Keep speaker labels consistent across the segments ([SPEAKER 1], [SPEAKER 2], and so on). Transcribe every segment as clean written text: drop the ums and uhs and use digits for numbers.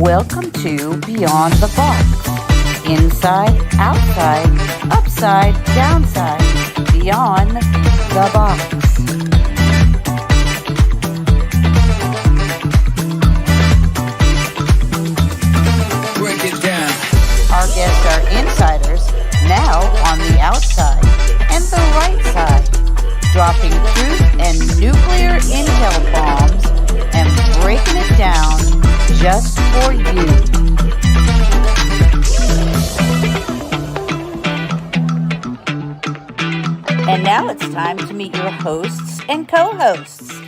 [SPEAKER 1] Welcome to Beyond the Box. Inside, outside, upside, downside, beyond the box.
[SPEAKER 2] Break it down.
[SPEAKER 1] Our guests are insiders, now on the outside and the right side, dropping truth and nuclear intel bombs and breaking it down just for you. And now it's time to meet your hosts and co-hosts.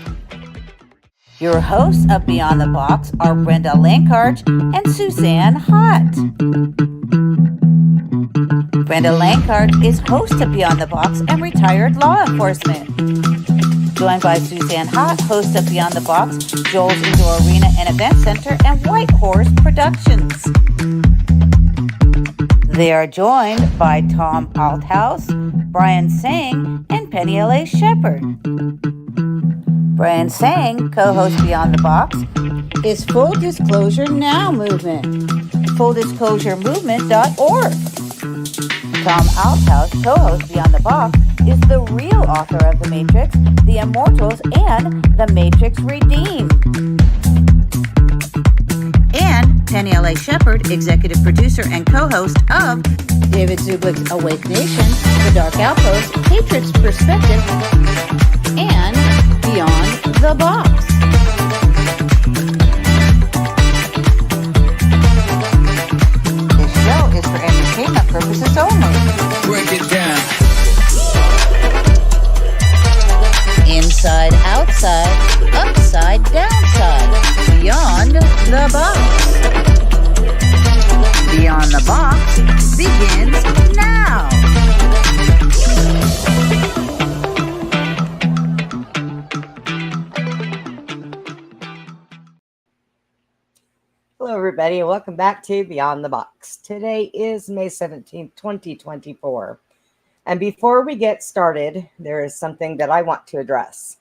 [SPEAKER 1] Your hosts of Beyond the Box are Brenda Lankart and Suzanne Hott. Brenda Lankart is host of Beyond the Box and retired law enforcement. Joined by Suzanne Hott, host of Beyond the Box, Joel's Indoor Arena and Event Center, and White Horse Productions. They are joined by Tom Althouse, Brian Sang, and Penny L.A. Shepard. Brian Sang, co-host Beyond the Box, is Full Disclosure Now Movement, fulldisclosuremovement.org. Tom Althouse, co-host Beyond the Box, is the real author of The Matrix, The Immortals, and The Matrix Redeemed. And Penny L.A. Shepard, executive producer and co-host of David Zublick's Awake Nation, The Dark Outpost, Patriot's Perspective, and Beyond the Box. This show is for entertainment purposes only.
[SPEAKER 2] Break it down.
[SPEAKER 1] Inside, outside, upside, downside, beyond the box. Beyond the Box begins now.
[SPEAKER 3] Hello, everybody, and welcome back to Beyond the Box. Today is May 17th, 2024. And before we get started, there is something that I want to address.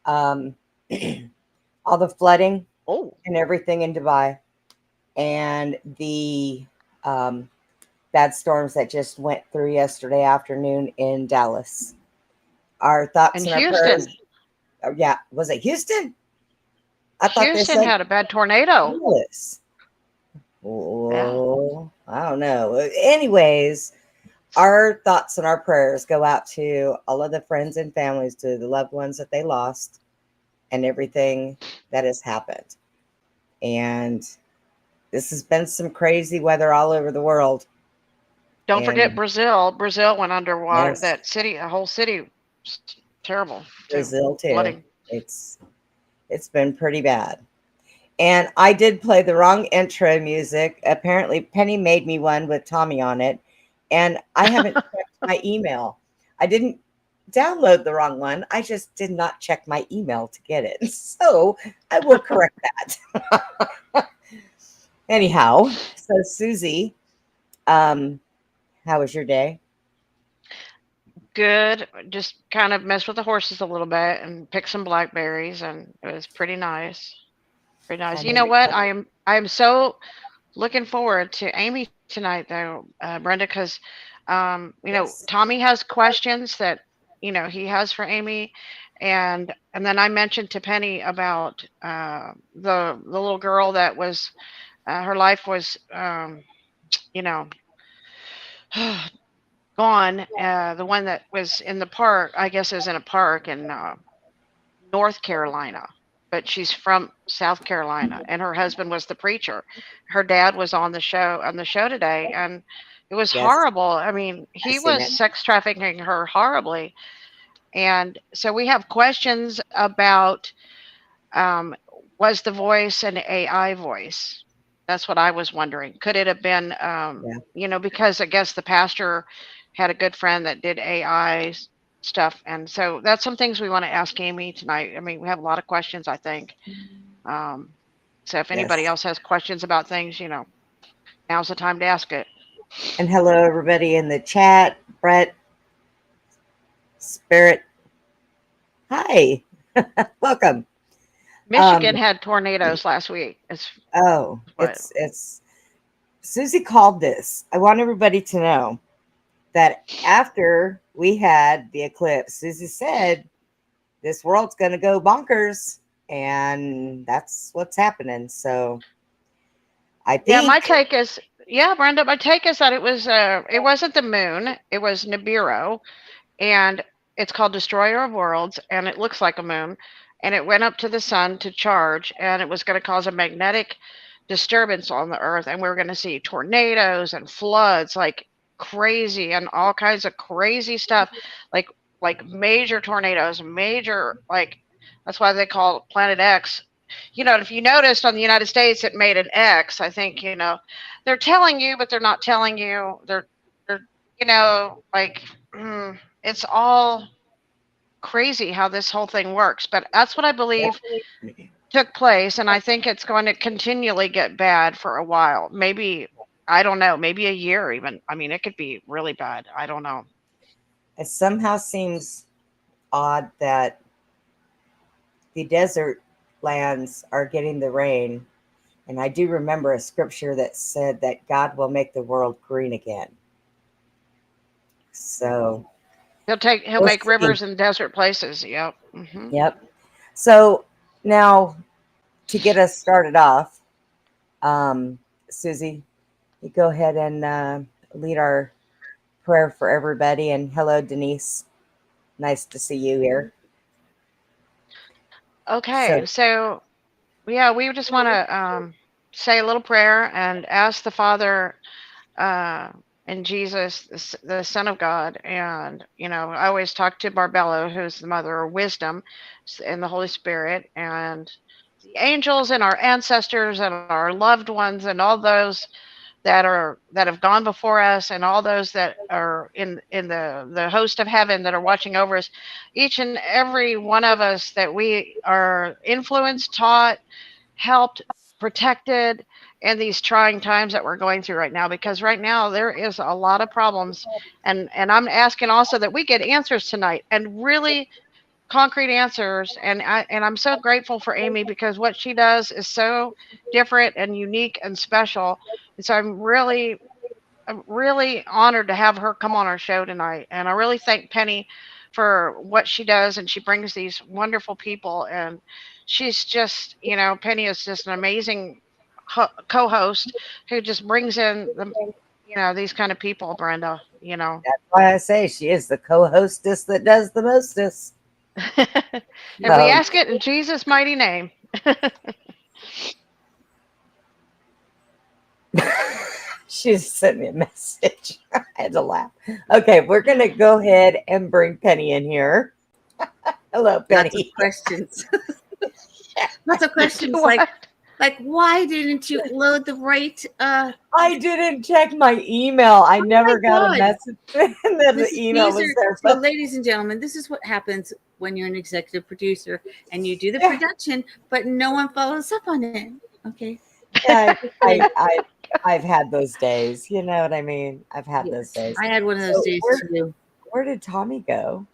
[SPEAKER 3] All the flooding and everything in Dubai, and the bad storms that just went through yesterday afternoon in Dallas. Our thoughts
[SPEAKER 4] And
[SPEAKER 3] and our
[SPEAKER 4] Houston.
[SPEAKER 3] prayers. Oh, yeah, was it Houston? I thought they
[SPEAKER 4] Houston
[SPEAKER 3] said
[SPEAKER 4] had a bad tornado.
[SPEAKER 3] Dallas. Oh, I don't know. Anyways, our thoughts and our prayers go out to all of the friends and families, to the loved ones that they lost, and everything that has happened. And this has been some crazy weather all over the world.
[SPEAKER 4] Don't forget
[SPEAKER 3] And
[SPEAKER 4] Brazil. Brazil went underwater.
[SPEAKER 3] Yes.
[SPEAKER 4] That city, the whole city, was terrible.
[SPEAKER 3] Brazil too.
[SPEAKER 4] Flooding.
[SPEAKER 3] It's been pretty bad. And I did play the wrong intro music. Apparently, Penny made me one with Tommy on it, and I haven't checked my email. I didn't download the wrong one. I just did not check my email to get it. So I will correct that. Anyhow, so Susie, how was your day?
[SPEAKER 4] Good. Just kind of messed with the horses a little bit and picked some blackberries, and it was pretty nice. Pretty nice. You know what? I am so looking forward to Aimee tonight, though, Brenda, because Tommy has questions that he has for Aimee, and then I mentioned to Penny about the little girl that was her life was gone. The one that was in the park, I guess, is in a park in North Carolina, but she's from South Carolina, and her husband was the preacher. Her dad was on the show today, and it was horrible. I mean, he was sex trafficking her horribly. And so we have questions about was the voice an AI voice? That's what I was wondering. Could it have been, because I guess the pastor had a good friend that did AI stuff. And so that's some things we want to ask Aimee tonight. I mean, we have a lot of questions, I think. So if anybody else has questions about things, now's the time to ask it.
[SPEAKER 3] And hello, everybody in the chat. Brett, Spirit, hi, welcome.
[SPEAKER 4] Michigan had tornadoes last week. It's
[SPEAKER 3] Oh,
[SPEAKER 4] what?
[SPEAKER 3] it's Susie called this. I want everybody to know that after we had the eclipse, Susie said this world's going to go bonkers, and that's what's happening. So I
[SPEAKER 4] Yeah, my
[SPEAKER 3] think,
[SPEAKER 4] take is, yeah, Brenda, my take is that it wasn't the moon, it was Nibiru, and it's called Destroyer of Worlds, and it looks like a moon, and it went up to the sun to charge, and it was going to cause a magnetic disturbance on the earth, and we were going to see tornadoes and floods like crazy, and all kinds of crazy stuff, like major tornadoes, major, like, that's why they call it Planet X. If you noticed on the United States, it made an X. I think, they're telling you, but they're not telling you. They're like, it's all crazy how this whole thing works. But that's what I believe took place, and I think it's going to continually get bad for a while. Maybe, I don't know, maybe a year even. I mean, it could be really bad. I don't know.
[SPEAKER 3] it somehow seems odd that the desert lands are getting the rain. And I do remember a scripture that said that God will make the world green again. So
[SPEAKER 4] He'll
[SPEAKER 3] we'll
[SPEAKER 4] make
[SPEAKER 3] see.
[SPEAKER 4] rivers in desert places. Yep.
[SPEAKER 3] Yep. So now to get us started off, Susie, you go ahead and lead our prayer for everybody. And hello, Denise. Nice to see you here.
[SPEAKER 4] Okay,
[SPEAKER 3] So,
[SPEAKER 4] so yeah, we just want to say a little prayer and ask the Father, uh, and Jesus, the Son of God. And, I always talk to Barbella, who's the mother of wisdom, and the Holy Spirit, and the angels, and our ancestors, and our loved ones, and all those that have gone before us, and all those that are in the host of heaven that are watching over us, each and every one of us, that we are influenced, taught, helped, protected in these trying times that we're going through right now, because right now there is a lot of problems, and I'm asking also that we get answers tonight, and really concrete answers. And I'm so grateful for Aimee, because what she does is so different and unique and special. And so I'm really honored to have her come on our show tonight. And I really thank Penny for what she does, and she brings these wonderful people, and she's just, Penny is just an amazing co-host who just brings in these kind of people, Brenda.
[SPEAKER 3] that's why I say she is the co-hostess that does the mostest.
[SPEAKER 4] And we ask it in Jesus' mighty name.
[SPEAKER 3] She just sent me a message. I had to laugh. Okay, we're going to go ahead and bring Penny in here. Hello, Penny.
[SPEAKER 5] Lots of questions. Lots of questions like why didn't you load the right
[SPEAKER 3] I didn't check my email. I never got a message that the email was there.
[SPEAKER 5] So, ladies and gentlemen, this is what happens when you're an executive producer and you do the production, but no one follows up on it. Okay.
[SPEAKER 3] Yeah, I've had those days. You know what I mean? I've had those days.
[SPEAKER 5] I had one of those days too.
[SPEAKER 3] Where did Tommy go?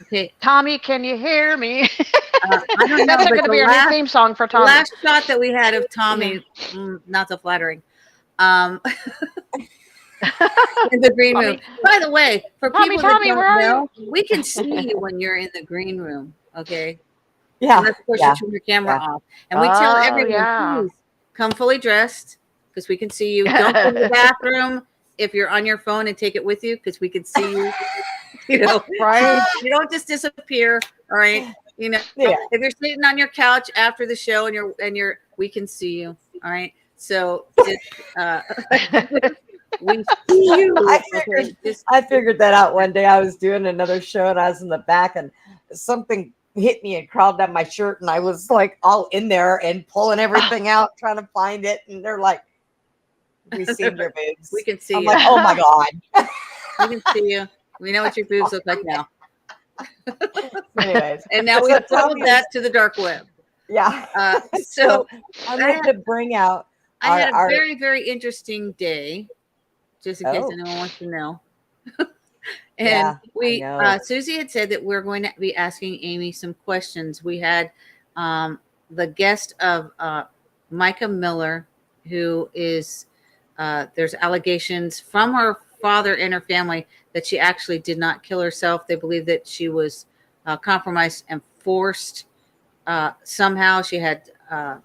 [SPEAKER 5] Okay,
[SPEAKER 4] Tommy, can you hear me?
[SPEAKER 5] I don't know.
[SPEAKER 4] That's going to be our new theme song for Tommy.
[SPEAKER 5] The last shot that we had of Tommy, not so flattering. In the green room. By the way, for people that don't know, we can see you when you're in the green room. Okay.
[SPEAKER 3] Yeah.
[SPEAKER 5] Unless, of course, you turn your camera off. And we tell everyone, please come fully dressed because we can see you. Don't go to the bathroom if you're on your phone and take it with you because we can see you. Right? You don't just disappear. All right. If you're sitting on your couch after the show and you're we can see you. All right. So we see you.
[SPEAKER 3] I figured that out one day. I was doing another show and I was in the back and something hit me and crawled down my shirt and I was like all in there and pulling everything out trying to find it, and they're like, we see your boobs.
[SPEAKER 5] We can see
[SPEAKER 3] I'm
[SPEAKER 5] you.
[SPEAKER 3] like, oh my god.
[SPEAKER 5] We can see you. We know what your boobs look like now.
[SPEAKER 3] Anyways,
[SPEAKER 5] and now we've followed that to the dark web.
[SPEAKER 3] Yeah.
[SPEAKER 5] So
[SPEAKER 3] I'm going to bring out
[SPEAKER 5] I had a very, very interesting day, just in case anyone wants to know. And Susie had said that we're going to be asking Aimee some questions. We had the guest of Micah Miller, who is, there's allegations from her father and her family that she actually did not kill herself. They believe that she was compromised and forced. Somehow she had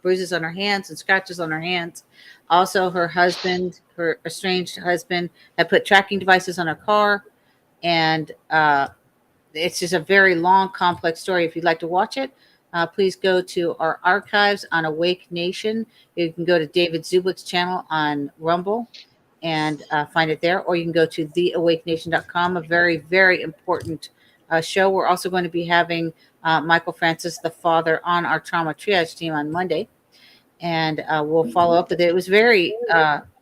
[SPEAKER 5] bruises on her hands and scratches on her hands. Also, her husband, her estranged husband, had put tracking devices on her car. And it's just a very long, complex story. If you'd like to watch it, please go to our archives on Awake Nation. You can go to David Zublick's channel on Rumble and find it there, or you can go to theawakenation.com, a very, very important show. We're also going to be having Michael Francis, the father, on our trauma triage team on Monday, and we'll follow up with it. It was very,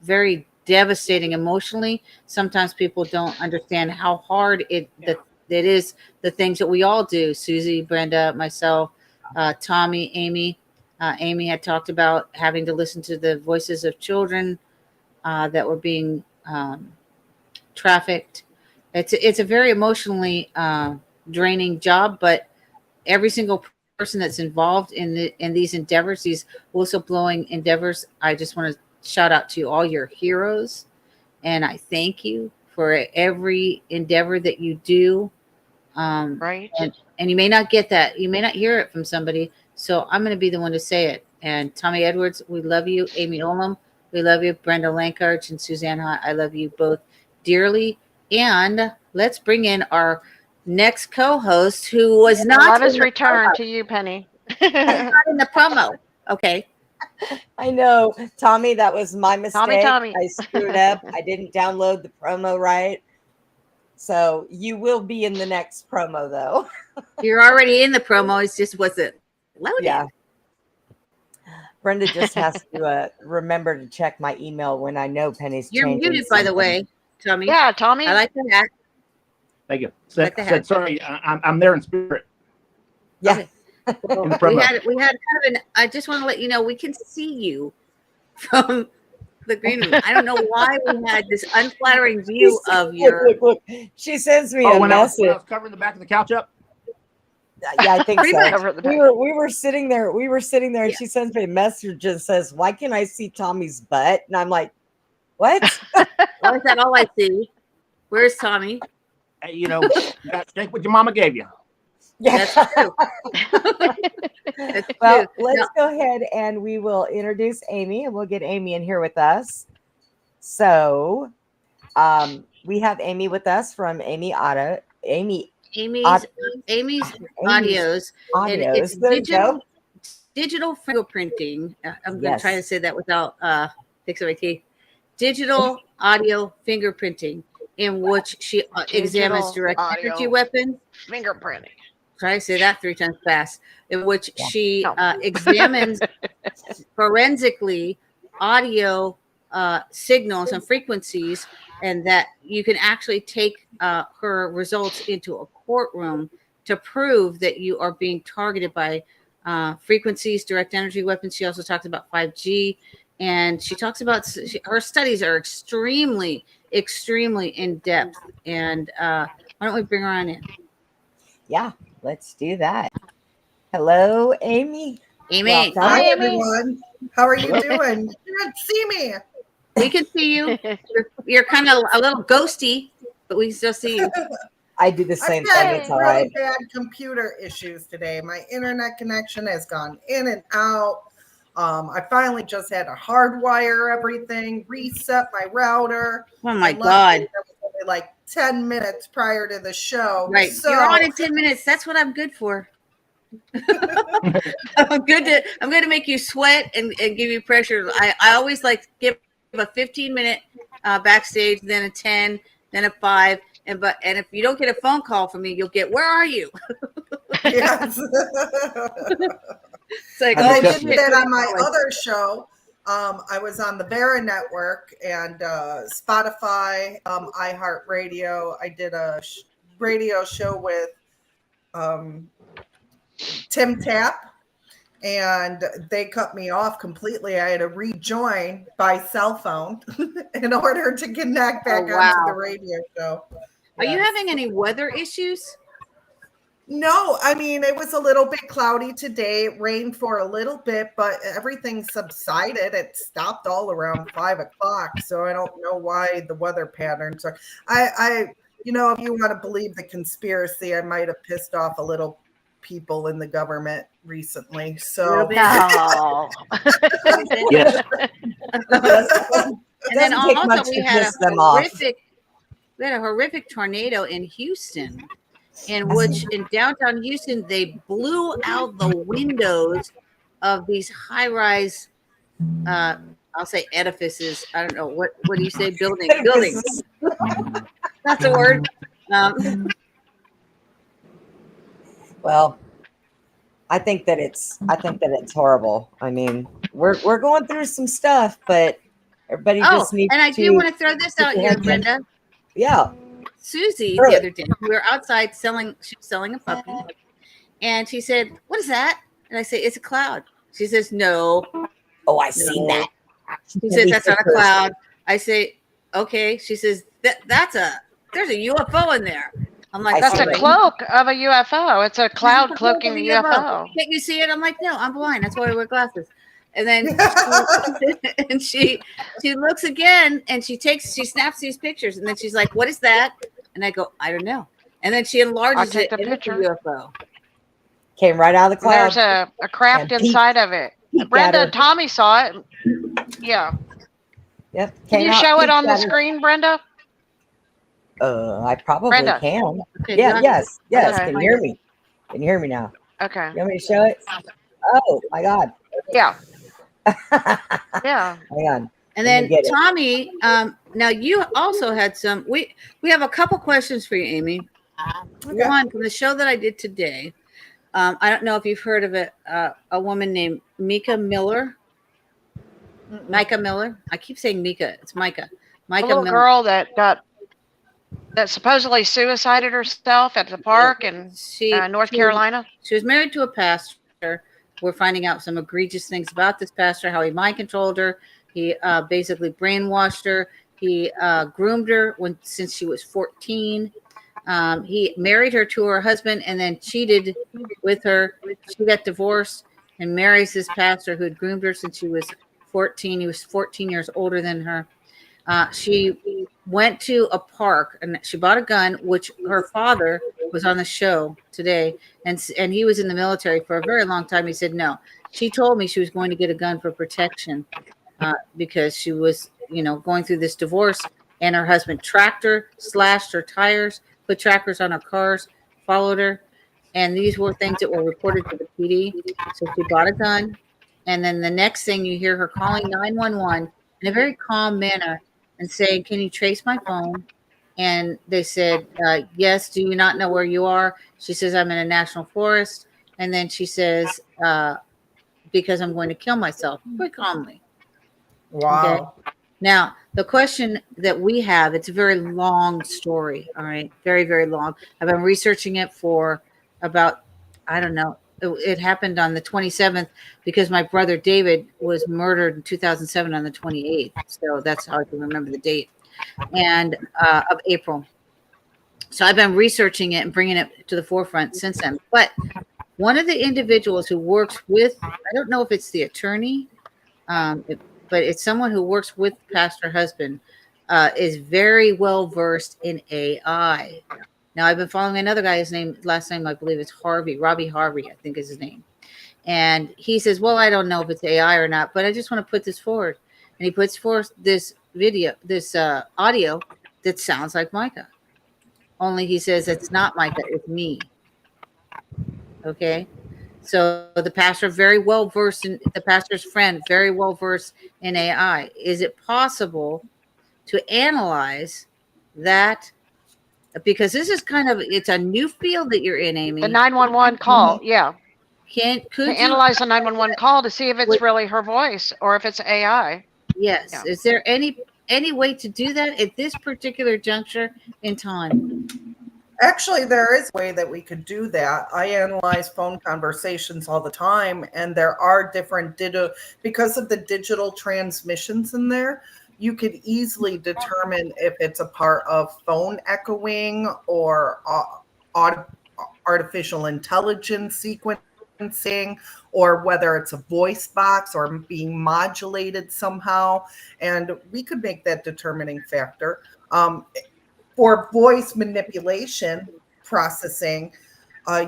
[SPEAKER 5] very devastating emotionally. Sometimes people don't understand how hard it is, the things that we all do. Susie, Brenda, myself, Tommy, Amy. Amy had talked about having to listen to the voices of children that were being trafficked. It's a very emotionally draining job, but every single person that's involved in these endeavors, these whistleblowing endeavors, I just want to shout out to you all. Your heroes, and I thank you for every endeavor that you do.
[SPEAKER 4] Right.
[SPEAKER 5] And you may not get that. You may not hear it from somebody. So I'm going to be the one to say it. And Tommy Edwards, we love you. Aimee Holem, we love you. Brenda Lankarch and Suzanne Hott, I love you both dearly. And let's bring in our next co-host, who was not.
[SPEAKER 4] Let us return to you, Penny.
[SPEAKER 5] Not in the promo. Okay.
[SPEAKER 3] I know, Tommy, that was my mistake.
[SPEAKER 4] Tommy.
[SPEAKER 3] I screwed up. I didn't download the promo right. So you will be in the next promo, though.
[SPEAKER 5] You're already in the promo. It's just wasn't loaded.
[SPEAKER 3] Yeah. Brenda just has to remember to check my email when I know Penny's
[SPEAKER 5] You're
[SPEAKER 3] changing
[SPEAKER 5] muted, by the
[SPEAKER 3] something.
[SPEAKER 5] way, Tommy.
[SPEAKER 4] Yeah, Tommy.
[SPEAKER 5] I like the hat.
[SPEAKER 6] Thank you.
[SPEAKER 5] Like the hat.
[SPEAKER 6] Sorry, I'm there in spirit.
[SPEAKER 3] Yeah.
[SPEAKER 5] Okay. Well,
[SPEAKER 6] In the promo.
[SPEAKER 5] we had kind of an. I just want to let you know we can see you from the green room. I don't know why we had this unflattering view of your.
[SPEAKER 3] Look. She sends me a
[SPEAKER 6] When I was
[SPEAKER 3] message.
[SPEAKER 6] covering the back of the couch up.
[SPEAKER 3] Yeah, I think
[SPEAKER 5] Pretty
[SPEAKER 3] so.
[SPEAKER 5] much.
[SPEAKER 4] Over the
[SPEAKER 3] We were sitting there. And
[SPEAKER 5] Yeah.
[SPEAKER 3] she sends me a message and says, "Why can't I see Tommy's butt?" And I'm like, "What?"
[SPEAKER 5] Why is that all I see? Where's Tommy?
[SPEAKER 6] Hey, you got to take what your mama gave you.
[SPEAKER 5] That's true. That's
[SPEAKER 3] Well,
[SPEAKER 5] true.
[SPEAKER 3] let's go ahead and we will introduce Aimee, and we'll get Aimee in here with us. So, we have Aimee with us from Aimee
[SPEAKER 5] AIMEES Audios. And it's
[SPEAKER 3] There you go.
[SPEAKER 5] digital fingerprinting. I'm going to
[SPEAKER 3] Yes.
[SPEAKER 5] try to say that without fixing my teeth. Digital audio fingerprinting, in which she examines
[SPEAKER 4] Digital
[SPEAKER 5] direct
[SPEAKER 4] audio.
[SPEAKER 5] energy weapons.
[SPEAKER 4] Fingerprinting.
[SPEAKER 5] Try to say that 3 times fast. In which
[SPEAKER 3] Yeah.
[SPEAKER 5] she
[SPEAKER 4] No.
[SPEAKER 5] examines forensically audio signals and frequencies, and that you can actually take her results into a courtroom to prove that you are being targeted by frequencies, direct energy weapons. She also talks about 5G, and she talks about her studies are extremely, extremely in depth. And why don't we bring her on in?
[SPEAKER 3] Yeah, let's do that. Hello, Aimee.
[SPEAKER 5] Aimee,
[SPEAKER 3] Welcome.
[SPEAKER 7] Hi,
[SPEAKER 4] Aimee.
[SPEAKER 7] everyone. How are you doing? You can't see me.
[SPEAKER 5] we can see you. You're kind of a little ghosty, but we can still see you.
[SPEAKER 3] I do the same
[SPEAKER 7] I've
[SPEAKER 3] thing.
[SPEAKER 7] had
[SPEAKER 3] It's all
[SPEAKER 7] really
[SPEAKER 3] right.
[SPEAKER 7] bad computer issues today. My internet connection has gone in and out. I finally just had to hardwire everything, reset my router.
[SPEAKER 5] Oh my
[SPEAKER 7] And luckily,
[SPEAKER 5] God.
[SPEAKER 7] that was only like 10 minutes prior to the show.
[SPEAKER 5] Right.
[SPEAKER 7] So,
[SPEAKER 5] You're on in 10 minutes. That's what I'm good for. I'm good to make you sweat and give you pressure. I always like give a 15-minute backstage, then a 10, then a 5. And if you don't get a phone call from me, you'll get, where are you?
[SPEAKER 7] yes.
[SPEAKER 5] It's like,
[SPEAKER 7] And I
[SPEAKER 5] oh,
[SPEAKER 7] did
[SPEAKER 5] shit.
[SPEAKER 7] that on my other show. I was on the Vera Network and Spotify, iHeartRadio. I did a radio show with Tim Tapp, and they cut me off completely. I had to rejoin by cell phone in order to connect back
[SPEAKER 5] Oh, wow.
[SPEAKER 7] onto the radio show.
[SPEAKER 5] Are you
[SPEAKER 7] Yes.
[SPEAKER 5] having any weather issues?
[SPEAKER 7] No, I mean, it was a little bit cloudy today. It rained for a little bit, but everything subsided. It stopped all around 5 o'clock. So I don't know why the weather patterns are. If you want to believe the conspiracy, I might have pissed off a little people in the government recently. So
[SPEAKER 4] No.
[SPEAKER 6] Yes.
[SPEAKER 5] And then
[SPEAKER 3] Doesn't take much
[SPEAKER 5] also
[SPEAKER 3] to piss them off.
[SPEAKER 5] we had a horrific tornado in Houston, in which in downtown Houston they blew out the windows of these high-rise I'll say edifices. I don't know what do you say? Buildings. That's a word.
[SPEAKER 3] Well, I think that it's horrible. I mean, we're going through some stuff, but everybody just needs
[SPEAKER 5] and I
[SPEAKER 3] to
[SPEAKER 5] do want to throw this out here, Brenda.
[SPEAKER 3] Yeah.
[SPEAKER 5] Susie
[SPEAKER 3] Sure.
[SPEAKER 5] the other day, we were outside she was selling a puppy, and she said, "What is that?" And I say, "It's a cloud." She says, "No."
[SPEAKER 3] Oh, I seen that.
[SPEAKER 5] She says, "That's not a cloud." I say, "Okay." She says, there's a UFO in there." I'm like,
[SPEAKER 4] That's a
[SPEAKER 3] Right.
[SPEAKER 4] cloak of a UFO. It's a cloud cloaking
[SPEAKER 5] a
[SPEAKER 4] UFO.
[SPEAKER 5] Can't you see it? I'm like, "No, I'm blind. That's why I wear glasses." And then she looks again, and she snaps these pictures, and then she's like, "What is that?" And I go, "I don't know." And then she
[SPEAKER 4] I'll
[SPEAKER 5] enlarges
[SPEAKER 4] take
[SPEAKER 5] it,
[SPEAKER 4] the
[SPEAKER 5] and it's a
[SPEAKER 4] picture.
[SPEAKER 5] UFO.
[SPEAKER 3] Came right out of the cloud.
[SPEAKER 4] There's a craft
[SPEAKER 3] And
[SPEAKER 4] inside of it.
[SPEAKER 3] peeked
[SPEAKER 4] Brenda
[SPEAKER 3] at
[SPEAKER 4] and Tommy saw it. Yeah.
[SPEAKER 3] Yep.
[SPEAKER 4] Can you show it on the screen, Brenda?
[SPEAKER 3] I probably
[SPEAKER 4] Brenda.
[SPEAKER 3] can.
[SPEAKER 5] Okay,
[SPEAKER 3] Yeah.
[SPEAKER 5] John,
[SPEAKER 3] Yes.
[SPEAKER 4] Okay.
[SPEAKER 3] Can you hear me? Can you hear me now?
[SPEAKER 4] Okay.
[SPEAKER 3] You want me to show it? Oh my God.
[SPEAKER 4] Yeah.
[SPEAKER 3] Hang
[SPEAKER 4] Yeah.
[SPEAKER 3] on.
[SPEAKER 5] And
[SPEAKER 3] Let me
[SPEAKER 5] then
[SPEAKER 3] get it.
[SPEAKER 5] Tommy, now you also had some. We have a couple questions for you, Amy.
[SPEAKER 7] Okay.
[SPEAKER 5] One from the show that I did today. I don't know if you've heard of it. A woman named Micah Miller. Micah Miller. I keep saying Micah. It's Micah.
[SPEAKER 4] A
[SPEAKER 5] Micah
[SPEAKER 4] little
[SPEAKER 5] Miller.
[SPEAKER 4] girl that supposedly suicided herself at the park in North Carolina.
[SPEAKER 5] She was married to a pastor. We're finding out some egregious things about this pastor, how he mind controlled her. He basically brainwashed her. He groomed her since she was 14. He married her to her husband and then cheated with her. She got divorced and marries this pastor who had groomed her since she was 14. He was 14 years older than her. She went to a park and she bought a gun, which her father was on the show today. And he was in the military for a very long time. He said, no, she told me she was going to get a gun for protection because she was, going through this divorce, and her husband tracked her, slashed her tires, put trackers on her cars, followed her. And these were things that were reported to the PD. So she bought a gun. And then the next thing you hear her calling 911 in a very calm manner and saying, "Can you trace my phone?" And they said, "Yes. Do you not know where you are?" She says, "I'm in a national forest." And then she says, "Because I'm going to kill myself," very calmly.
[SPEAKER 7] Wow.
[SPEAKER 5] Okay. Now, the question that we have, it's a very long story. All right. Very, very long. I've been researching it for about, I don't know. It happened on the 27th because my brother David was murdered in 2007 on the 28th. So that's how I can remember the date and of April. So I've been researching it and bringing it to the forefront since then. But one of the individuals who works with, I don't know if it's the attorney, but it's someone who works with Pastor Husband, is very well versed in AI. Now, I've been following another guy. His last name, I believe, is Harvey. Robbie Harvey, I think is his name. And he says, well, I don't know if it's AI or not, but I just want to put this forward. And he puts forth this video, this audio that sounds like Micah. Only he says it's not Micah, it's me. Okay. So the pastor, very well versed in the pastor's friend, very well versed in AI. Is it possible to analyze that? Because this is it's a new field that you're in, Amy.
[SPEAKER 4] The 911 call, yeah.
[SPEAKER 5] Could
[SPEAKER 4] to
[SPEAKER 5] you
[SPEAKER 4] analyze the 911 call to see if it's really her voice or if it's AI.
[SPEAKER 5] Yes.
[SPEAKER 4] Yeah.
[SPEAKER 5] Is there any way to do that at this particular juncture in time?
[SPEAKER 7] Actually, there is a way that we could do that. I analyze phone conversations all the time, and there are different because of the digital transmissions in there, you could easily determine if it's a part of phone echoing or artificial intelligence sequencing, or whether it's a voice box or being modulated somehow. And we could make that determining factor. For voice manipulation processing,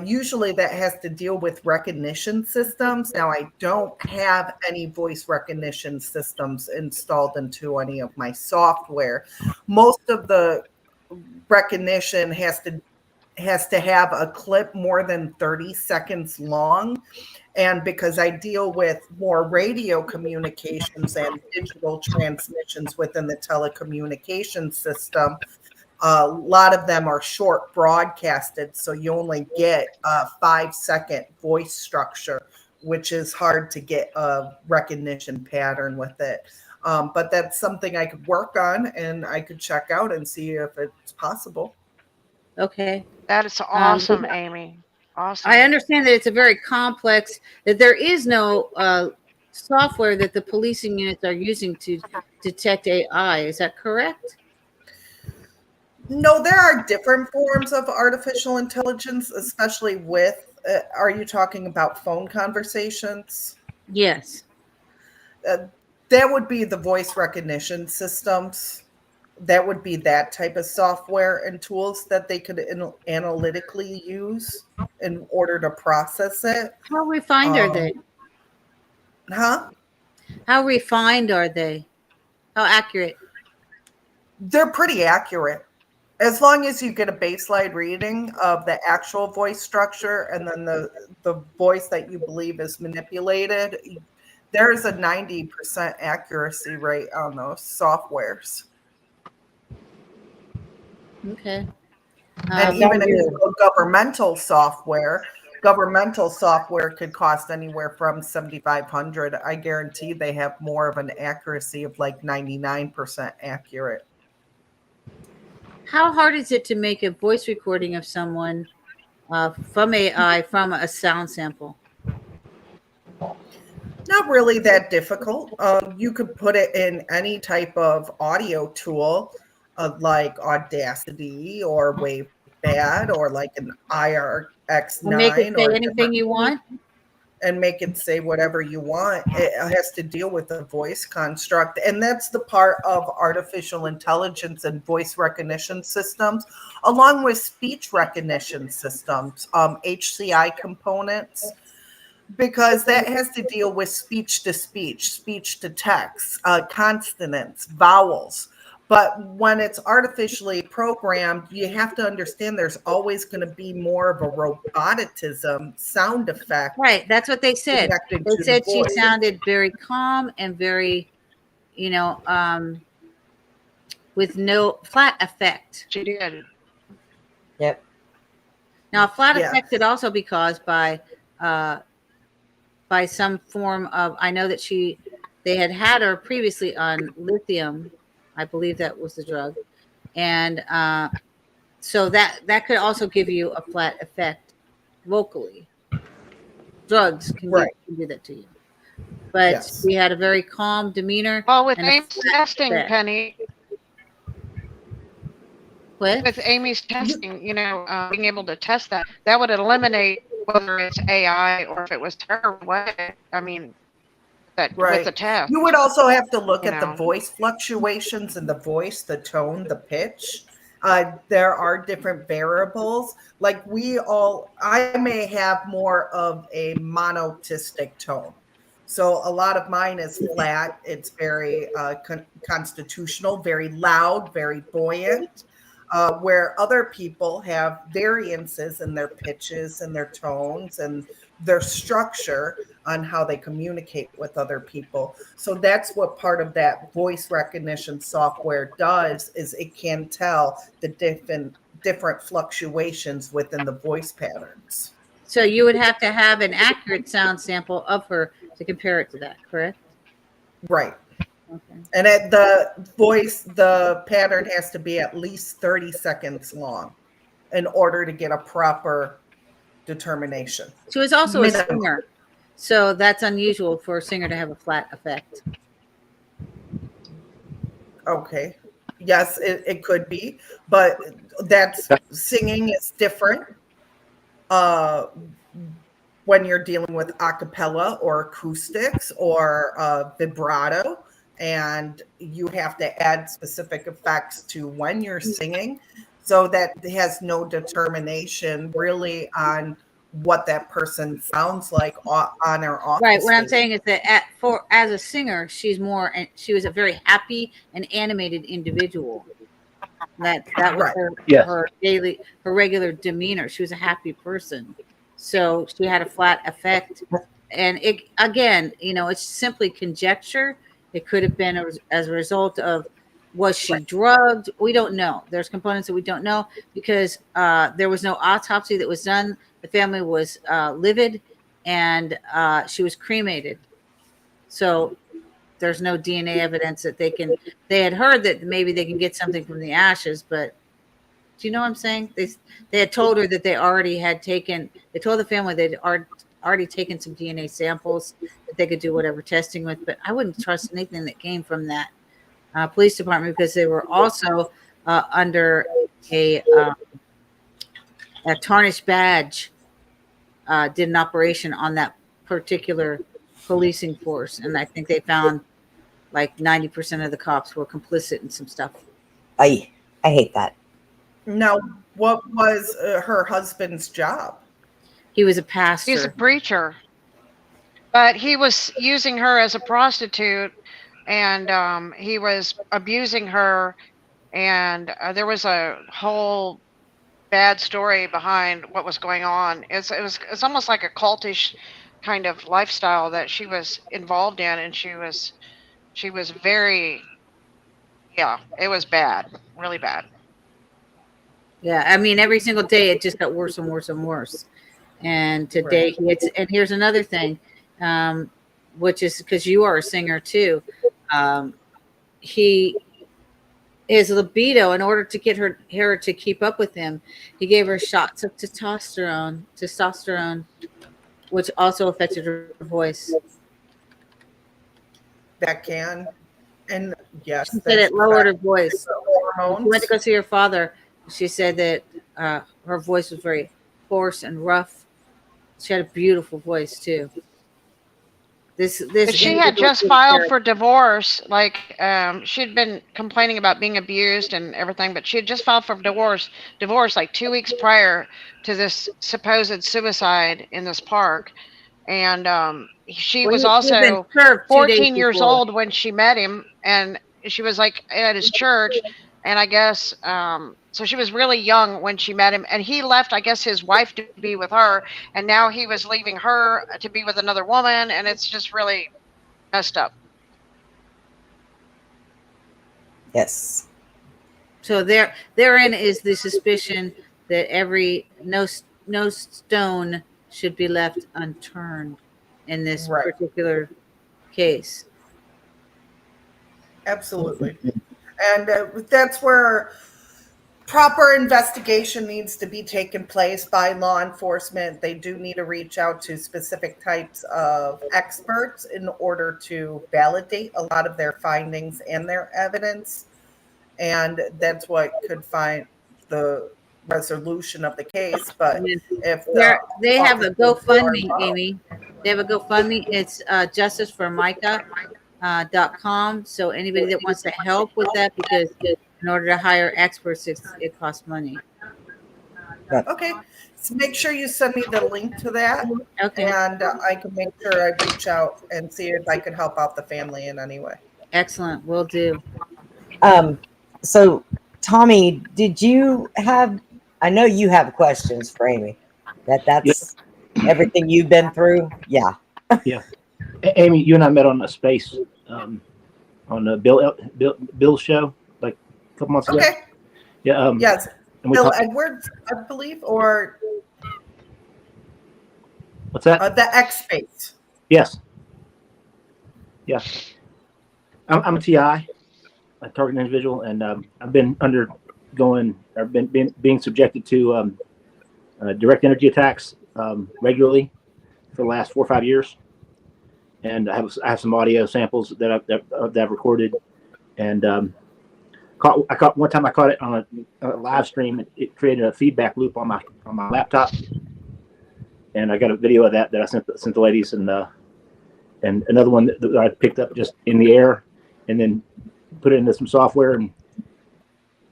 [SPEAKER 7] usually that has to deal with recognition systems. Now, I don't have any voice recognition systems installed into any of my software. Most of the recognition has to have a clip more than 30 seconds long. And because I deal with more radio communications and digital transmissions within the telecommunications system, a lot of them are short broadcasted, so you only get a 5-second voice structure, which is hard to get a recognition pattern with it. But that's something I could work on, and I could check out and see if it's possible.
[SPEAKER 5] Okay.
[SPEAKER 4] That is awesome, Aimee. Awesome.
[SPEAKER 5] I understand that it's a very complex, that there is no software that the policing units are using to detect AI. Is that correct?
[SPEAKER 7] No, there are different forms of artificial intelligence, especially with, are you talking about phone conversations?
[SPEAKER 5] Yes.
[SPEAKER 7] That would be the voice recognition systems. That would be that type of software and tools that they could analytically use in order to process it.
[SPEAKER 5] How refined are they?
[SPEAKER 7] Huh?
[SPEAKER 5] How refined are they? How accurate?
[SPEAKER 7] They're pretty accurate. As long as you get a baseline reading of the actual voice structure and then the voice that you believe is manipulated, there's a 90% accuracy rate on those softwares.
[SPEAKER 5] Okay.
[SPEAKER 7] And even if you go governmental software could cost anywhere from $7,500. I guarantee they have more of an accuracy of like 99% accurate.
[SPEAKER 5] How hard is it to make a voice recording of someone from AI from a sound sample?
[SPEAKER 7] Not really that difficult. You could put it in any type of audio tool, like Audacity or WaveBad or like an IRX9.
[SPEAKER 5] And make it say
[SPEAKER 7] or
[SPEAKER 5] anything you want?
[SPEAKER 7] And make it say whatever you want. It has to deal with the voice construct. And that's the part of artificial intelligence and voice recognition systems, along with speech recognition systems, HCI components, because that has to deal with speech to text, consonants, vowels. But when it's artificially programmed, you have to understand there's always going to be more of a roboticism sound effect.
[SPEAKER 5] Right. That's what they said. They said she sounded very calm and very, with no flat effect.
[SPEAKER 4] She did.
[SPEAKER 3] Yep.
[SPEAKER 5] Now, a flat effect could also be caused by some form of, I know that they had her previously on lithium. I believe that was the drug. And so that could also give you a flat effect vocally. Drugs can do that to you. But she had a very calm demeanor.
[SPEAKER 4] Well, with Aimee's testing, Penny.
[SPEAKER 5] What?
[SPEAKER 4] With Aimee's testing, being able to test that would eliminate whether it's AI or if it was her way. I mean, with the test.
[SPEAKER 7] You would also have to look at the voice fluctuations in the voice, the tone, the pitch. There are different variables. Like I may have more of a monotistic tone. So a lot of mine is flat. It's very constitutional, very loud, very buoyant. Where other people have variances in their pitches and their tones and their structure on how they communicate with other people. So that's what part of that voice recognition software does, is it can tell the different fluctuations within the voice patterns.
[SPEAKER 5] So you would have to have an accurate sound sample of her to compare it to that, correct?
[SPEAKER 7] Right.
[SPEAKER 5] Okay.
[SPEAKER 7] And at the pattern has to be at least 30 seconds long in order to get a proper determination.
[SPEAKER 5] She was also a singer, so that's unusual for a singer to have a flat effect.
[SPEAKER 7] Okay. Yes, it could be, but singing is different. when you're dealing with a cappella or acoustics or vibrato, and you have to add specific effects to when you're singing, so that it has no determination really on what that person sounds like on or off.
[SPEAKER 5] Right.
[SPEAKER 7] the
[SPEAKER 5] What I'm
[SPEAKER 7] stage.
[SPEAKER 5] saying is that as a singer, she was a very happy and animated individual. That was
[SPEAKER 7] Right.
[SPEAKER 8] Yes.
[SPEAKER 5] her regular demeanor. She was a happy person. So she had a flat effect. And it, again, it's simply conjecture. It could have been as a result of, was she drugged? We don't know. There's components that we don't know because there was no autopsy that was done. The family was livid, and she was cremated. So there's no DNA evidence that they had heard that maybe they can get something from the ashes, but do you know what I'm saying? They had told her that they told the family they'd already taken some DNA samples that they could do whatever testing with, but I wouldn't trust anything that came from that police department because they were also under a tarnished badge, did an operation on that particular policing force, and I think they found like 90% of the cops were complicit in some stuff.
[SPEAKER 3] I hate that.
[SPEAKER 7] Now, what was her husband's job?
[SPEAKER 5] He was a pastor.
[SPEAKER 4] He's a preacher, but he was using her as a prostitute, and he was abusing her, and there was a whole bad story behind what was going on. It's almost like a cultish kind of lifestyle that she was involved in, and she was very, it was bad, really bad.
[SPEAKER 5] Yeah, I mean, every single day it just got worse and worse and worse. And today and here's another thing, which is because you are a singer too. His libido, in order to get her to keep up with him, he gave her shots of testosterone, which also affected her voice.
[SPEAKER 7] That can, and yes,
[SPEAKER 5] she said it lowered her voice.
[SPEAKER 7] Hormones.
[SPEAKER 5] She went to go see her father. She said that her voice was very hoarse and rough. She had a beautiful voice too.
[SPEAKER 4] But she had just filed for divorce. Like she'd been complaining about being abused and everything, but she had just filed for divorce like 2 weeks prior to this supposed suicide in this park. And she was also 14 years old when she met him, and she was like at his church, and I guess so she was really young when she met him, and he left, I guess, his wife to be with her, and now he was leaving her to be with another woman, and it's just really messed up.
[SPEAKER 3] Yes.
[SPEAKER 5] So therein is the suspicion that no stone should be left unturned in this particular case.
[SPEAKER 7] Absolutely. And that's where proper investigation needs to be taken place by law enforcement. They do need to reach out to specific types of experts in order to validate a lot of their findings and their evidence. And that's what could find the resolution of the case. But if
[SPEAKER 5] they have a GoFundMe, Amy. They have a GoFundMe. It's justiceformicah.com. So anybody that wants to help with that, because in order to hire experts, it costs money.
[SPEAKER 7] Okay. So make sure you send me the link to that.
[SPEAKER 5] Okay.
[SPEAKER 7] And I can make sure I reach out and see if I can help out the family in any way.
[SPEAKER 5] Excellent. Will do.
[SPEAKER 3] So, Tommy, did you have, I know you have questions for Aimee. That's everything you've been through? Yeah.
[SPEAKER 8] Yeah. Aimee, you and I met on a space on the Bill's show like a couple months ago.
[SPEAKER 7] Okay.
[SPEAKER 8] Yeah.
[SPEAKER 7] Yes. Bill Edwards, I believe, or
[SPEAKER 8] what's that?
[SPEAKER 7] The X Space.
[SPEAKER 8] Yes. Yeah. I'm a TI, a target individual, and I've been being subjected to direct energy attacks regularly for the last 4 or 5 years. And I have some audio samples that I've recorded, and I caught it on a live stream. It created a feedback loop on my laptop, and I got a video of that I sent the ladies, and another one that I picked up just in the air, and then put it into some software and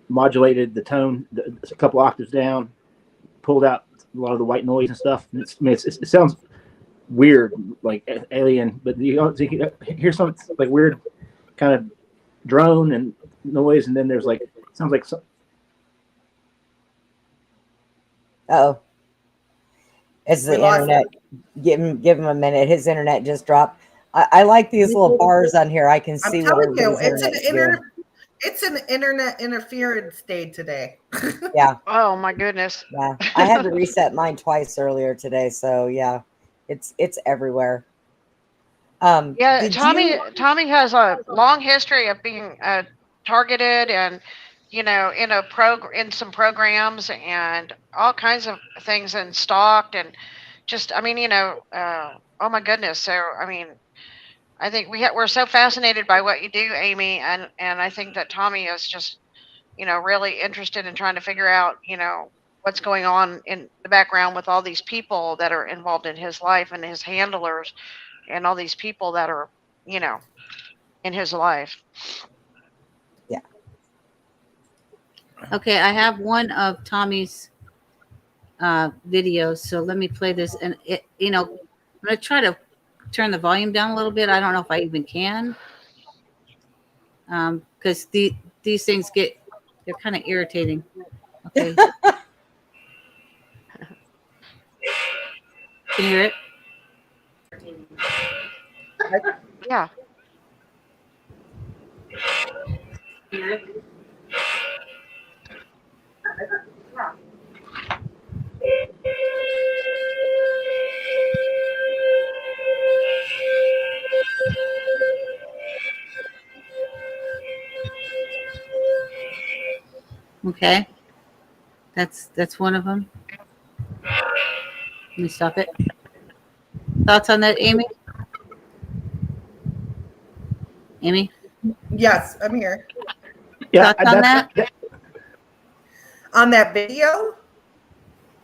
[SPEAKER 8] modulated the tone a couple octaves down, pulled out a lot of the white noise and stuff. And it sounds weird, like alien, but you hear some like weird kind of drone and noise, and then there's like sounds like some.
[SPEAKER 3] Oh, it's the internet. Give him a minute. His internet just dropped. I like these little bars on here. I can see.
[SPEAKER 7] I'm telling you, it's an internet interference day today.
[SPEAKER 3] Yeah.
[SPEAKER 4] Oh my goodness.
[SPEAKER 3] Yeah. I had to reset mine twice earlier today, so yeah, it's everywhere.
[SPEAKER 4] Yeah, Tommy has a long history of being targeted, and in some programs and all kinds of things, and stalked, and just oh my goodness. So I mean, I think we're so fascinated by what you do, Aimee, and I think that Tommy is just really interested in trying to figure out what's going on in the background with all these people that are involved in his life, and his handlers, and all these people that are in his life.
[SPEAKER 3] Yeah.
[SPEAKER 5] Okay, I have one of Tommy's videos, so let me play this. And I'm gonna try to turn the volume down a little bit. I don't know if I even can, because these things they're kind of irritating. Okay. Can you hear it?
[SPEAKER 4] Yeah.
[SPEAKER 5] Okay. That's one of them. Let me stop it. Thoughts on that, Aimee? Aimee?
[SPEAKER 7] Yes, I'm here.
[SPEAKER 5] Yeah, thoughts on that?
[SPEAKER 7] On that video?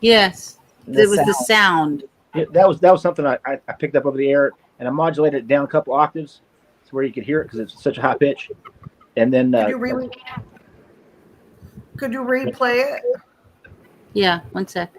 [SPEAKER 5] Yes. It was the sound.
[SPEAKER 8] Yeah, that was something I picked up over the air, and I modulated it down a couple octaves to where you could hear it because it's such a high pitch. And then
[SPEAKER 7] could you replay it?
[SPEAKER 5] Yeah, one sec.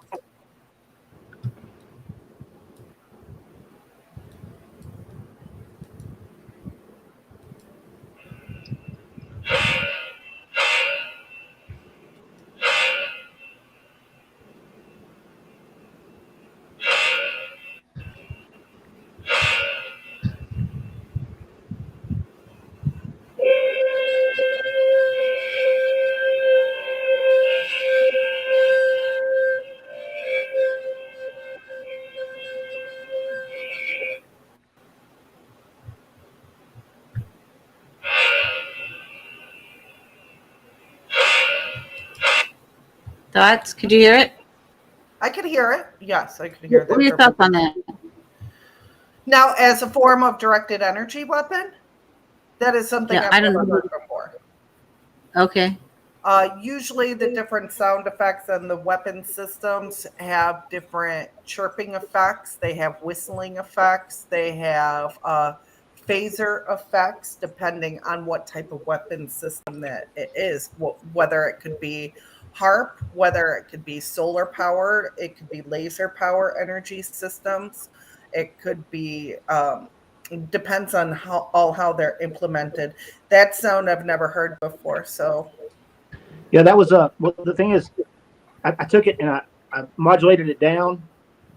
[SPEAKER 5] Thoughts? Could you hear it?
[SPEAKER 7] I could hear it. Yes, I could hear that.
[SPEAKER 5] What are your thoughts on that?
[SPEAKER 7] Now, as a form of directed energy weapon, that is something I've never heard before.
[SPEAKER 5] Okay.
[SPEAKER 7] Usually the different sound effects and the weapon systems have different chirping effects. They have whistling effects. They have phaser effects, depending on what type of weapon system that it is, whether it could be HARP, whether it could be solar powered, it could be laser power energy systems. It could be, depends on how they're implemented. That sound I've never heard before. So,
[SPEAKER 8] yeah, that was well, the thing is, I took it and I modulated it down,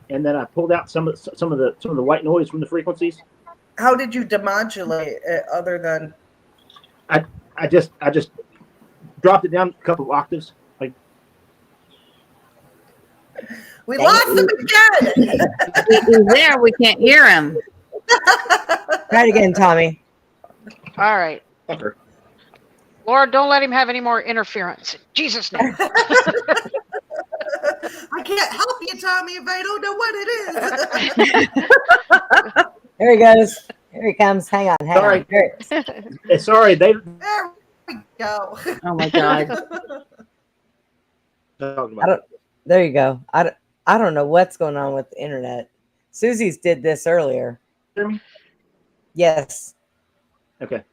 [SPEAKER 8] and then I pulled out some of the white noise from the frequencies.
[SPEAKER 7] How did you demodulate it other than?
[SPEAKER 8] I just dropped it down a couple of octaves. Like,
[SPEAKER 7] we lost him again.
[SPEAKER 5] He's there. We can't hear him.
[SPEAKER 3] Try it again, Tommy.
[SPEAKER 4] All right.
[SPEAKER 8] Fucker.
[SPEAKER 4] Lord, don't let him have any more interference. In Jesus' name.
[SPEAKER 7] I can't help you, Tommy, if I don't know what it is.
[SPEAKER 3] There he goes. Here he comes. Hang on.
[SPEAKER 8] Sorry.
[SPEAKER 3] On.
[SPEAKER 8] Sorry.
[SPEAKER 7] There we go.
[SPEAKER 5] Oh my God.
[SPEAKER 3] There you go. I I don't know what's going on with the internet. Susie's did this earlier.
[SPEAKER 8] Hear me?
[SPEAKER 3] Yes.
[SPEAKER 8] Okay.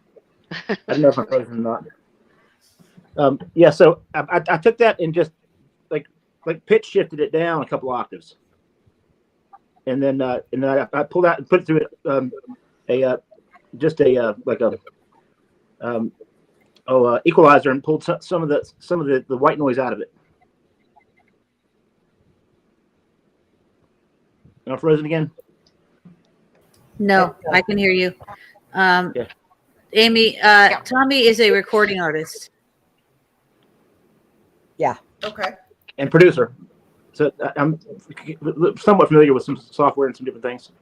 [SPEAKER 8] I don't know if I'm frozen or not. Yeah, so I took that and just like pitch shifted it down a couple octaves, and then I pulled out and put it through equalizer and pulled some of the white noise out of it. Am I frozen again?
[SPEAKER 5] No, I can hear you.
[SPEAKER 8] Yeah.
[SPEAKER 5] Aimee, Tommy is a recording artist.
[SPEAKER 3] Yeah.
[SPEAKER 7] Okay.
[SPEAKER 8] And producer. So I'm somewhat familiar with some software and some different things.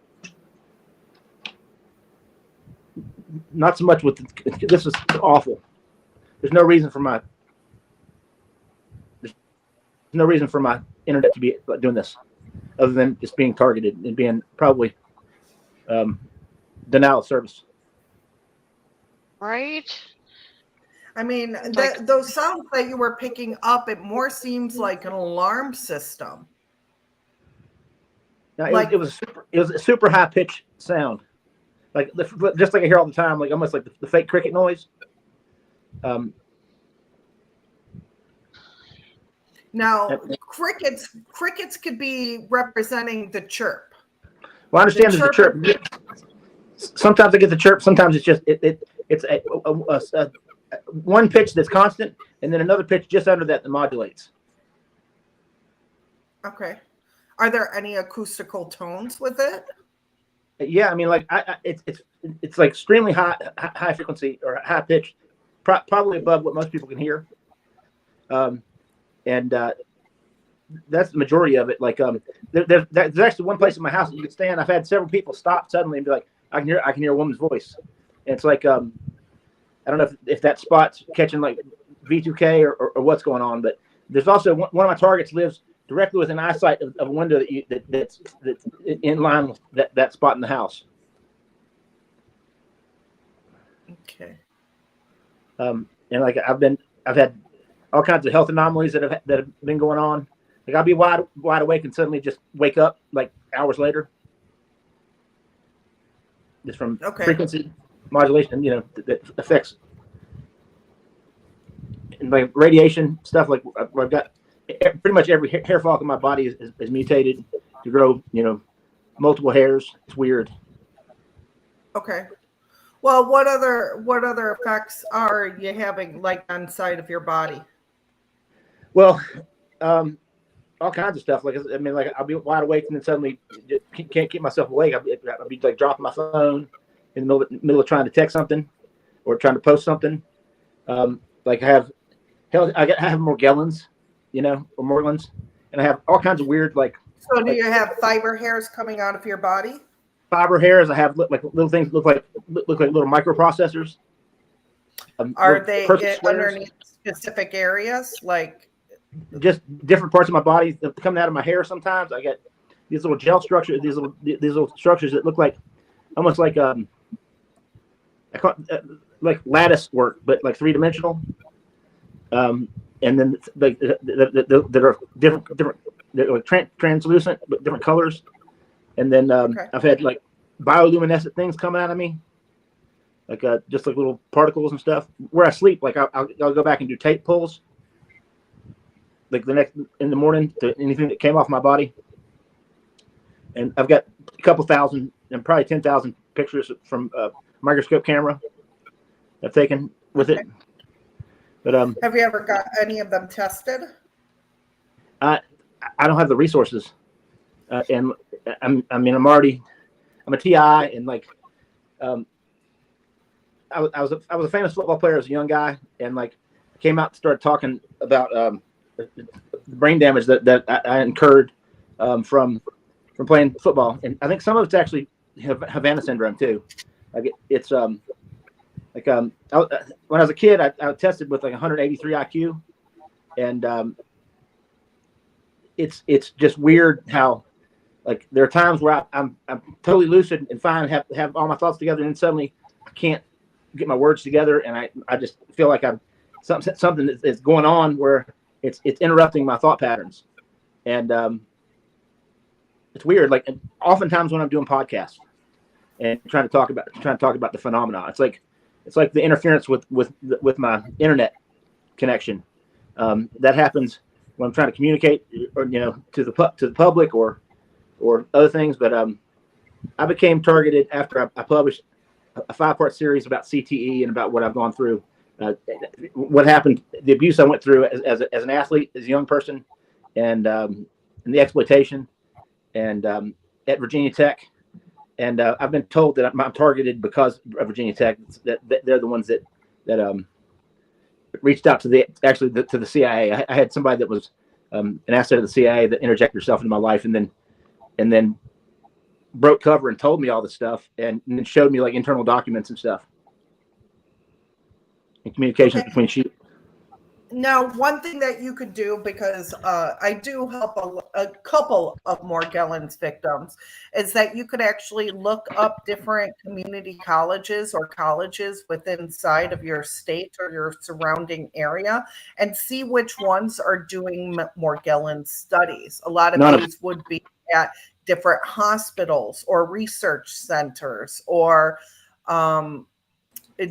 [SPEAKER 8] Not so much with this is awful. There's no reason for my internet to be doing this, other than just being targeted and being probably denial of service.
[SPEAKER 4] Right?
[SPEAKER 7] I mean,
[SPEAKER 4] Like-
[SPEAKER 7] those sounds that you were picking up, it more seems like an alarm system.
[SPEAKER 8] Now,
[SPEAKER 7] Like-
[SPEAKER 8] it was a super high pitch sound, like just like I hear all the time, like almost like the fake cricket noise.
[SPEAKER 7] Now, crickets could be representing the chirp.
[SPEAKER 8] Well, I understand there's a chirp. Sometimes I get the chirp. Sometimes it's just it's a one pitch that's constant, and then another pitch just under that modulates.
[SPEAKER 7] Okay. Are there any acoustical tones with it?
[SPEAKER 8] Yeah, I mean, like it's like extremely high frequency or high pitch, probably above what most people can hear. And that's the majority of it. Like there's actually one place in my house that you can stand. I've had several people stop suddenly and be like, I can hear a woman's voice. And it's like I don't know if that spot's catching like V2K or what's going on, but there's also one of my targets lives directly within eyesight of a window that's in line with that spot in the house.
[SPEAKER 7] Okay.
[SPEAKER 8] And like I've had all kinds of health anomalies that have been going on. Like I'll be wide awake and suddenly just wake up like hours later, just from frequency modulation, that affects and like radiation stuff. Like I've got pretty much every hair follicle in my body is mutated to grow, multiple hairs. It's weird.
[SPEAKER 7] Okay. Well, what other effects are you having like on side of your body?
[SPEAKER 8] Well, all kinds of stuff. Like I mean, like I'll be wide awake and then suddenly can't keep myself awake. I'll be like dropping my phone in the middle of trying to text something or trying to post something. Like I have Morgellons, or Morgellons, and I have all kinds of weird like.
[SPEAKER 7] So do you have fiber hairs coming out of your body?
[SPEAKER 8] Fiber hairs. I have like little things look like little microprocessors.
[SPEAKER 7] Are they underneath specific areas? Like
[SPEAKER 8] just different parts of my body coming out of my hair. Sometimes I get these little gel structures, these little structures that look like almost like like lattice work, but like 3-dimensional. And then like that are different, they're like translucent but different colors. And then I've had like bioluminescent things coming out of me, like just like little particles and stuff. Where I sleep, like I'll go back and do tape pulls, like in the morning to anything that came off my body. And I've got a couple thousand and probably 10,000 pictures from microscope camera I've taken with it. But
[SPEAKER 7] have you ever got any of them tested?
[SPEAKER 8] I don't have the resources, and I'm a TI, and like I was a famous football player as a young guy, and like came out and started talking about the brain damage that I incurred from playing football, and I think some of it's actually Havana syndrome too. Like it's when I was a kid, I tested with like 183 IQ, and it's just weird how like there are times where I'm totally lucid and fine, have all my thoughts together, and then suddenly I can't get my words together, and I just feel like I'm something is going on where it's interrupting my thought patterns, and it's weird. Like, oftentimes when I'm doing podcasts and trying to talk about the phenomena, it's like the interference with my internet connection. That happens when I'm trying to communicate, or to the public or other things. But I became targeted after I published a 5-part series about CTE and about what I've gone through, what happened, the abuse I went through as an athlete, as a young person, and the exploitation, and at Virginia Tech. And I've been told that I'm targeted because of Virginia Tech. That they're the ones that reached out to the CIA. I had somebody that was an asset of the CIA that interjected herself into my life, and then broke cover and told me all this stuff, and then showed me like internal documents and stuff, and communications between sheep.
[SPEAKER 7] Now, one thing that you could do, because I do help a couple of Morgellons victims, is that you could actually look up different community colleges or colleges within inside of your state or your surrounding area and see which ones are doing Morgellons studies. A lot of these would be at different hospitals or research centers or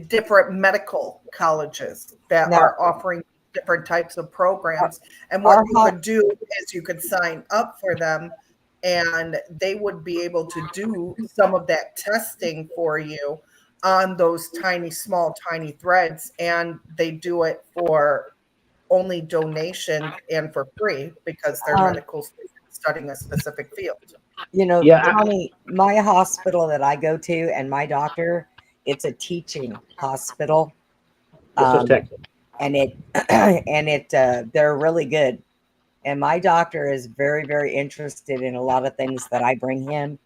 [SPEAKER 7] different medical colleges that are offering different types of programs. And what you could do is you could sign up for them, and they would be able to do some of that testing for you on those small tiny threads, and they do it for only donation and for free because they're medical students studying a specific field.
[SPEAKER 3] Tony, my hospital that I go to and my doctor, it's a teaching hospital. And they're really good. And my doctor is very, very interested in a lot of things that I bring him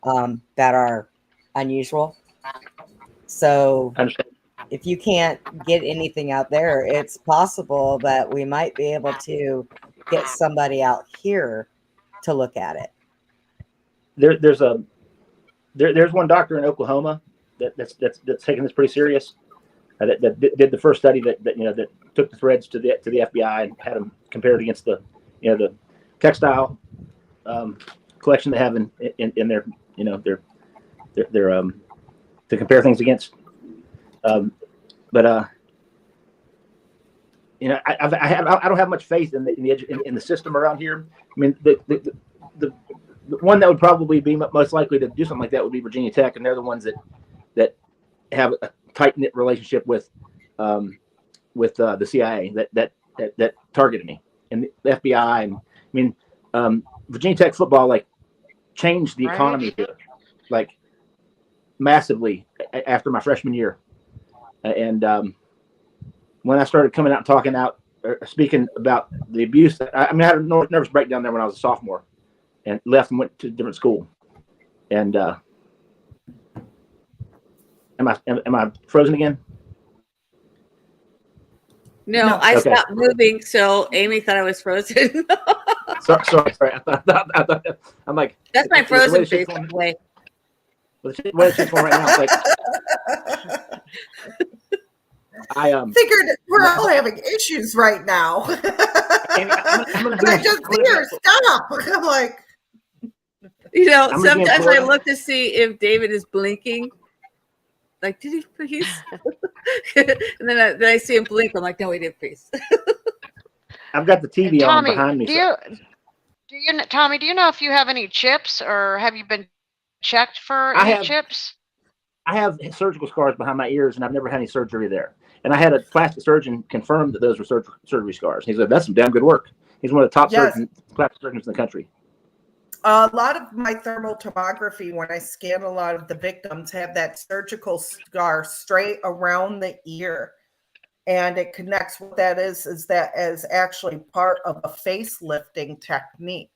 [SPEAKER 3] that are unusual. So if you can't get anything out there, it's possible that we might be able to get somebody out here to look at it.
[SPEAKER 8] There's one doctor in Oklahoma that's taking this pretty serious. That did the first study that took the threads to the FBI and had them compared against the textile collection they have in their to compare things against. I don't have much faith in the system around here. I mean, the one that would probably be most likely to do something like that would be Virginia Tech, and they're the ones that have a tight-knit relationship with the CIA that targeted me, and the FBI. And I mean, Virginia Tech football changed the economy here, massively after my freshman year. And when I started coming out and talking out, or speaking about the abuse, I had a nervous breakdown there when I was a sophomore, and left and went to a different school. And am I frozen again?
[SPEAKER 5] No, I stopped moving, so Amy thought I was frozen.
[SPEAKER 8] sorry. I thought, I'm like,
[SPEAKER 5] that's my frozen face, by the way.
[SPEAKER 8] The way it's going right now, it's like I
[SPEAKER 7] figured we're all having issues right now. I just hear stop. I'm like,
[SPEAKER 5] sometimes I look to see if David is blinking. Like, did he freeze? And then I see him blink. I'm like, no, he didn't freeze.
[SPEAKER 8] I've got the TV on behind me.
[SPEAKER 4] Tommy, do you know if you have any chips, or have you been checked for any chips?
[SPEAKER 8] I have surgical scars behind my ears, and I've never had any surgery there. And I had a plastic surgeon confirm that those were surgery scars. He said, that's some damn good work. He's one of the top plastic surgeons in the country.
[SPEAKER 7] A lot of my thermal tomography, when I scan a lot of the victims, have that surgical scar straight around the ear. And it connects, what that is that is actually part of a facelifting technique.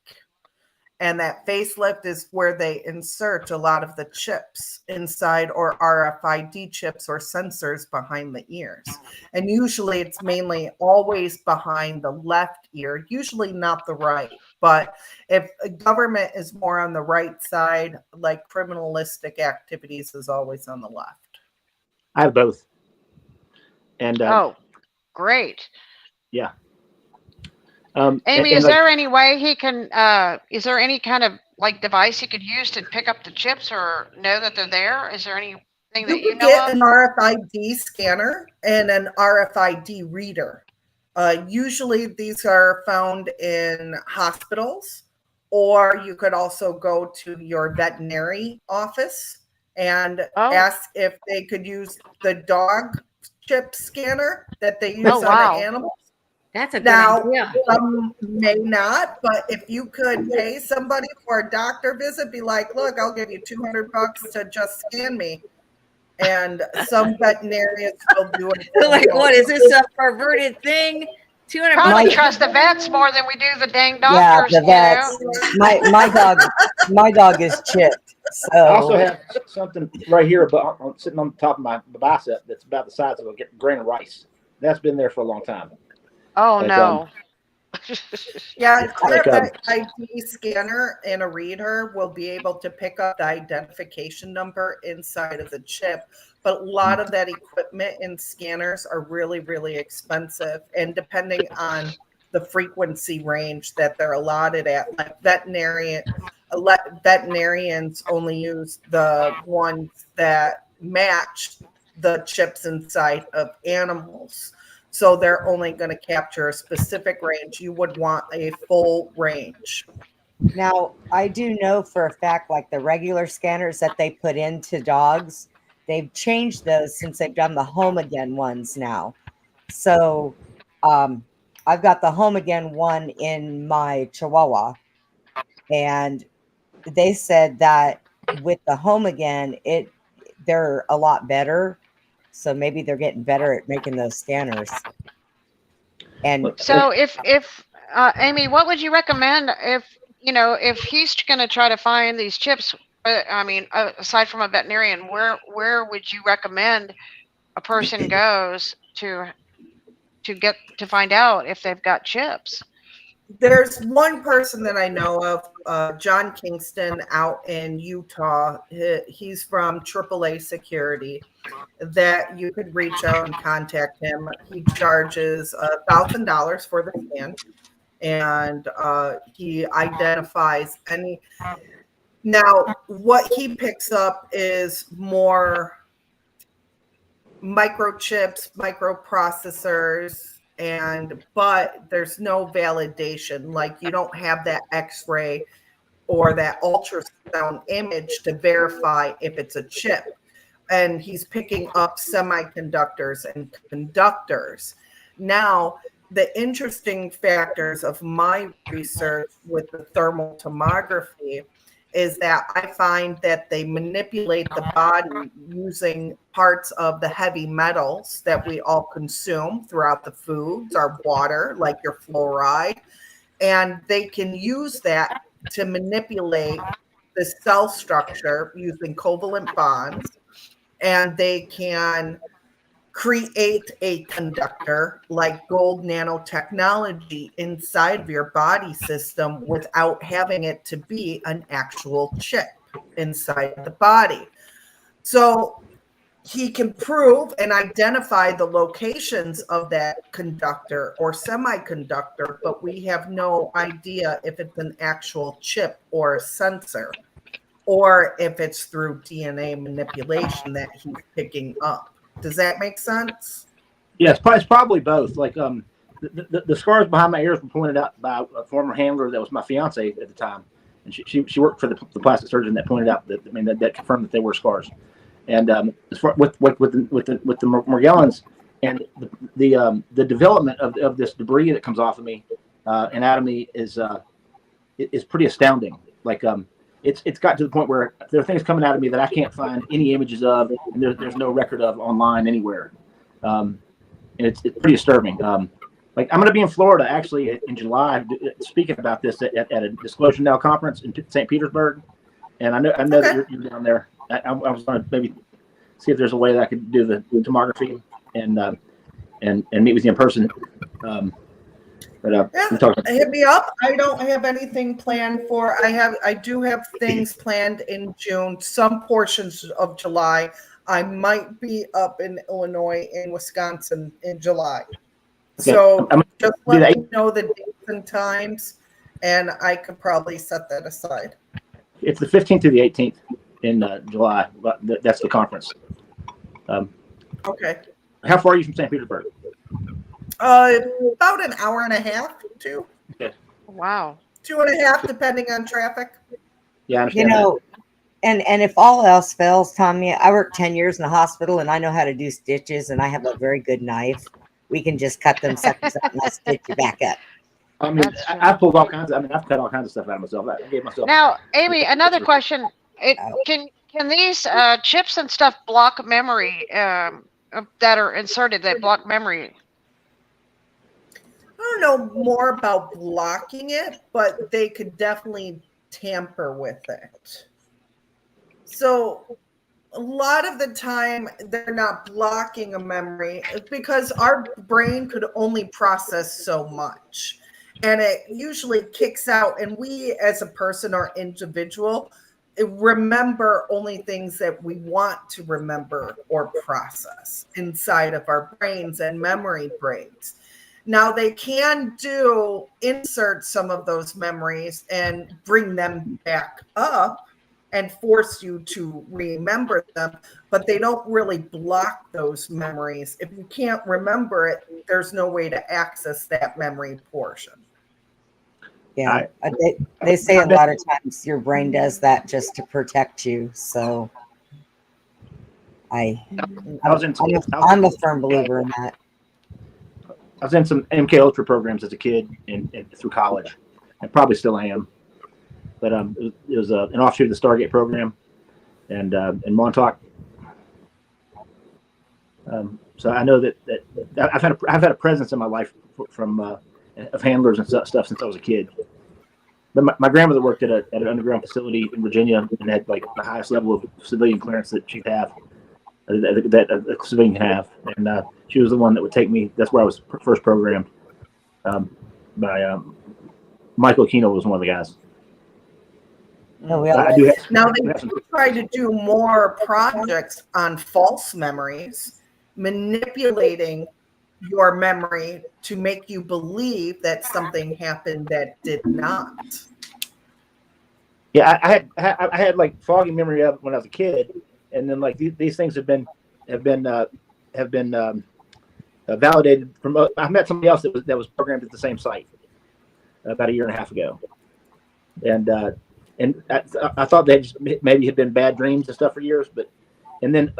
[SPEAKER 7] And that facelift is where they insert a lot of the chips inside, or RFID chips or sensors behind the ears. And usually it's mainly always behind the left ear, usually not the right. But if a government is more on the right side, like criminalistic activities is always on the left.
[SPEAKER 8] I have both. And
[SPEAKER 4] oh, great.
[SPEAKER 8] Yeah.
[SPEAKER 4] Aimee,
[SPEAKER 8] and
[SPEAKER 4] is
[SPEAKER 8] like,
[SPEAKER 4] there any way he can? Is there any kind of like device he could use to pick up the chips or know that they're there? Is there anything that you
[SPEAKER 7] could
[SPEAKER 4] know
[SPEAKER 7] get
[SPEAKER 4] of?
[SPEAKER 7] an RFID scanner and an RFID reader. Usually these are found in hospitals, or you could also go to your veterinary office and
[SPEAKER 4] Oh,
[SPEAKER 7] ask if they could use the dog chip scanner that they
[SPEAKER 4] oh
[SPEAKER 7] use on the
[SPEAKER 4] wow.
[SPEAKER 7] animals.
[SPEAKER 5] That's a good
[SPEAKER 7] Now,
[SPEAKER 5] idea.
[SPEAKER 7] some may not, but if you could pay somebody for a doctor visit, be like, look, I'll give you $200 to just scan me. And some veterinarians will do it.
[SPEAKER 5] They're like, what is this, a perverted thing? 200
[SPEAKER 4] Probably
[SPEAKER 5] bucks.
[SPEAKER 4] trust the vets more than we do the dang
[SPEAKER 3] Yeah,
[SPEAKER 4] doctors.
[SPEAKER 3] the vets. My dog is chipped.
[SPEAKER 8] I also
[SPEAKER 3] So
[SPEAKER 8] have something right here, but sitting on the top of my bicep that's about the size of a grain of rice. That's been there for a long time.
[SPEAKER 4] Oh
[SPEAKER 8] Like,
[SPEAKER 4] no.
[SPEAKER 7] Yeah, an
[SPEAKER 8] Like,
[SPEAKER 7] RFID scanner and a reader will be able to pick up the identification number inside of the chip. But a lot of that equipment and scanners are really, really expensive. And depending on the frequency range that they're allotted at, like veterinarians only use the ones that match the chips inside of animals. So they're only going to capture a specific range. You would want a full range.
[SPEAKER 3] now I do know for a fact, like the regular scanners that they put into dogs, they've changed those since they've done the Home Again ones now. So I've got the Home Again one in my Chihuahua, and they said that with the Home Again, they're a lot better. So maybe they're getting better at making those scanners. And
[SPEAKER 4] So if Aimee, what would you recommend if he's going to try to find these chips? I mean, aside from a veterinarian, where would you recommend a person goes to get to find out if they've got chips?
[SPEAKER 7] There's one person that I know of, John Kingston out in Utah. He's from AAA Security, that you could reach out and contact him. He charges $1,000 for the scan, and he identifies any. Now, what he picks up is more microchips, microprocessors, but there's no validation. Like, you don't have that X-ray or that ultrasound image to verify if it's a chip. And he's picking up semiconductors and conductors. Now, the interesting factors of my research with the thermal tomography is that I find that they manipulate the body using parts of the heavy metals that we all consume throughout the foods, our water, like your fluoride, and they can use that to manipulate the cell structure using covalent bonds, and they can create a conductor like gold nanotechnology inside of your body system without having it to be an actual chip inside the body. So he can prove and identify the locations of that conductor or semiconductor, but we have no idea if it's an actual chip or a sensor, or if it's through DNA manipulation that he's picking up. Does that make sense?
[SPEAKER 8] Yeah, it's probably both. Like, the scars behind my ears were pointed out by a former handler that was my fiance at the time, and she worked for the plastic surgeon that pointed out that that confirmed that they were scars. And as far with the Morgellons and the development of this debris that comes off of me and out of me is pretty astounding. Like, it's got to the point where there are things coming out of me that I can't find any images of, and there's no record of online anywhere. And it's pretty disturbing. Like, I'm going to be in Florida actually in July, speaking about this at a Disclosure Now conference in St. Petersburg, and I know
[SPEAKER 7] Okay.
[SPEAKER 8] that you're down there. I was going to maybe see if there's a way that I could do the tomography and meet with you in person.
[SPEAKER 7] Hit me up. I don't have anything planned for. I do have things planned in June, some portions of July. I might be up in Illinois and Wisconsin in July.
[SPEAKER 8] Okay.
[SPEAKER 7] So
[SPEAKER 8] I'm
[SPEAKER 7] just let me know the dates and times, and I could probably set that aside.
[SPEAKER 8] It's the 15th to the 18th in July. But that's the conference.
[SPEAKER 7] Okay.
[SPEAKER 8] How far are you from St. Petersburg?
[SPEAKER 7] About an hour and a half, two.
[SPEAKER 8] Okay.
[SPEAKER 4] Wow.
[SPEAKER 7] 2.5, depending on traffic.
[SPEAKER 8] Yeah, I
[SPEAKER 3] You
[SPEAKER 8] understand
[SPEAKER 3] know, and if all else fails, Tommy, I worked 10 years in the hospital and I know how to do stitches and I have a very good knife. We can just cut them suckers up and I'll stitch you back up.
[SPEAKER 8] I mean,
[SPEAKER 4] That's true.
[SPEAKER 8] I've pulled all kinds of, I've cut all kinds of stuff out of myself. I gave myself.
[SPEAKER 4] Now, Amy, another question. Can these chips and stuff block memory that are inserted that block memory?
[SPEAKER 7] I don't know more about blocking it, but they could definitely tamper with it. So a lot of the time they're not blocking a memory because our brain could only process so much. And it usually kicks out, and we as a person or individual remember only things that we want to remember or process inside of our brains and memory brains. Now they can insert some of those memories and bring them back up and force you to remember them, but they don't really block those memories. If you can't remember it, there's no way to access that memory portion.
[SPEAKER 3] Yeah, they say a lot of times your brain does that just to protect you. So I'm a firm believer in that.
[SPEAKER 8] I was in some MK Ultra programs as a kid and through college, and probably still am. But it was an offshoot of the Stargate program, and in Montauk. So I know that I've had a presence in my life from of handlers and stuff since I was a kid. But my grandmother worked at an underground facility in Virginia and had like the highest level of civilian clearance that she'd have. That a civilian can have, and she was the one that would take me. That's where I was first programmed by Michael Aquino was one of the guys.
[SPEAKER 3] No,
[SPEAKER 7] now they try to do more projects on false memories, manipulating your memory to make you believe that something happened that did not.
[SPEAKER 8] Yeah, I had like foggy memory of when I was a kid. And then, like these things have been validated from. I met somebody else that was programmed at the same site about a year and a half ago, and I thought they just maybe had been bad dreams and stuff for years, but and then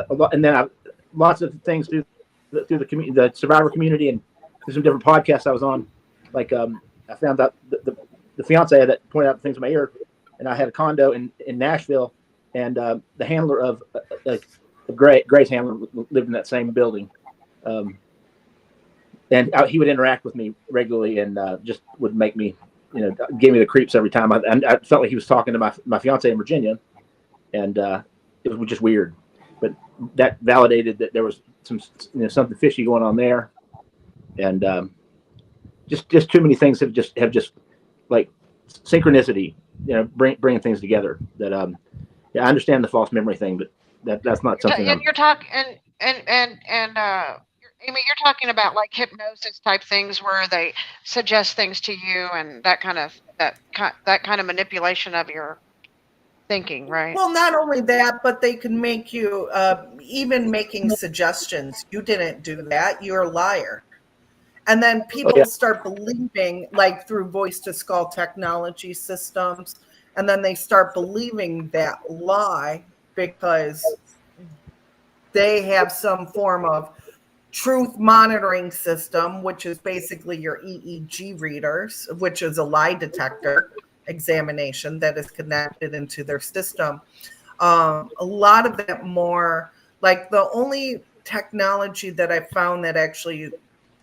[SPEAKER 8] lots of things through the survivor community and through some different podcasts I was on, like I found out the fiance that pointed out things in my ear, and I had a condo in Nashville. And the handler of Grace handler lived in that same building, and he would interact with me regularly and just would make me, give me the creeps every time. I felt like he was talking to my fiance in Virginia, and it was just weird. But that validated that there was some something fishy going on there, and just too many things have just like synchronicity, bringing things together that. Yeah, I understand the false memory thing, but that's not something.
[SPEAKER 4] And you're talking Amy, you're talking about like hypnosis type things where they suggest things to you and that kind of manipulation of your thinking, right?
[SPEAKER 7] Well, not only that, but they can make you even making suggestions. You didn't do that. You're a liar. And then people start believing, like through voice to skull technology systems. And then they start believing that lie because they have some form of truth monitoring system, which is basically your EEG readers, which is a lie detector examination that is connected into their system. A lot of that more, like the only technology that I found that actually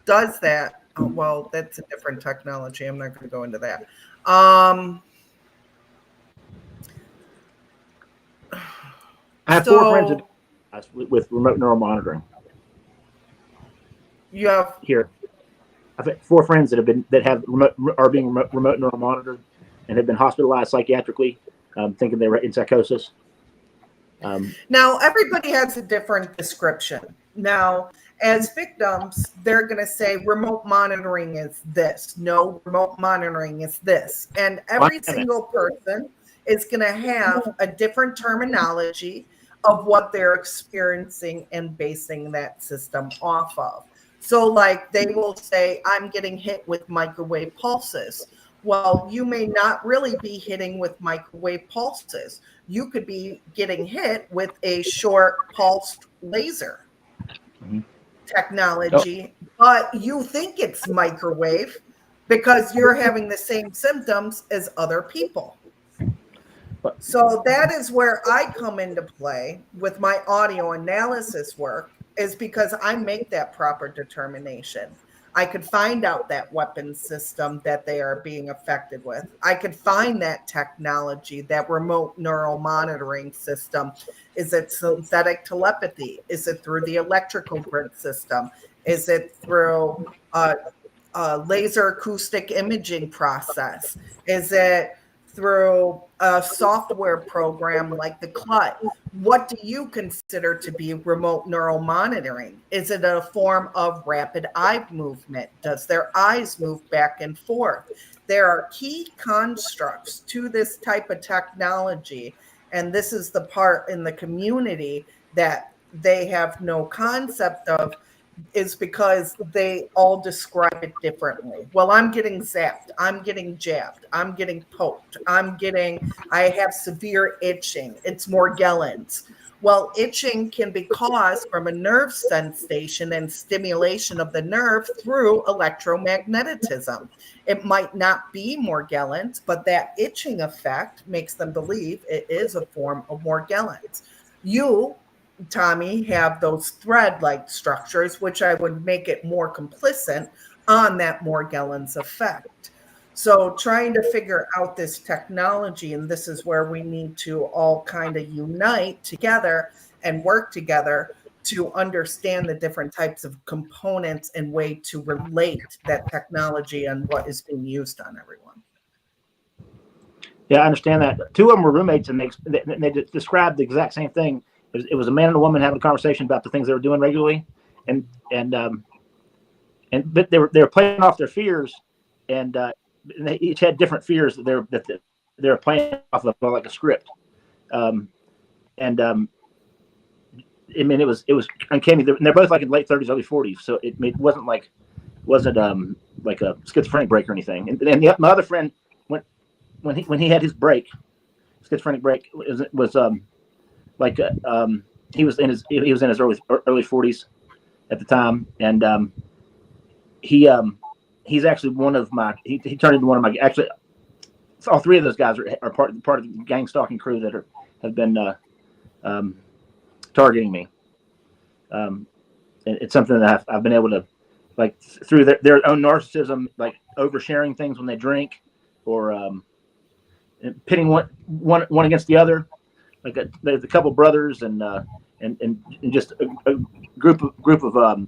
[SPEAKER 7] does that, well, that's a different technology. I'm not going to go into that.
[SPEAKER 8] I have 4 friends with remote neural monitoring.
[SPEAKER 7] You have
[SPEAKER 8] here. I've had 4 friends that are being remote neural monitored and have been hospitalized psychiatrically, thinking they were in psychosis.
[SPEAKER 7] Now everybody has a different description. Now, As victims, they're going to say remote monitoring is this. No, remote monitoring is this. And every single person is going to have a different terminology of what they're experiencing and basing that system off of. So, like, they will say, I'm getting hit with microwave pulses. Well, you may not really be hitting with microwave pulses. You could be getting hit with a short pulsed laser technology, but you think it's microwave because you're having the same symptoms as other people. So that is where I come into play with my audio analysis work, is because I make that proper determination. I could find out that weapon system that they are being affected with. I could find that technology, that remote neural monitoring system. Is it synthetic telepathy? Is it through the electrical grid system? Is it through a laser acoustic imaging process? Is it through a software program like the CLUT? What do you consider to be remote neural monitoring? Is it a form of rapid eye movement? Does their eyes move back and forth? There are key constructs to this type of technology, and this is the part in the community that they have no concept of, is because they all describe it differently. Well, I'm getting zapped. I'm getting jabbed. I'm getting poked. I have severe itching. It's Morgellons. Well, itching can be caused from a nerve sensation and stimulation of the nerve through electromagnetism. It might not be Morgellons, but that itching effect makes them believe it is a form of Morgellons. You, Tommy, have those thread-like structures, which I would make it more complicit on that Morgellons effect. So trying to figure out this technology, and this is where we need to all kind of unite together and work together to understand the different types of components and way to relate that technology and what is being used on everyone.
[SPEAKER 8] Yeah, I understand that. Two of them were roommates, and they described the exact same thing. It was a man and a woman having a conversation about the things they were doing regularly, but they were playing off their fears, and they each had different fears that they were playing off of, like a script. I mean, it was uncanny. They're both like in late 30s, early 40s, so it wasn't like a schizophrenic break or anything. And my other friend, when he had his break, schizophrenic break, was he was in his early 40s at the time, and he's actually one of my he turned into one of my, actually all three of those guys are part of the gang stalking crew that have been targeting me. And it's something that I've been able to, like, through their own narcissism, like oversharing things when they drink, or pitting one against the other. Like there's a couple brothers and just a group of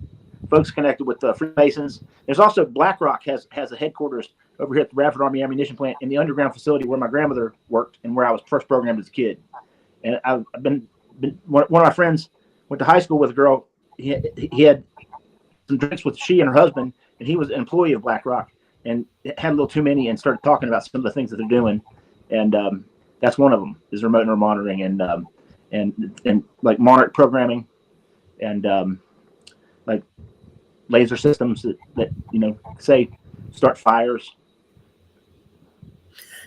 [SPEAKER 8] folks connected with Freemasons. There's also BlackRock has a headquarters over here at the Radford Army Ammunition Plant in the underground facility where my grandmother worked and where I was first programmed as a kid. And I've been one of my friends went to high school with a girl. He had some drinks with she and her husband, and he was an employee of BlackRock and had a little too many and started talking about some of the things that they're doing. And that's one of them, is remote neural monitoring and like monitored programming and like laser systems that say start fires.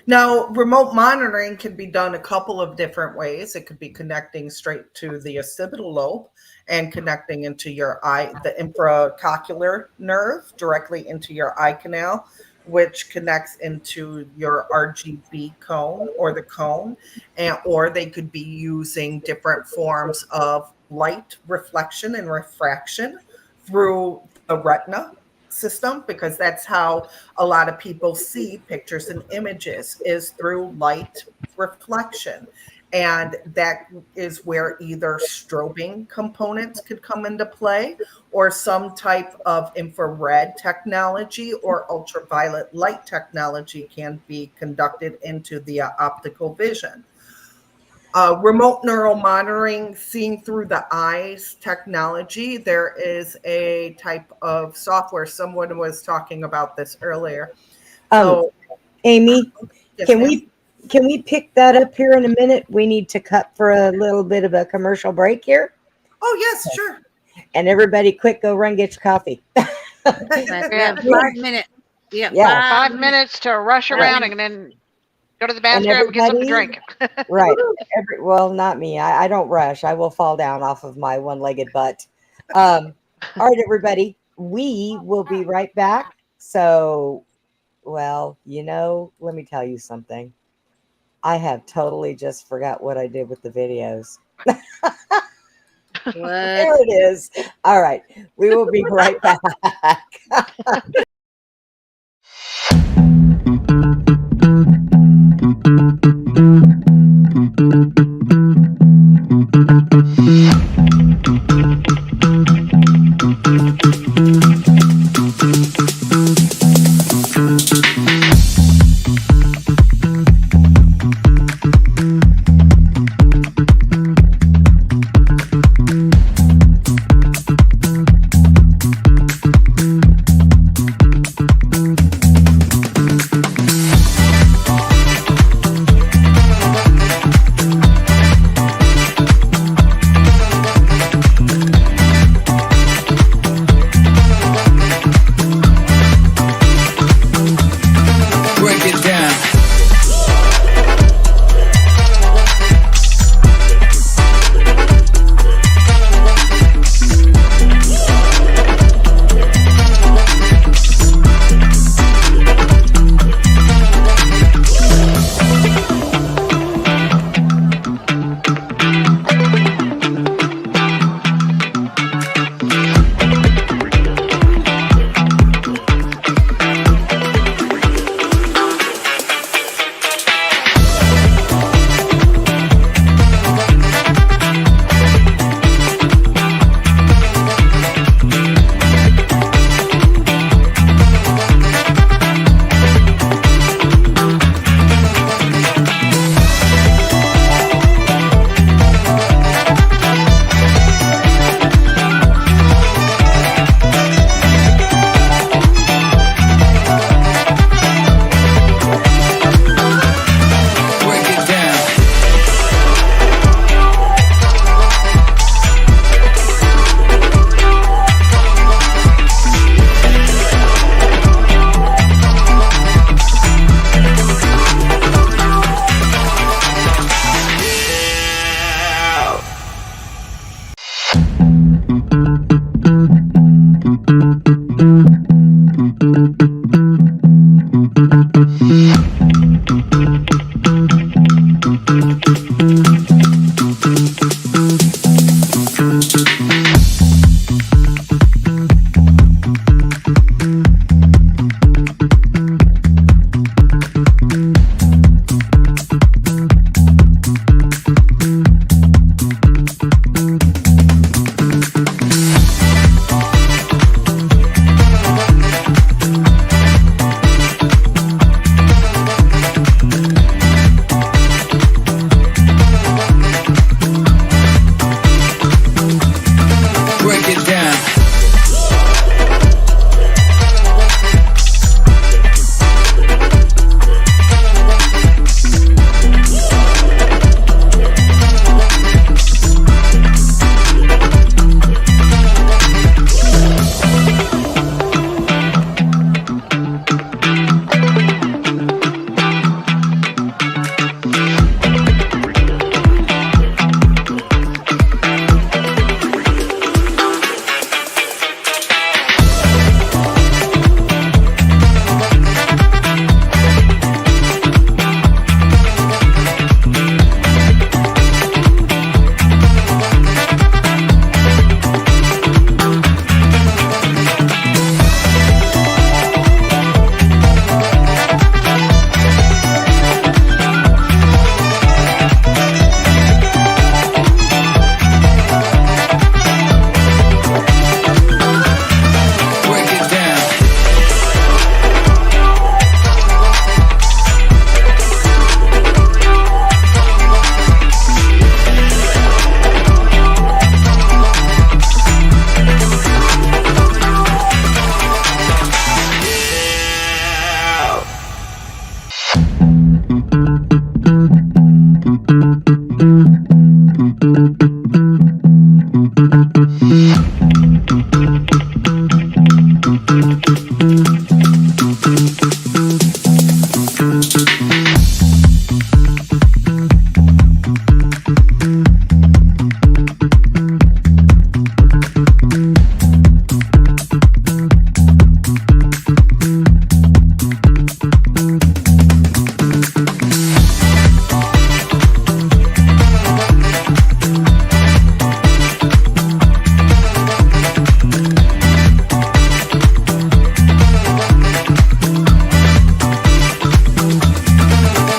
[SPEAKER 7] Now, remote monitoring can be done a couple of different ways. It could be connecting straight to the occipital lobe and connecting into your eye, the infracochlear nerve, directly into your eye canal, which connects into your RGB cone or the cone, or they could be using different forms of light reflection and refraction through the retina system, because that's how a lot of people see pictures and images, is through light reflection. And that is where either strobing components could come into play, or some type of infrared technology or ultraviolet light technology can be conducted into the optical vision. remote neural monitoring, seeing through the eyes technology. There is a type of software. Someone was talking about this earlier. So,
[SPEAKER 3] Aimee,
[SPEAKER 7] yes,
[SPEAKER 3] can
[SPEAKER 7] ma'am.
[SPEAKER 3] we pick that up here in a minute? We need to cut for a little bit of a commercial break here.
[SPEAKER 7] Oh, yes, sure.
[SPEAKER 3] And everybody, quick, go run get your coffee.
[SPEAKER 5] We have 5 minutes. Yeah,
[SPEAKER 3] Yeah.
[SPEAKER 4] 5 minutes to rush around and then go to the bathroom and get something to drink.
[SPEAKER 3] Right. Well, not me. I don't rush. I will fall down off of my one-legged butt. All right, everybody. We will be right back. So, well, let me tell you something. I have totally just forgot what I did with the videos. There it is. All right. We will be right back.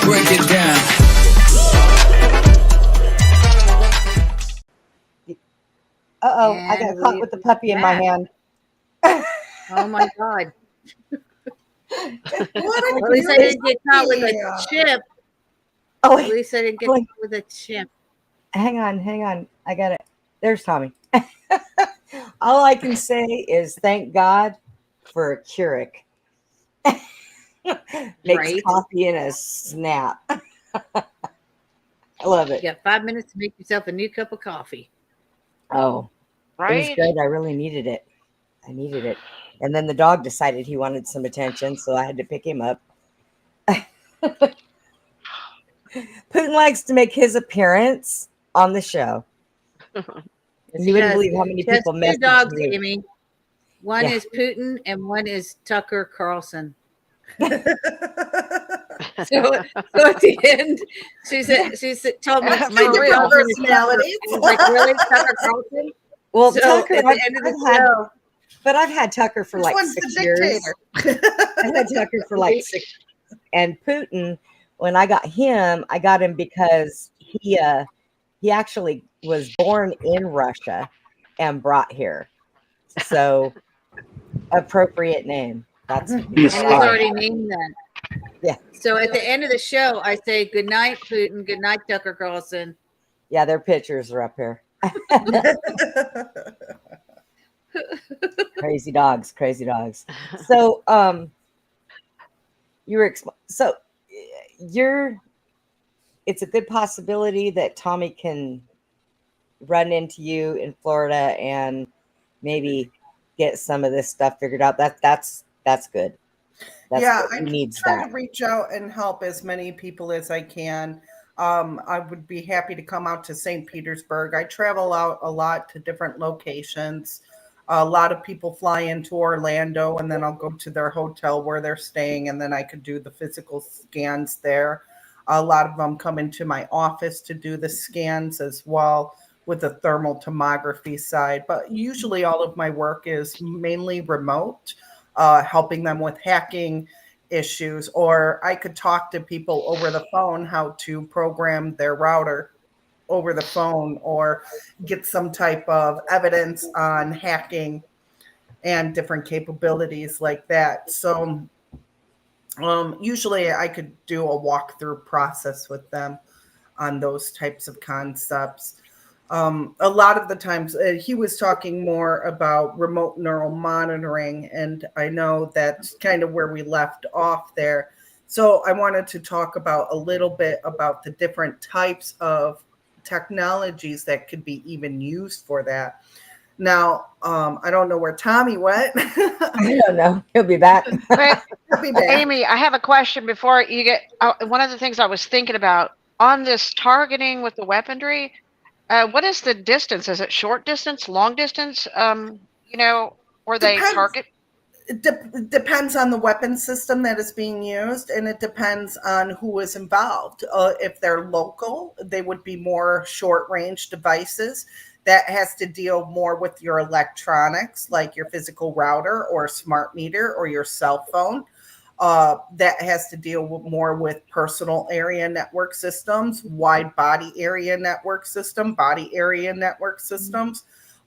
[SPEAKER 2] Break it down.
[SPEAKER 3] Uh-oh, I
[SPEAKER 5] And
[SPEAKER 3] got caught with the puppy in my
[SPEAKER 5] back.
[SPEAKER 3] hand.
[SPEAKER 5] Oh my God.
[SPEAKER 7] What
[SPEAKER 5] Well, at least I didn't get caught with a chip.
[SPEAKER 3] Oh,
[SPEAKER 5] At least I didn't get
[SPEAKER 3] wait.
[SPEAKER 5] caught with a chip.
[SPEAKER 3] hang on. I got it. There's Tommy. All I can say is thank God for a Keurig. Makes
[SPEAKER 5] Right.
[SPEAKER 3] coffee in a snap. I love it.
[SPEAKER 5] You got 5 minutes to make yourself a new cup of coffee.
[SPEAKER 3] Oh, it was
[SPEAKER 4] Right?
[SPEAKER 3] great. I really needed it. I needed it. And then the dog decided he wanted some attention, so I had to pick him up. Putin likes to make his appearance on the show. You wouldn't believe how many
[SPEAKER 5] She has
[SPEAKER 3] people
[SPEAKER 5] two
[SPEAKER 3] message
[SPEAKER 5] dogs,
[SPEAKER 3] me.
[SPEAKER 5] Amy. One
[SPEAKER 3] Yeah.
[SPEAKER 5] is Putin and one is Tucker Carlson. So at the end, she told me
[SPEAKER 7] That's
[SPEAKER 5] my
[SPEAKER 7] two
[SPEAKER 4] For
[SPEAKER 7] different
[SPEAKER 4] real.
[SPEAKER 5] different
[SPEAKER 7] personalities.
[SPEAKER 5] I was like, really, Tucker Carlson?
[SPEAKER 3] Well,
[SPEAKER 5] So
[SPEAKER 3] Tucker,
[SPEAKER 5] at the end of the show,
[SPEAKER 3] but I've had Tucker for
[SPEAKER 7] Which
[SPEAKER 3] like
[SPEAKER 7] one's the
[SPEAKER 3] 6 years.
[SPEAKER 7] dictator?
[SPEAKER 3] I've had Tucker for like 6. And Putin, when I got him because he actually was born in Russia and brought here. So appropriate name. That's
[SPEAKER 8] He's
[SPEAKER 5] and it was
[SPEAKER 8] spy.
[SPEAKER 5] already named then.
[SPEAKER 3] Yeah.
[SPEAKER 5] So at the end of the show, I say, good night, Putin. Good night, Tucker Carlson.
[SPEAKER 3] yeah, their pictures are up here. Crazy dogs. So it's a good possibility that Tommy can run into you in Florida and maybe get some of this stuff figured out. That's good. That's
[SPEAKER 7] Yeah,
[SPEAKER 3] good.
[SPEAKER 7] I
[SPEAKER 3] He needs
[SPEAKER 7] try
[SPEAKER 3] that.
[SPEAKER 7] to reach out and help as many people as I can. I would be happy to come out to St. Petersburg. I travel out a lot to different locations. A lot of people fly into Orlando and then I'll go to their hotel where they're staying and then I could do the physical scans there. A lot of them come into my office to do the scans as well with the thermal tomography side. But usually all of my work is mainly remote, helping them with hacking issues, or I could talk to people over the phone how to program their router over the phone or get some type of evidence on hacking and different capabilities like that. So usually I could do a walkthrough process with them on those types of concepts. A lot of the times he was talking more about remote neural monitoring, and I know that's kind of where we left off there. So I wanted to talk about a little bit about the different types of technologies that could be even used for that. Now, I don't know where Tommy went.
[SPEAKER 3] I don't know. He'll be back.
[SPEAKER 4] But
[SPEAKER 7] He'll be back.
[SPEAKER 4] Amy, I have a question before you get. One of the things I was thinking about on this targeting with the weaponry. What is the distance? Is it short distance, long distance? Where they
[SPEAKER 7] Depends.
[SPEAKER 4] target?
[SPEAKER 7] It depends on the weapon system that is being used, and it depends on who is involved. If they're local, they would be more short-range devices. That has to deal more with your electronics, like your physical router or smart meter or your cell phone. That has to deal more with personal area network systems, wide body area network systems,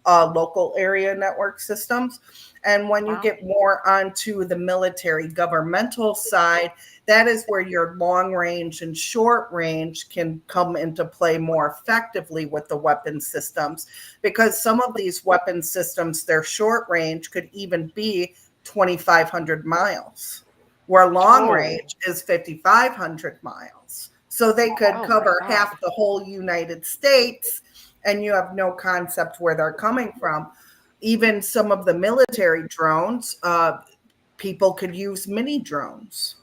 [SPEAKER 7] local area network systems. And when you get more onto the military governmental side, that is where your long range and short range can come into play more effectively with the weapon systems, because some of these weapon systems, their short range could even be 2,500 miles, where long range is 5,500 miles. So they could cover half the whole United States and you have no concept where they're coming from. Even some of the military drones, people could use mini drones.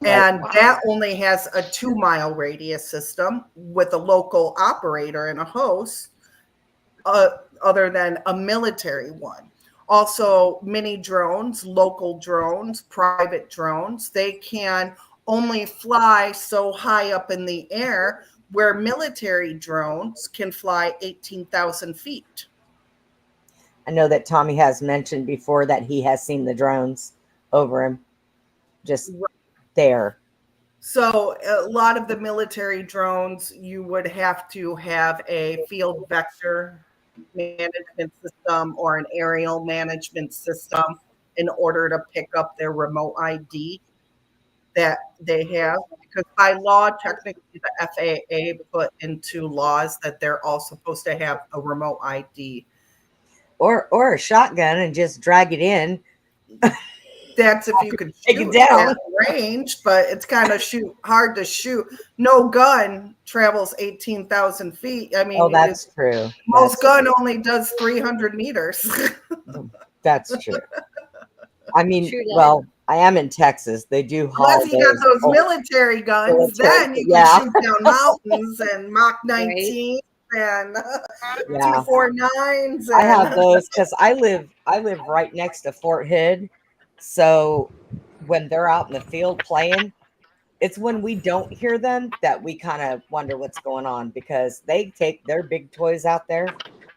[SPEAKER 7] And that only has a 2-mile radius system with a local operator and a host, other than a military one. Also, mini drones, local drones, private drones, they can only fly so high up in the air, where military drones can fly 18,000 feet.
[SPEAKER 3] I know that Tommy has mentioned before that he has seen the drones over him, just there.
[SPEAKER 7] So a lot of the military drones, you would have to have a field vector management system or an aerial management system in order to pick up their remote ID that they have. Because by law, technically the FAA put into laws that they're all supposed to have a remote ID.
[SPEAKER 3] Or a shotgun and just drag it in.
[SPEAKER 7] That's if you could
[SPEAKER 3] Take
[SPEAKER 7] shoot
[SPEAKER 3] it down
[SPEAKER 7] at range, but it's kind of hard to shoot. No gun travels 18,000 feet. I mean,
[SPEAKER 3] that's true.
[SPEAKER 7] Most gun only does 300 meters.
[SPEAKER 3] That's true. I mean, well, I am in Texas. They do haul
[SPEAKER 7] unless you got those military guns, then you can shoot down mountains and Mach 19 and 249s.
[SPEAKER 3] I have those because I live right next to Fort Hood. So when they're out in the field playing, it's when we don't hear them that we kind of wonder what's going on, because they take their big toys out there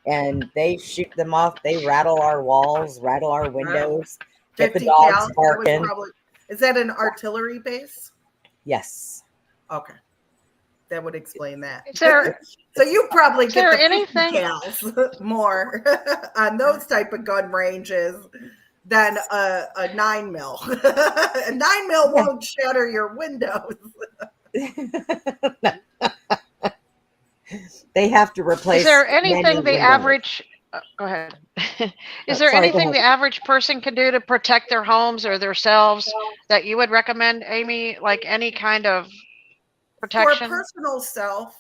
[SPEAKER 3] and they shoot them off. They rattle our walls, rattle our windows, get the dogs barking.
[SPEAKER 7] Is that an artillery base?
[SPEAKER 3] Yes.
[SPEAKER 7] Okay. That would explain that.
[SPEAKER 4] Is there,
[SPEAKER 7] so you probably get the
[SPEAKER 4] anything
[SPEAKER 7] decals more on those type of gun ranges than a 9mm. A 9mm won't shatter your windows.
[SPEAKER 3] They have to replace.
[SPEAKER 4] Is there anything the average? Go ahead. Is there anything the average person can do to protect their homes or themselves that you would recommend, Aimee? Like any kind of protection?
[SPEAKER 7] For personal self,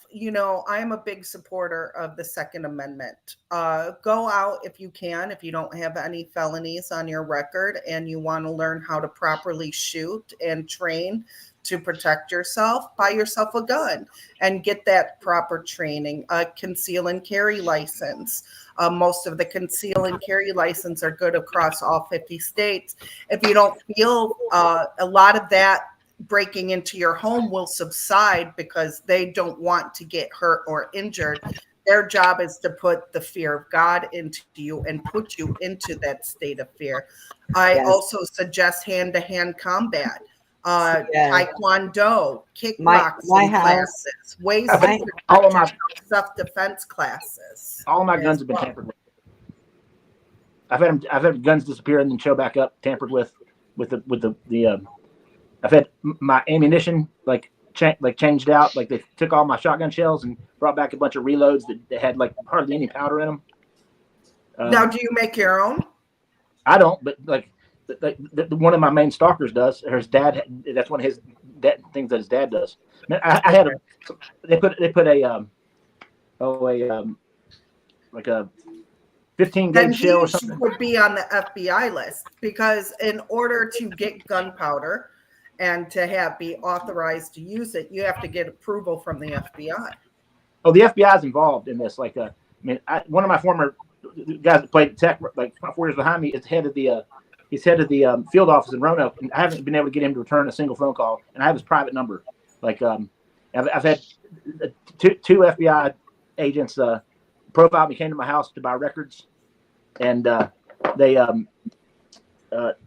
[SPEAKER 7] I'm a big supporter of the Second Amendment. Go out if you can, if you don't have any felonies on your record and you want to learn how to properly shoot and train to protect yourself, buy yourself a gun and get that proper training. A conceal and carry license. Most of the conceal and carry license are good across all 50 states. If you don't feel a lot of that breaking into your home will subside because they don't want to get hurt or injured. Their job is to put the fear of God into you and put you into that state of fear. I also suggest hand-to-hand combat, taekwondo, kickboxing classes, ways to protect self-defense classes.
[SPEAKER 8] All of my guns have been tampered with. I've had guns disappear and then show back up, tampered with the I've had my ammunition changed out. Like they took all my shotgun shells and brought back a bunch of reloads that had like hardly any powder in them.
[SPEAKER 7] Now, do you make your own?
[SPEAKER 8] I don't, but one of my main stalkers does. His dad. That's one of his things that his dad does. I had they put a 15 gauge shell or something.
[SPEAKER 7] Would be on the FBI list, because in order to get gunpowder and to be authorized to use it, you have to get approval from the FBI.
[SPEAKER 8] Oh, the FBI is involved in this. One of my former guys that played tech, like 4 years behind me, is head of the field office in Roanoke, and I haven't been able to get him to return a single phone call. And I have his private number. I've had two FBI agents profile me, came to my house to buy records, and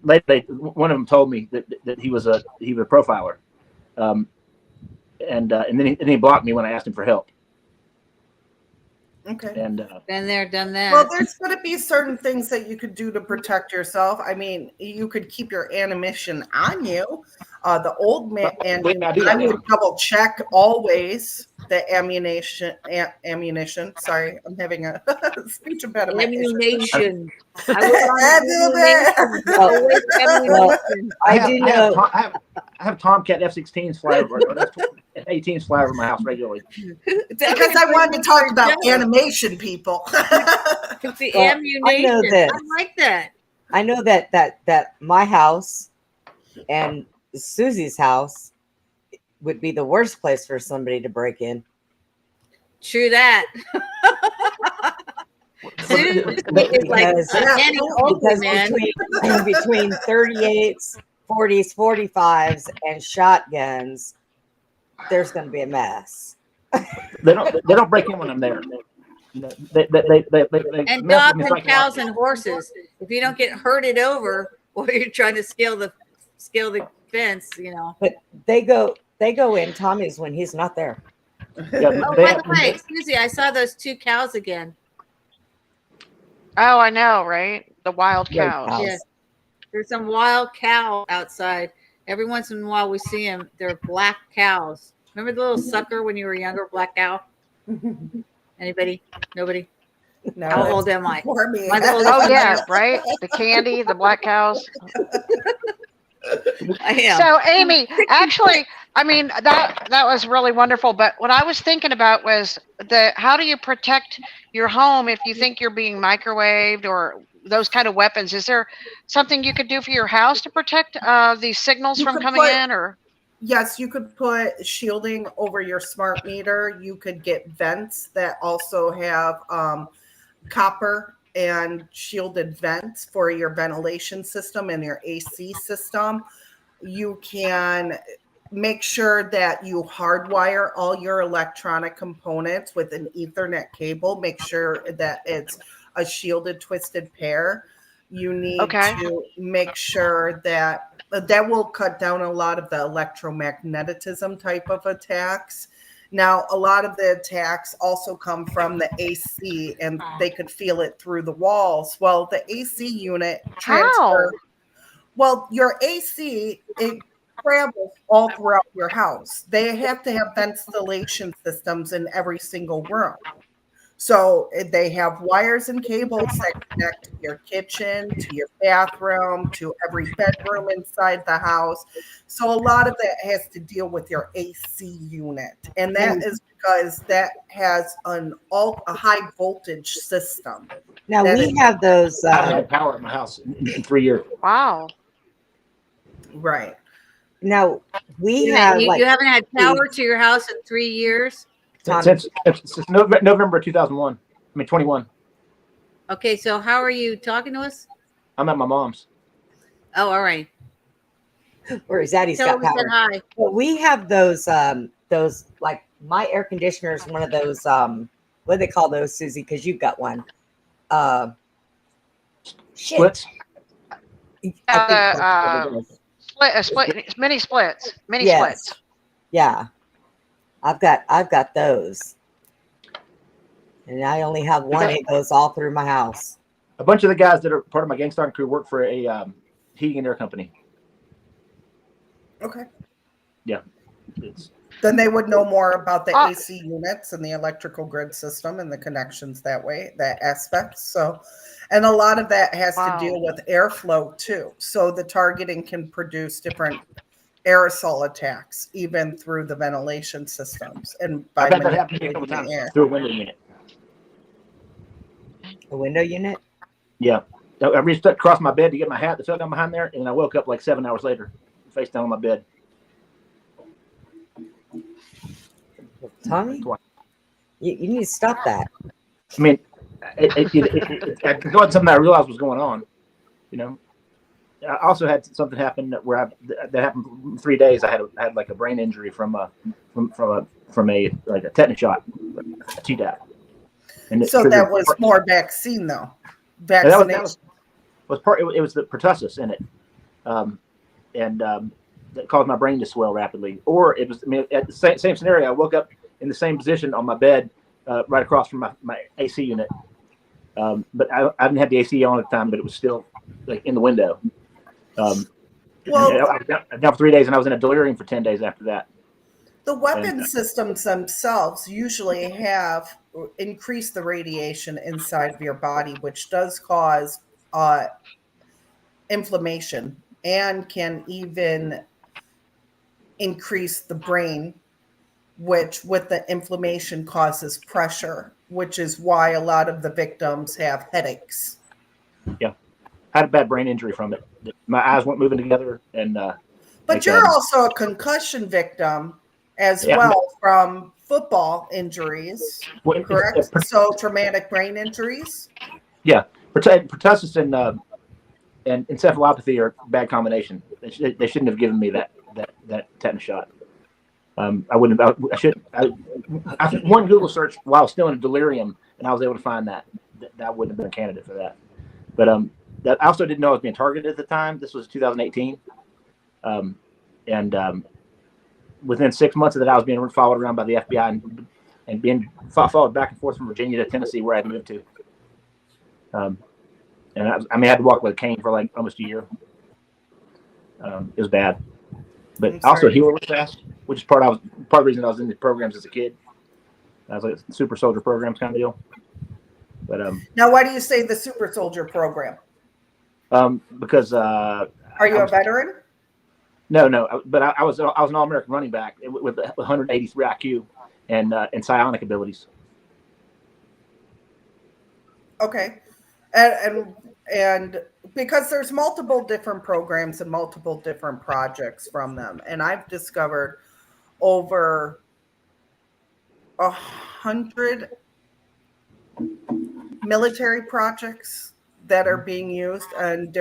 [SPEAKER 8] later, one of them told me that he was a profiler, and then he blocked me when I asked him for help.
[SPEAKER 7] Okay.
[SPEAKER 5] And been there, done that.
[SPEAKER 7] Well, there's going to be certain things that you could do to protect yourself. I mean, you could keep your ammunition on you. The old man, and
[SPEAKER 8] Wait, I do
[SPEAKER 7] I
[SPEAKER 8] that
[SPEAKER 7] would
[SPEAKER 8] now.
[SPEAKER 7] double check always the ammunition. Sorry, I'm having a speech impediment.
[SPEAKER 5] Ammunition. I was on ammunition.
[SPEAKER 3] Well,
[SPEAKER 5] Always ammunition.
[SPEAKER 3] I do know.
[SPEAKER 8] I have Tomcat F-16s fly over, or F-18s fly over my house regularly.
[SPEAKER 7] Because I wanted to talk about animation, people.
[SPEAKER 5] The
[SPEAKER 3] Well,
[SPEAKER 5] ammunition.
[SPEAKER 3] I know this.
[SPEAKER 5] I like that.
[SPEAKER 3] I know that my house and Susie's house would be the worst place for somebody to break in.
[SPEAKER 5] True that. Susie is like
[SPEAKER 3] Because-
[SPEAKER 5] Danny Oldman,
[SPEAKER 3] Because
[SPEAKER 5] man.
[SPEAKER 3] between 38s, 40s, 45s, and shotguns, there's going to be a mess.
[SPEAKER 8] They don't break in when I'm there. You know, they
[SPEAKER 5] And
[SPEAKER 8] mess with
[SPEAKER 5] dogs
[SPEAKER 8] me
[SPEAKER 5] and
[SPEAKER 8] psychologically.
[SPEAKER 5] cows and horses. If you don't get herded over while you're trying to scale the fence, you know.
[SPEAKER 3] But they go in Tommy's when he's not there.
[SPEAKER 8] Yeah,
[SPEAKER 5] Oh,
[SPEAKER 8] they
[SPEAKER 5] by
[SPEAKER 8] have-
[SPEAKER 5] the way, Susie, I saw those 2 cows again.
[SPEAKER 4] Oh, I know, right? The wild
[SPEAKER 3] Wild
[SPEAKER 4] cows.
[SPEAKER 3] cows.
[SPEAKER 5] Yeah. There's some wild cow outside. Every once in a while we see them. They're black cows. Remember the little sucker when you were younger, black cow? Anybody? Nobody?
[SPEAKER 7] No,
[SPEAKER 5] How
[SPEAKER 7] that's
[SPEAKER 5] old am I?
[SPEAKER 7] for me.
[SPEAKER 5] Mine's old as
[SPEAKER 4] Oh
[SPEAKER 5] mine.
[SPEAKER 4] yeah, right. The candy, the black cows.
[SPEAKER 5] I am.
[SPEAKER 4] So Amy, actually, I mean that was really wonderful. But what I was thinking about was how do you protect your home if you think you're being microwaved or those kind of weapons? Is there something you could do for your house to protect these signals
[SPEAKER 7] You
[SPEAKER 4] from
[SPEAKER 7] could
[SPEAKER 4] coming
[SPEAKER 7] put-
[SPEAKER 4] in? Or
[SPEAKER 7] Yes, you could put shielding over your smart meter. You could get vents that also have copper and shielded vents for your ventilation system and your AC system. You can make sure that you hardwire all your electronic components with an Ethernet cable. Make sure that it's a shielded twisted pair. You need to make sure that will cut down a lot of the electromagnetism type of attacks. Now, a lot of the attacks also come from the AC, and they could feel it through the walls. Well, the AC unit transfers. Well, your AC, it travels all throughout your house. They have to have ventilation systems in every single room. So they have wires and cables that connect to your kitchen, to your bathroom, to every bedroom inside the house. So a lot of that has to deal with your AC unit. And that is because that has a high voltage system.
[SPEAKER 3] Now
[SPEAKER 7] That
[SPEAKER 3] we
[SPEAKER 7] is-
[SPEAKER 3] have those.
[SPEAKER 8] I haven't had power at my house in 3 years.
[SPEAKER 4] wow.
[SPEAKER 7] Right.
[SPEAKER 3] Now we
[SPEAKER 5] You
[SPEAKER 3] have
[SPEAKER 5] you haven't had power to your house in 3 years?
[SPEAKER 8] Since November 2001. I mean 21.
[SPEAKER 5] Okay, so how are you talking to us?
[SPEAKER 8] I'm at my mom's.
[SPEAKER 5] Oh, all right.
[SPEAKER 3] Or is that he's
[SPEAKER 5] Tell
[SPEAKER 3] got
[SPEAKER 5] him we said
[SPEAKER 3] power?
[SPEAKER 5] hi.
[SPEAKER 3] But we have those like my air conditioner is one of those what do they call those, Susie? Because you've got one. Shit.
[SPEAKER 8] Splits.
[SPEAKER 3] I think that's what it is.
[SPEAKER 4] Mini splits. Mini
[SPEAKER 3] Yes.
[SPEAKER 4] splits.
[SPEAKER 3] Yeah. I've got those. And I only have one. It goes all through my house.
[SPEAKER 8] A bunch of the guys that are part of my gang starting crew work for a heating and air company.
[SPEAKER 7] Okay.
[SPEAKER 8] Yeah. It's
[SPEAKER 7] Then they would know more about the
[SPEAKER 4] Ah.
[SPEAKER 7] AC units and the electrical grid system and the connections that way, that aspect. So, and a lot of that has
[SPEAKER 4] Wow.
[SPEAKER 7] to deal with airflow too. So the targeting can produce different aerosol attacks, even through the ventilation systems and by
[SPEAKER 8] I've had that happen to me a couple
[SPEAKER 7] manipulating the
[SPEAKER 8] times
[SPEAKER 7] air.
[SPEAKER 8] through a window unit.
[SPEAKER 3] A window unit?
[SPEAKER 8] Yeah. I reached across my bed to get my hat that fell down behind there, and I woke up like 7 hours later, face down on my bed.
[SPEAKER 3] Tommy?
[SPEAKER 8] Twice.
[SPEAKER 3] You need to stop that.
[SPEAKER 8] I mean, it wasn't something I realized was going on. You know, I also had something happen where that happened in 3 days. I had like a brain injury from a like a tetanus shot, a Tdap. And it
[SPEAKER 7] So that
[SPEAKER 8] triggered-
[SPEAKER 7] was more vaccine though.
[SPEAKER 8] and
[SPEAKER 7] Vaccination.
[SPEAKER 8] that was part. It was the pertussis in it, and that caused my brain to swell rapidly. Or it was. I mean, at the same scenario, I woke up in the same position on my bed, right across from my AC unit. But I didn't have the AC on at the time, but it was still like in the window.
[SPEAKER 3] Well,
[SPEAKER 8] I was down for 3 days, and I was in a delirium for 10 days after that.
[SPEAKER 7] the weapon systems themselves usually have increased the radiation inside of your body, which does cause inflammation and can even increase the brain, which with the inflammation causes pressure, which is why a lot of the victims have headaches.
[SPEAKER 8] Yeah, I had a bad brain injury from it. My eyes weren't moving together, and
[SPEAKER 7] but you're also a concussion victim as well from football injuries, correct? So traumatic brain injuries.
[SPEAKER 8] Yeah, pertussis and encephalopathy are a bad combination. They shouldn't have given me that tetanus shot. I wouldn't have. I should. I one Google search while I was still in a delirium, and I was able to find that I wouldn't have been a candidate for that. But that I also didn't know I was being targeted at the time. This was 2018, and within 6 months of that, I was being followed around by the FBI and being followed back and forth from Virginia to Tennessee, where I had moved to. And I had to walk with a cane for like almost a year. It was bad, but I also healed really fast, which is part of the reason I was in the programs as a kid. I was like super soldier programs kind of deal. But
[SPEAKER 7] now, why do you say the super soldier program?
[SPEAKER 8] Because
[SPEAKER 7] are you a veteran?
[SPEAKER 8] No, but I was an All-American running back with 183 IQ and psionic abilities.
[SPEAKER 7] Okay, and because there's multiple different programs and multiple different projects from them, and I've discovered over 100 military projects that are being used and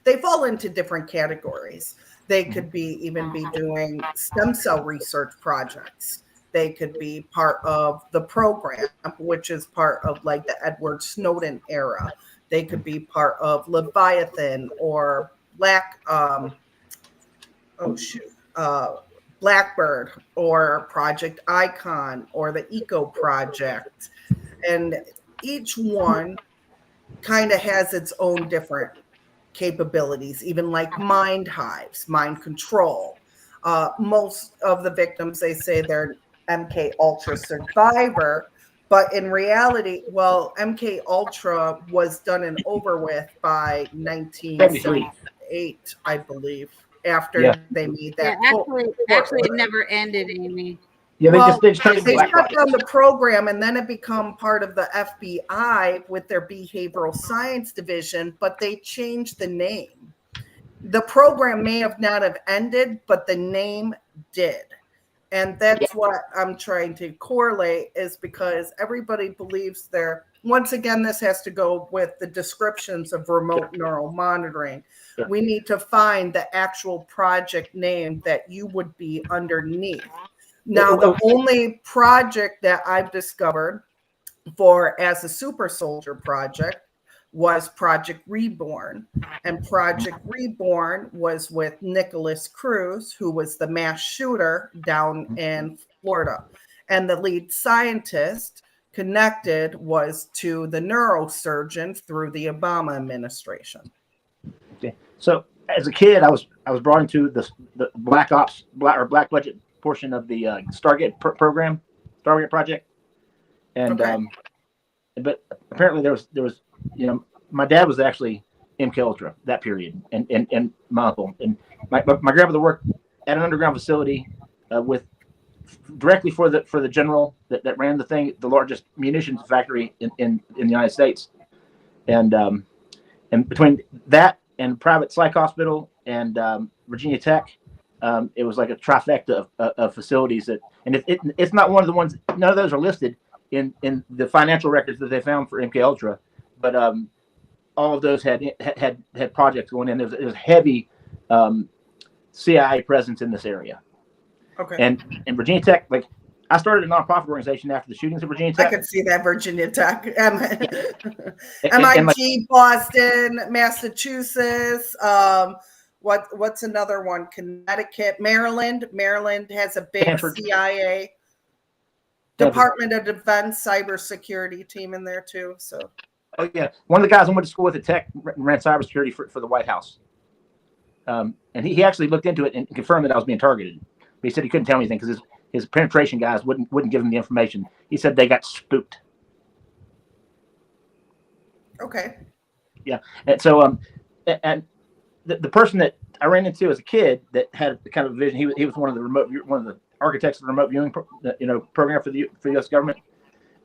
[SPEAKER 7] they fall into different categories. They could even be doing stem cell research projects. They could be part of the program, which is part of like the Edward Snowden era. They could be part of Leviathan or Blackbird or Project Icon or the Eco Project. And each one kind of has its own different capabilities, even like mind hives, mind control. Most of the victims, they say they're MK Ultra survivor, but in reality, MK Ultra was done and over with by 1978, I believe, after they made that.
[SPEAKER 5] Yeah, actually, it never ended, Aimee.
[SPEAKER 8] Yeah, they
[SPEAKER 7] shut down the program, and then it became part of the FBI with their behavioral science division, but they changed the name. The program may have not have ended, but the name did. And that's what I'm trying to correlate, is because everybody believes once again, this has to go with the descriptions of remote neural monitoring. We need to find the actual project name that you would be underneath. Now, the only project that I've discovered as a super soldier project was Project Reborn. And Project Reborn was with Nicholas Cruz, who was the mass shooter down in Florida. And the lead scientist connected was to the neurosurgeon through the Obama administration.
[SPEAKER 8] Okay. So as a kid, I was brought into the black budget portion of the Stargate program, Stargate project. And but apparently there was my dad was actually MK Ultra that period, and my uncle and my grandmother worked at an underground facility directly for the general that ran the thing, the largest munitions factory in the United States, and between that and private psych hospital and Virginia Tech, it was like a trifecta of facilities it's not one of the ones. None of those are listed in the financial records that they found for MK Ultra, but all of those had projects going in. There was heavy CIA presence in this area. Okay. And in Virginia Tech, like I started a nonprofit organization after the shootings at Virginia Tech.
[SPEAKER 7] I could see that Virginia Tech, MIT, Boston, Massachusetts. What's another one? Connecticut, Maryland. Maryland has a big Stanford. CIA. Department of Defense cybersecurity team in there too. So.
[SPEAKER 8] Oh yeah, one of the guys I went to school with at Tech ran cybersecurity for the White House. And he actually looked into it and confirmed that I was being targeted. But he said he couldn't tell me anything because his penetration guys wouldn't give him the information. He said they got spooked.
[SPEAKER 7] Okay.
[SPEAKER 8] Yeah, and so and the person that I ran into as a kid that had the kind of vision, he was one of the architects of the remote viewing program for the U.S. government.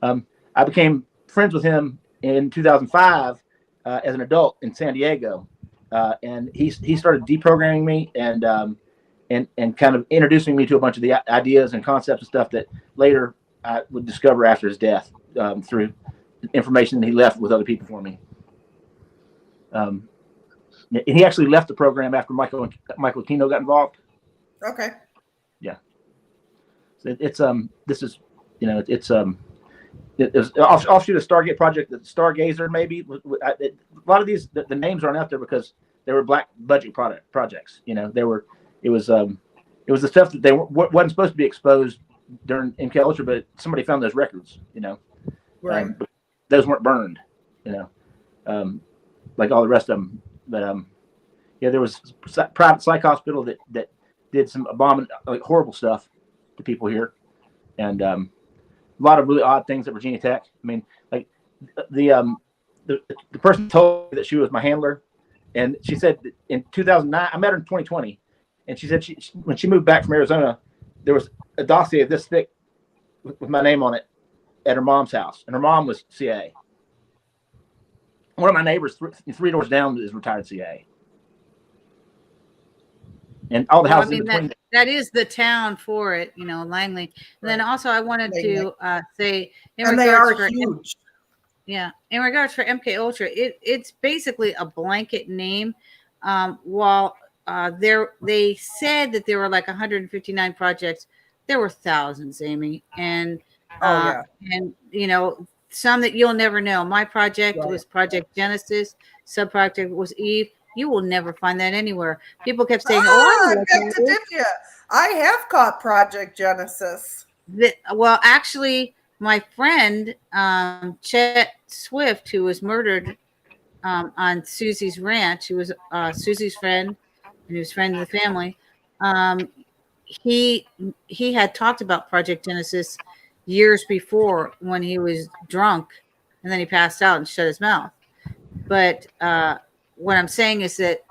[SPEAKER 8] I became friends with him in 2005 as an adult in San Diego, and he started deprogramming me and kind of introducing me to a bunch of the ideas and concepts and stuff that later I would discover after his death through information that he left with other people for me. And he actually left the program after Michael Aquino got involved.
[SPEAKER 7] Okay.
[SPEAKER 8] Yeah. So it's offshoot of Stargate project, the Stargazer maybe. A lot of these the names aren't out there because they were black budget projects. It was the stuff that they wasn't supposed to be exposed during MK Ultra, but somebody found those records.
[SPEAKER 7] Right.
[SPEAKER 8] Those weren't burned. Like all the rest of them. But there was a private psych hospital that did some horrible stuff to people here, and a lot of really odd things at Virginia Tech. I mean, like the person told me that she was my handler, and she said that in 2009, I met her in 2020, and she said when she moved back from Arizona, there was a dossier this thick with my name on it at her mom's house, and her mom was CIA. One of my neighbors, three doors down, is retired CIA. And all the houses in between.
[SPEAKER 5] That is the town for it, Langley. And then also I wanted to say,
[SPEAKER 7] and they are huge.
[SPEAKER 5] In regards for MK Ultra, it's basically a blanket name. While they said that there were like 159 projects, there were thousands, Aimee, and some that you'll never know. My project was Project Genesis. Subproject was Eve. You will never find that anywhere. People kept saying,
[SPEAKER 7] I have caught Project Genesis.
[SPEAKER 5] Well, actually, my friend, Chet Swift, who was murdered on Susie's ranch, who was Susie's friend, and he was a friend of the family, he had talked about Project Genesis years before when he was drunk, and then he passed out and shut his mouth. But what I'm saying is that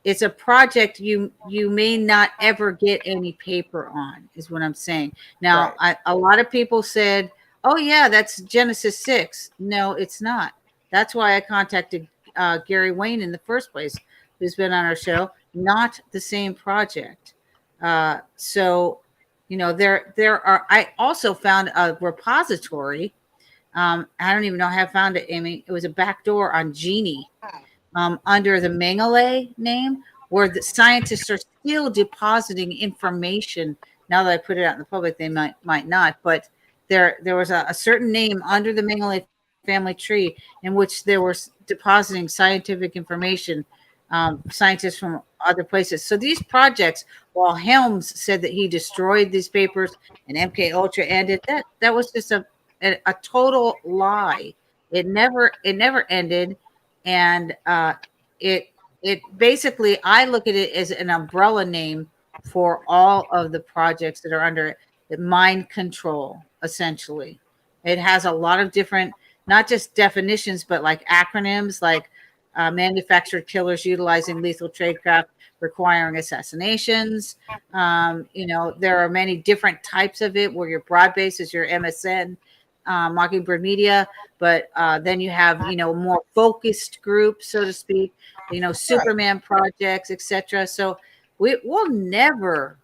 [SPEAKER 5] it's a project you may not ever get any paper on, is what I'm saying. Now, a lot of people said, oh yeah, that's Genesis 6. No, it's not. That's why I contacted Gary Wayne in the first place, who's been on our show. Not the same project. So there are. I also found a repository. I don't even know how I found it, Aimee. It was a backdoor on Genie. Under the Mengele name, where the scientists are still depositing information. Now that I put it out in the public, they might not, but there was a certain name under the Mengele family tree in which they were depositing scientific information, scientists from other places. So these projects, while Helms said that he destroyed these papers and MK Ultra ended, that was just a total lie. It never ended. And it basically, I look at it as an umbrella name for all of the projects that are under it. Mind control, essentially. It has a lot of different, not just definitions, but like acronyms, like manufactured killers utilizing lethal tradecraft requiring assassinations. There are many different types of it, where your broad base is your MSN, Mockingbird Media, but then you have more focused groups, so to speak, Superman projects, etc. So we'll never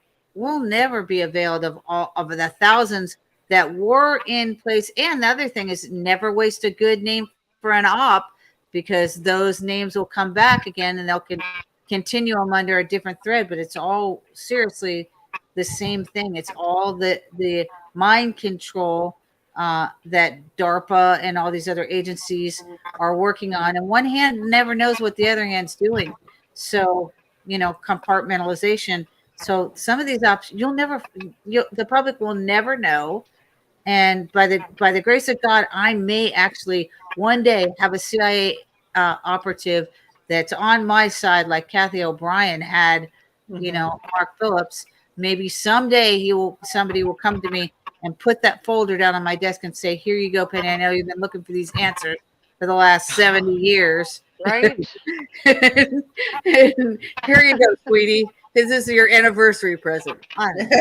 [SPEAKER 5] be availed of all of the thousands that were in place. And the other thing is, never waste a good name for an op, because those names will come back again and they'll continue them under a different thread. But it's all seriously the same thing. It's all the mind control that DARPA and all these other agencies are working on. And one hand never knows what the other hand's doing. So, compartmentalization. So some of these options, the public will never know. And by the grace of God, I may actually one day have a CIA operative that's on my side, like Kathy O'Brien had, you
[SPEAKER 7] Mhm.
[SPEAKER 5] know, Mark Phillips, maybe someday somebody will come to me and put that folder down on my desk and say, here you go, Penny. I know you've been looking for these answers for the last 70 years.
[SPEAKER 4] Right?
[SPEAKER 5] and here you go, sweetie. This is your anniversary present.
[SPEAKER 7] And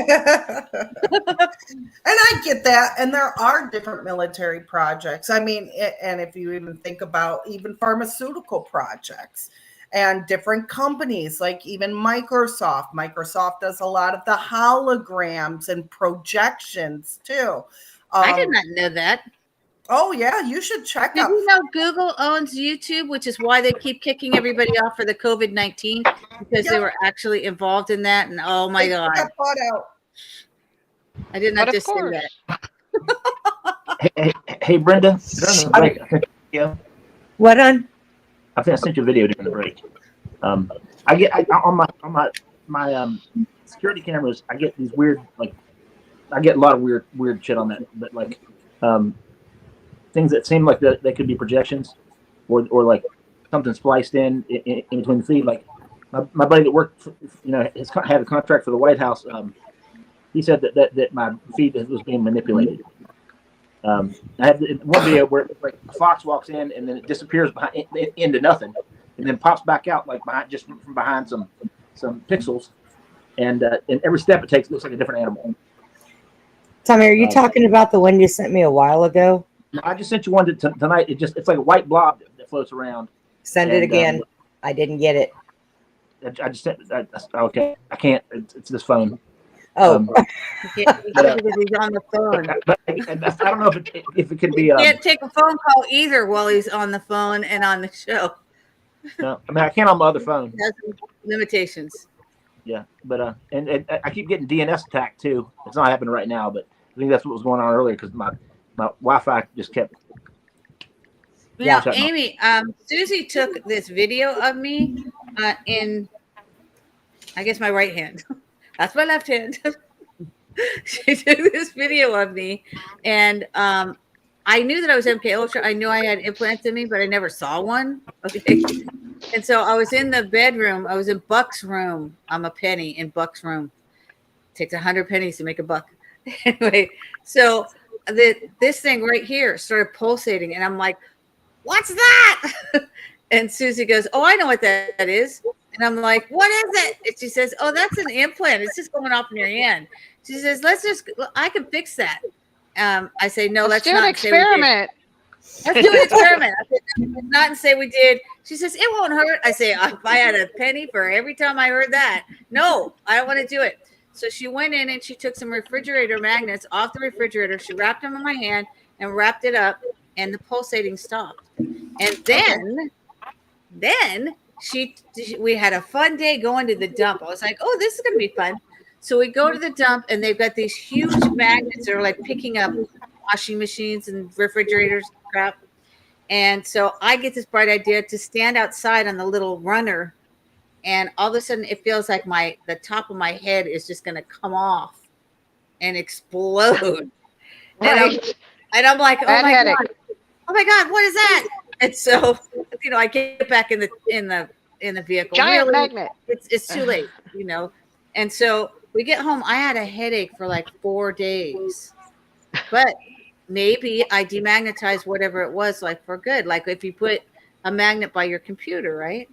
[SPEAKER 7] I get that. And there are different military projects. I mean, and if you even think about even pharmaceutical projects and different companies, like even Microsoft does a lot of the holograms and projections too.
[SPEAKER 5] I did not know that.
[SPEAKER 7] Oh yeah, you should check
[SPEAKER 5] Did
[SPEAKER 7] out.
[SPEAKER 5] you know Google owns YouTube, which is why they keep kicking everybody off for the COVID-19 because they were actually involved in that? And oh my God,
[SPEAKER 7] got bought out.
[SPEAKER 5] I did not
[SPEAKER 4] But of
[SPEAKER 5] just say
[SPEAKER 4] course.
[SPEAKER 5] that.
[SPEAKER 8] Hey, Brenda. During the break, I sent you a video.
[SPEAKER 3] What on?
[SPEAKER 8] I sent you a video during the break. I get on my security cameras. I get these weird, like, I get a lot of weird shit on that. But like, things that seem like they could be projections, or like something spliced in between the feed. Like my buddy that worked, had a contract for the White House. He said that my feed was being manipulated. I had one video where like a fox walks in and then it disappears into nothing, and then pops back out like from behind some pixels, and every step it takes looks like a different animal.
[SPEAKER 3] Tommy, are you talking about the one you sent me a while ago?
[SPEAKER 8] I just sent you one tonight. It's like a white blob that floats around.
[SPEAKER 3] Send it again. I didn't get it.
[SPEAKER 8] I just sent. Okay, I can't. It's this phone.
[SPEAKER 3] Oh,
[SPEAKER 5] He's on the phone.
[SPEAKER 8] But I don't know if it could be.
[SPEAKER 5] Can't take a phone call either while he's on the phone and on the show.
[SPEAKER 8] No, I mean I can't on my other phone.
[SPEAKER 5] It has limitations.
[SPEAKER 8] Yeah, but and I keep getting DNS attacked too. It's not happening right now, but I think that's what was going on earlier because my Wi-Fi just kept.
[SPEAKER 5] Now, Amy, Susie took this video of me in, I guess, my right hand. That's my left hand. She took this video of me, and I knew that I was MK Ultra. I knew I had implants in me, but I never saw one. Okay, and so I was in the bedroom. I was in Buck's room. I'm a penny in Buck's room. It takes 100 pennies to make a buck. Anyway, so this thing right here started pulsating, and I'm like, what's that? And Susie goes, oh, I know what that is. And I'm like, what is it? And she says, oh, that's an implant. It's just going off in your hand. She says, I can fix that. I say, no, let's
[SPEAKER 4] do
[SPEAKER 5] not
[SPEAKER 4] an experiment.
[SPEAKER 5] Let's do an experiment. I said, not say we did. She says, it won't hurt. I say, if I had a penny for every time I heard that, no, I don't want to do it. So she went in and she took some refrigerator magnets off the refrigerator. She wrapped them in my hand and wrapped it up, and the pulsating stopped. And then we had a fun day going to the dump. I was like, oh, this is going to be fun. So we go to the dump, and they've got these huge magnets that are like picking up washing machines and refrigerators and crap. And so I get this bright idea to stand outside on the little runner, and all of a sudden it feels like the top of my head is just going to come off and explode.
[SPEAKER 4] Right.
[SPEAKER 5] And I'm like, oh
[SPEAKER 4] Bad
[SPEAKER 5] my
[SPEAKER 4] headache.
[SPEAKER 5] God. Oh my God, what is that? And so, I get back in the vehicle.
[SPEAKER 4] Giant magnet.
[SPEAKER 5] It's too late, And so we get home. I had a headache for like 4 days, but maybe I demagnetized whatever it was, like for good. Like if you put a magnet by your computer, right?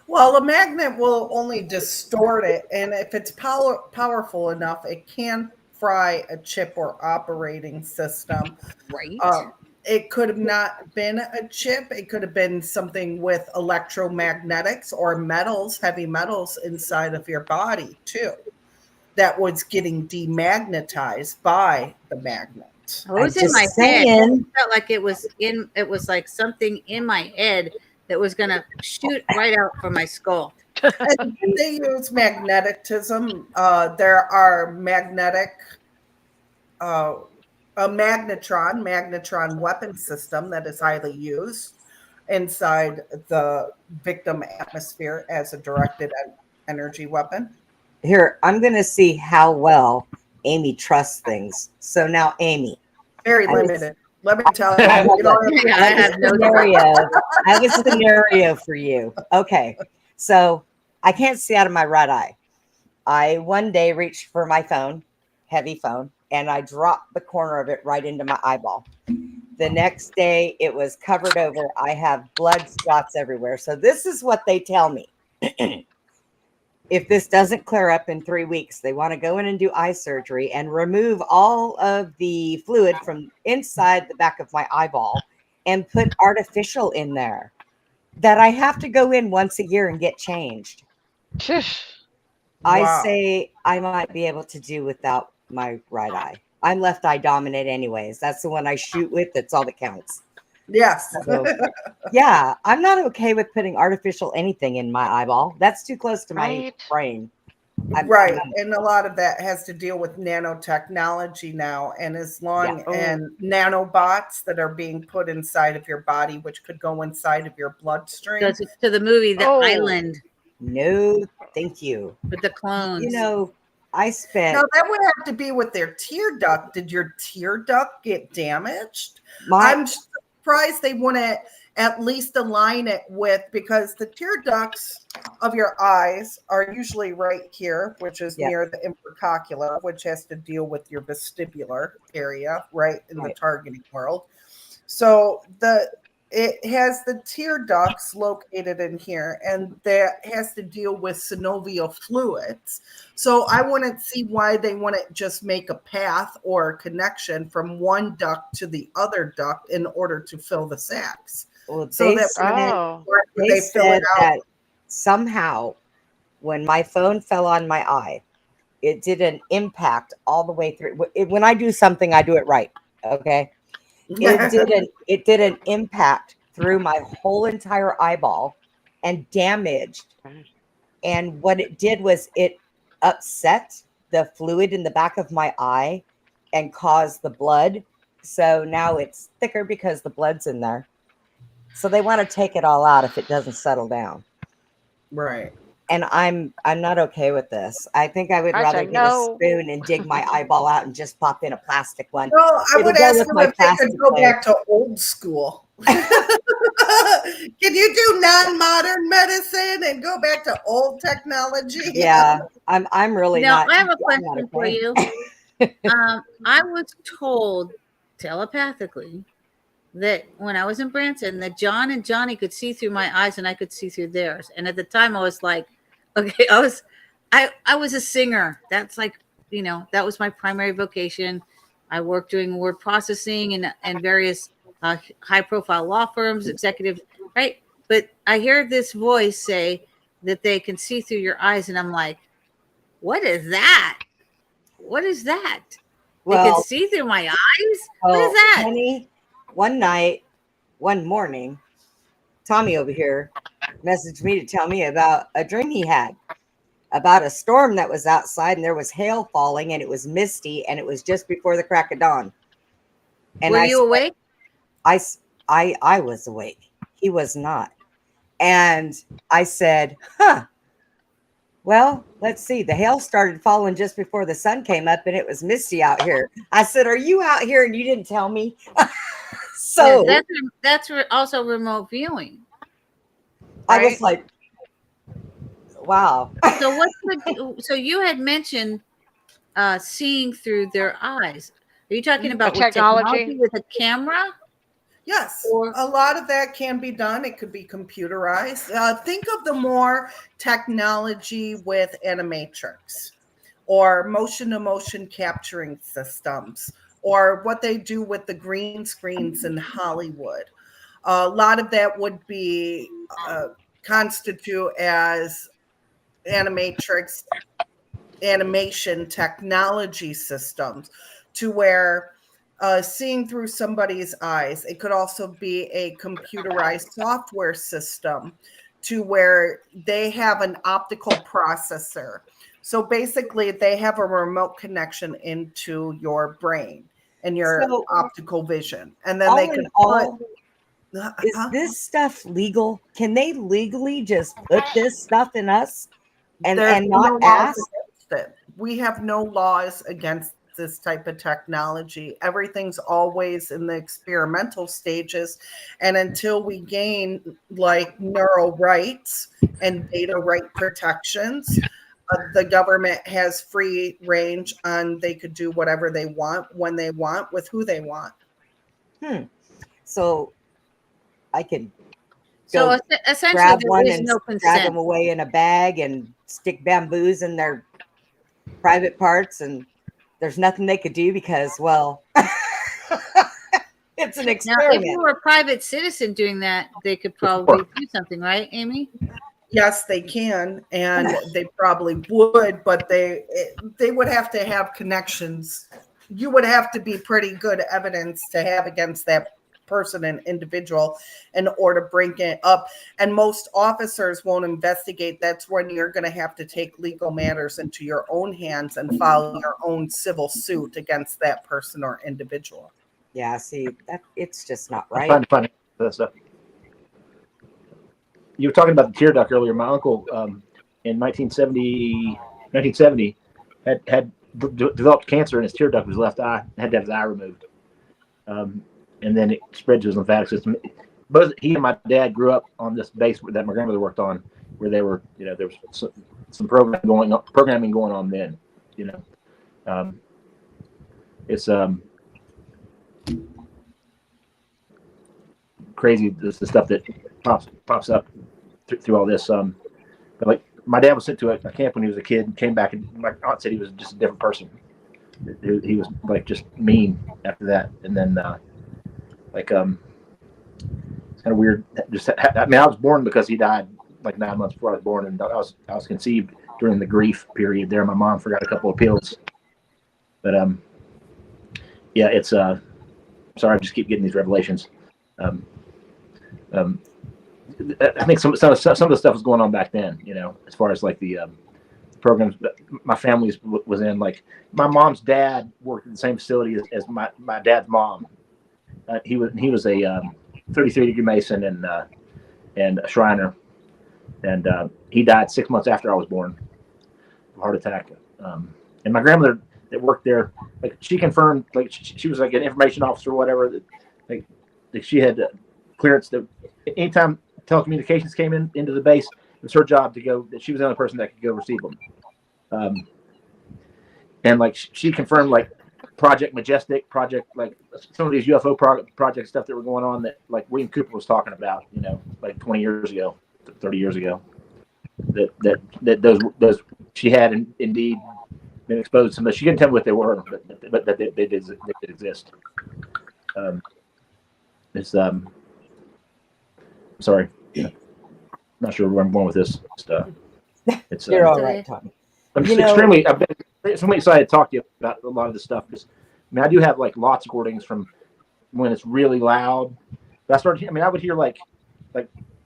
[SPEAKER 7] Well, a magnet will only distort it, and if it's powerful enough, it can fry a chip or operating system.
[SPEAKER 5] Right.
[SPEAKER 7] It could have not been a chip. It could have been something with electromagnetics or metals, heavy metals inside of your body too, that was getting demagnetized by the magnet.
[SPEAKER 5] It was in my head. It felt like it was like something in my head that was going to shoot right out from my skull.
[SPEAKER 7] And they use magnetism. There are magnetic, a magnetron weapon system that is highly used inside the victim atmosphere as a directed energy weapon.
[SPEAKER 3] Here, I'm going to see how well Aimee trusts things. So now, Aimee.
[SPEAKER 7] Very limited. Let me tell you.
[SPEAKER 3] I have
[SPEAKER 7] You know,
[SPEAKER 5] Yeah, I have no
[SPEAKER 3] scenario. I have a scenario for you. Okay. So I can't see out of my right eye. I one day reached for my phone, heavy phone, and I dropped the corner of it right into my eyeball. The next day it was covered over. I have blood spots everywhere. So this is what they tell me. If this doesn't clear up in 3 weeks, they want to go in and do eye surgery and remove all of the fluid from inside the back of my eyeball and put artificial in there that I have to go in once a year and get changed. I
[SPEAKER 7] Wow.
[SPEAKER 3] say I might be able to do without my right eye. I'm left eye dominant anyways. That's the one I shoot with. That's all that counts.
[SPEAKER 7] Yes.
[SPEAKER 3] So, yeah, I'm not okay with putting artificial anything in my eyeball. That's too close to my
[SPEAKER 4] Right.
[SPEAKER 3] brain.
[SPEAKER 7] Right. And a lot of that has to deal with nanotechnology now. And as long and nanobots that are being put inside of your body, which could go inside of your bloodstream.
[SPEAKER 5] Goes to the movie The Island
[SPEAKER 3] No, thank you.
[SPEAKER 5] with the clones.
[SPEAKER 3] You know, I spent.
[SPEAKER 7] Now that would have to be with their tear duct. Did your tear duct get damaged?
[SPEAKER 3] My-
[SPEAKER 7] I'm surprised they wouldn't at least align it with, because the tear ducts of your eyes are usually right here, which is near the intercoccular, which has to deal with your vestibular area, right in the targeting world. So it has the tear ducts located in here, and that has to deal with synovial fluids. So I wouldn't see why they wouldn't just make a path or a connection from one duct to the other duct in order to fill the sacs.
[SPEAKER 3] Well,
[SPEAKER 7] So
[SPEAKER 3] they
[SPEAKER 7] that
[SPEAKER 3] they
[SPEAKER 7] fill it
[SPEAKER 3] said
[SPEAKER 7] out.
[SPEAKER 3] that somehow when my phone fell on my eye, it didn't impact all the way through. When I do something, I do it right. Okay. It didn't impact through my whole entire eyeball and damaged. And what it did was it upset the fluid in the back of my eye and caused the blood. So now it's thicker because the blood's in there. So they want to take it all out if it doesn't settle down.
[SPEAKER 7] Right.
[SPEAKER 3] And I'm not okay with this. I think I would
[SPEAKER 4] I
[SPEAKER 3] rather
[SPEAKER 4] said
[SPEAKER 3] get
[SPEAKER 4] no.
[SPEAKER 3] a spoon and dig my eyeball out and just pop in a plastic one.
[SPEAKER 7] No, I
[SPEAKER 3] It'll
[SPEAKER 7] would
[SPEAKER 3] go
[SPEAKER 7] ask
[SPEAKER 3] with
[SPEAKER 7] them
[SPEAKER 3] my
[SPEAKER 7] if they could
[SPEAKER 3] plastic
[SPEAKER 7] go
[SPEAKER 3] blade.
[SPEAKER 7] back to old school. Can you do non-modern medicine and go back to old technology?
[SPEAKER 3] Yeah, I'm really
[SPEAKER 5] Now,
[SPEAKER 3] not.
[SPEAKER 5] I have a
[SPEAKER 3] I'm not
[SPEAKER 5] question for
[SPEAKER 3] okay.
[SPEAKER 5] you. I was told telepathically that when I was in Branson, that John and Johnny could see through my eyes and I could see through theirs. And at the time, I was like, okay, I was a singer. That's like, that was my primary vocation. I worked doing word processing and various high-profile law firms, executives, right? But I hear this voice say that they can see through your eyes, and I'm like, what is that? What is that? They can
[SPEAKER 3] Well,
[SPEAKER 5] see through my eyes? What is that?
[SPEAKER 3] Penny, one morning, Tommy over here messaged me to tell me about a dream he had about a storm that was outside, and there was hail falling, and it was misty, and it was just before the crack of dawn. And
[SPEAKER 5] Were you awake?
[SPEAKER 3] I was awake. He was not. And I said, well, let's see. The hail started falling just before the sun came up, and it was misty out here. I said, are you out here and you didn't tell me? So
[SPEAKER 5] yeah, that's also remote viewing.
[SPEAKER 3] right? I was like, wow.
[SPEAKER 5] So you had mentioned seeing through their eyes. Are you talking about
[SPEAKER 4] technology
[SPEAKER 5] with a camera?
[SPEAKER 7] Yes, a lot of that can be done. It could be computerized. Think of the more technology with animatrix or motion-to-motion capturing systems, or what they do with the green screens in Hollywood. A lot of that would be constitute as animatrix animation technology systems, to where seeing through somebody's eyes. It could also be a computerized software system to where they have an optical processor. So basically they have a remote connection into your brain and your optical vision. And then they can
[SPEAKER 3] is this stuff legal? Can they legally just put this stuff in us and not ask?
[SPEAKER 7] We have no laws against this type of technology. Everything's always in the experimental stages. And until we gain like neural rights and data right protections, the government has free range on they could do whatever they want, when they want, with who they want.
[SPEAKER 3] So I could
[SPEAKER 5] So
[SPEAKER 3] go
[SPEAKER 5] essentially,
[SPEAKER 3] grab
[SPEAKER 5] there
[SPEAKER 3] one
[SPEAKER 5] is
[SPEAKER 3] and
[SPEAKER 5] no
[SPEAKER 3] drag
[SPEAKER 5] consent.
[SPEAKER 3] them away in a bag and stick bamboos in their private parts, and there's nothing they could do because, well, it's an
[SPEAKER 5] Now,
[SPEAKER 3] experiment.
[SPEAKER 5] if you were a private citizen doing that, they could probably do something, right, Aimee?
[SPEAKER 7] Yes, they can, and they probably would, but they would have to have connections. You would have to be pretty good evidence to have against that person and individual in order to bring it up. And most officers won't investigate. That's when you're going to have to take legal matters into your own hands and file your own civil suit against that person or individual.
[SPEAKER 3] Yeah, see, that it's just not
[SPEAKER 8] I'm
[SPEAKER 3] right.
[SPEAKER 8] trying to find that stuff. You were talking about the tear duct earlier. My uncle, in 1970, had developed cancer in his tear duct of his left eye. Had to have his eye removed, and then it spread to his lymphatic system. Both he and my dad grew up on this base that my grandmother worked on, where they were, there was some programming going on then. It's crazy the stuff that pops up through all this. But like my dad was sent to a camp when he was a kid and came back, and my aunt said he was just a different person. He was like just mean after that, and then it's kind of weird. I was born because he died like 9 months before I was born, and I was conceived during the grief period there. My mom forgot a couple of pills, but yeah, it's sorry, I just keep getting these revelations. I think some of the stuff was going on back then, as far as like the programs that my family was in. Like my mom's dad worked in the same facility as my dad's mom. He was a 33-degree Mason and a Shriner, and he died 6 months after I was born of a heart attack. And my grandmother that worked there, like she confirmed, like she was like an information officer or whatever, that she had clearance that anytime telecommunications came into the base, it was her job to go. That she was the only person that could go receive them. And like she confirmed, like Project Majestic, like some of these UFO project stuff that were going on that like William Cooper was talking about, like 20 years ago, 30 years ago. That those she had indeed been exposed to them. She couldn't tell me what they were, but that they did exist. It's sorry, not sure where I'm going with this stuff. It's
[SPEAKER 3] You're all right, Tommy.
[SPEAKER 8] I'm just extremely excited to talk to you about a lot of this stuff, because I do have like lots of recordings from when it's really loud. But I would hear like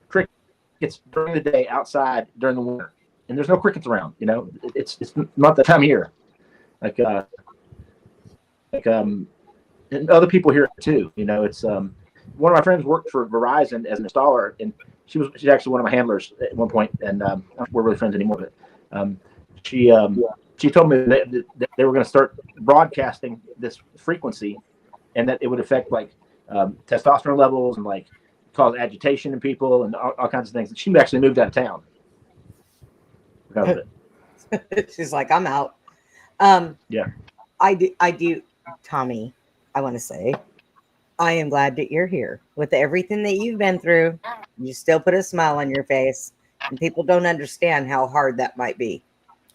[SPEAKER 8] crickets during the day outside during the winter, and there's no crickets around. It's not that time of year. And other people hear it too. It's one of my friends worked for Verizon as an installer, and she's actually one of my handlers at one point, and we're really friends anymore. But she told me that they were going to start broadcasting this frequency, and that it would affect like testosterone levels and like cause agitation in people and all kinds of things. And she actually moved out of town because of it.
[SPEAKER 3] She's like, I'm out.
[SPEAKER 8] Yeah,
[SPEAKER 3] I do, Tommy. I want to say, I am glad that you're here. With everything that you've been through, you still put a smile on your face, and people don't understand how hard that might be.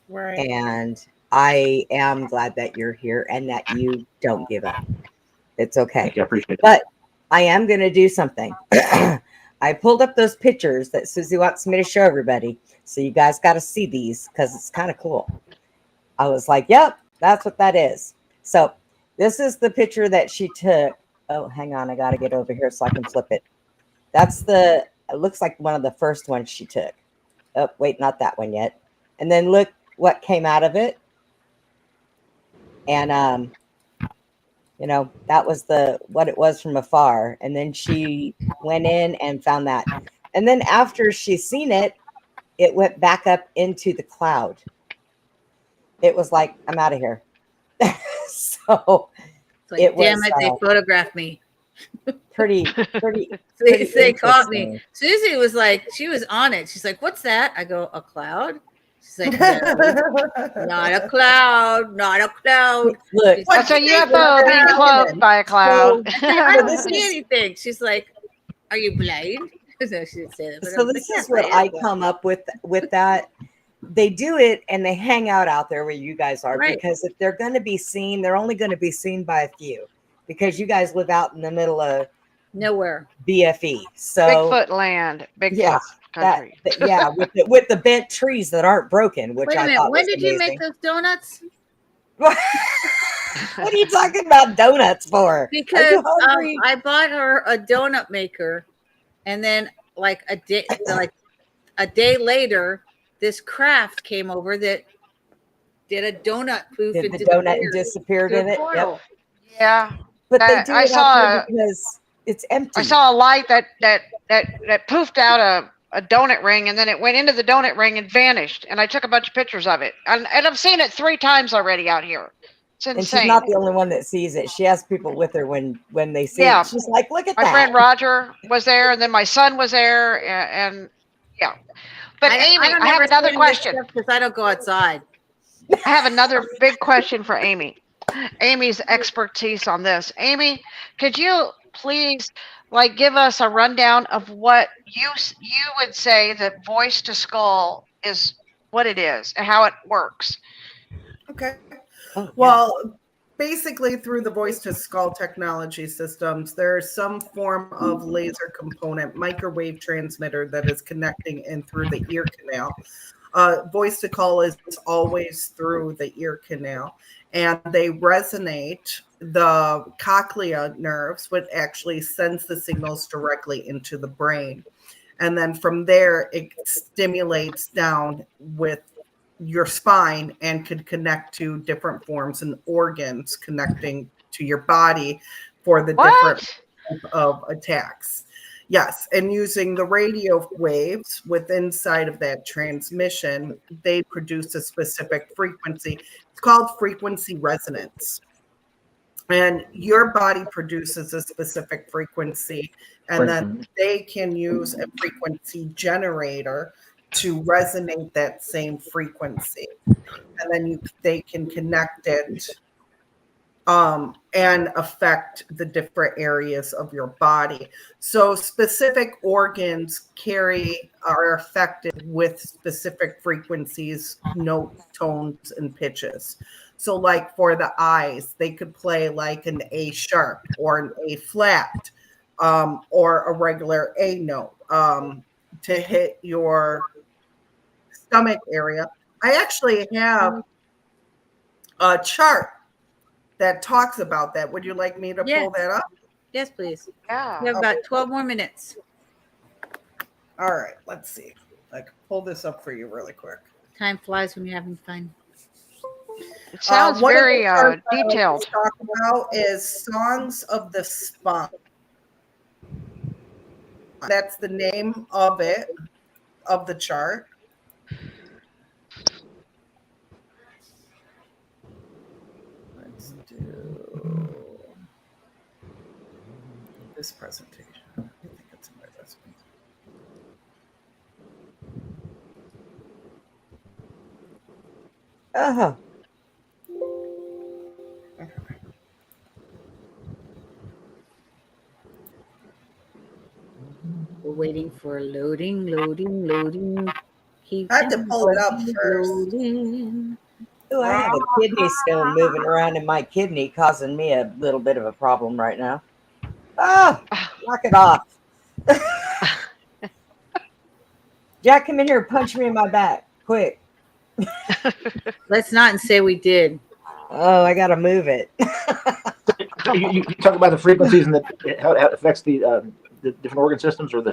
[SPEAKER 7] Right.
[SPEAKER 3] And I am glad that you're here and that you don't give up. It's okay.
[SPEAKER 8] Thank you, I appreciate it.
[SPEAKER 3] But I am going to do something. I pulled up those pictures that Susie wants me to show everybody. So you guys got to see these because it's kind of cool. I was like, yep, that's what that is. So this is the picture that she took. Oh, hang on. I got to get over here so I can flip it. It looks like one of the first ones she took. Oh, wait, not that one yet. And then look what came out of it. And, that was what it was from afar. And then she went in and found that. And then after she's seen it, it went back up into the cloud. It was like, I'm out of here. So
[SPEAKER 5] It's like,
[SPEAKER 3] it
[SPEAKER 5] damn
[SPEAKER 3] was
[SPEAKER 5] it, they photographed me.
[SPEAKER 3] pretty
[SPEAKER 5] They caught me.
[SPEAKER 3] interesting.
[SPEAKER 5] Susie was like, she was on it. She's like, what's that? I go, a cloud? She's like, no, not a cloud, not a cloud.
[SPEAKER 3] Look,
[SPEAKER 5] She's
[SPEAKER 4] That's a
[SPEAKER 5] like,
[SPEAKER 4] UFO being cloaked by a cloud.
[SPEAKER 5] I don't
[SPEAKER 3] this
[SPEAKER 5] see
[SPEAKER 3] is-
[SPEAKER 5] anything. She's like, are you blind? No, she didn't say that. But
[SPEAKER 3] so
[SPEAKER 5] I was
[SPEAKER 3] this
[SPEAKER 5] like,
[SPEAKER 3] is
[SPEAKER 5] yes,
[SPEAKER 3] what
[SPEAKER 5] I
[SPEAKER 3] I
[SPEAKER 5] am.
[SPEAKER 3] come up with that. They do it and they hang out there where you guys are,
[SPEAKER 5] Right.
[SPEAKER 3] because if they're going to be seen, they're only going to be seen by a few, because you guys live out in the middle of
[SPEAKER 5] Nowhere.
[SPEAKER 3] BFE. So
[SPEAKER 4] Bigfoot land, Bigfoot
[SPEAKER 3] yeah,
[SPEAKER 4] country.
[SPEAKER 3] with the bent trees that aren't broken, which
[SPEAKER 5] Wait a
[SPEAKER 3] I
[SPEAKER 5] minute.
[SPEAKER 3] thought
[SPEAKER 5] When
[SPEAKER 3] was
[SPEAKER 5] did you make those donuts?
[SPEAKER 3] What are you talking about donuts for? Are
[SPEAKER 5] Because
[SPEAKER 3] you hungry?
[SPEAKER 5] I bought her a donut maker, and then like a day later, this craft came over that did a donut poof
[SPEAKER 3] Did
[SPEAKER 5] and
[SPEAKER 3] the donut disappeared
[SPEAKER 5] through
[SPEAKER 3] in
[SPEAKER 5] a
[SPEAKER 3] it?
[SPEAKER 5] portal.
[SPEAKER 3] Yep.
[SPEAKER 4] Yeah,
[SPEAKER 3] But they
[SPEAKER 4] that-
[SPEAKER 3] do
[SPEAKER 4] I
[SPEAKER 3] it
[SPEAKER 4] saw
[SPEAKER 3] out there
[SPEAKER 4] a-
[SPEAKER 3] because it's empty.
[SPEAKER 4] I saw a light that poofed out a donut ring, and then it went into the donut ring and vanished. And I took a bunch of pictures of it, and I've seen it 3 times already out here. It's
[SPEAKER 3] and
[SPEAKER 4] insane.
[SPEAKER 3] she's not the only one that sees it. She has people with her when they see
[SPEAKER 4] Yeah.
[SPEAKER 3] it. She's like, look at
[SPEAKER 4] My
[SPEAKER 3] that.
[SPEAKER 4] friend Roger was there, and then my son was there, and yeah. But Amy, I have another question.
[SPEAKER 5] Because I don't go outside.
[SPEAKER 4] I have another big question for Amy. Amy's expertise on this. Amy, could you please give us a rundown of what you would say that voice to skull is, what it is and how it works?
[SPEAKER 7] Okay.
[SPEAKER 3] Oh, yeah.
[SPEAKER 7] Well, basically through the voice to skull technology systems, there's some form of laser component, microwave transmitter that is connecting in through the ear canal. Voice to call is always through the ear canal, and they resonate the cochlea nerves, which actually sends the signals directly into the brain. And then from there, it stimulates down with your spine and could connect to different forms and organs connecting to your body for the different type of attacks. Yes, and using the radio waves within inside of that transmission, they produce a specific frequency. It's called frequency resonance. And your body produces a specific frequency, and then they can use a frequency generator to resonate that same frequency. And then they can connect it and affect the different areas of your body. So specific organs are affected with specific frequencies, notes, tones, and pitches. So like for the eyes, they could play like an A sharp or an A flat or a regular A note to hit your stomach area. I actually have a chart that talks about that. Would you like me to pull that up?
[SPEAKER 5] Yes, please.
[SPEAKER 4] Yeah.
[SPEAKER 5] We have about 12 more minutes.
[SPEAKER 7] All right, let's see. I can pull this up for you really quick.
[SPEAKER 5] Time flies when you're having fun.
[SPEAKER 4] It sounds very detailed.
[SPEAKER 7] Talk about is Songs of the Spine. That's the name of it, of the chart. Let's do this presentation. I think it's in my resume.
[SPEAKER 3] Uh-huh.
[SPEAKER 5] We're waiting for loading.
[SPEAKER 7] I have to pull it up first.
[SPEAKER 5] Loading.
[SPEAKER 3] Ooh, I have a kidney stone moving around in my kidney, causing me a little bit of a problem right now. Ah, knock it off. Jack, come in here and punch me in my back, quick.
[SPEAKER 5] Let's not say we did.
[SPEAKER 3] Oh, I gotta move it.
[SPEAKER 8] You talk about the frequencies and how it affects the different organ systems or the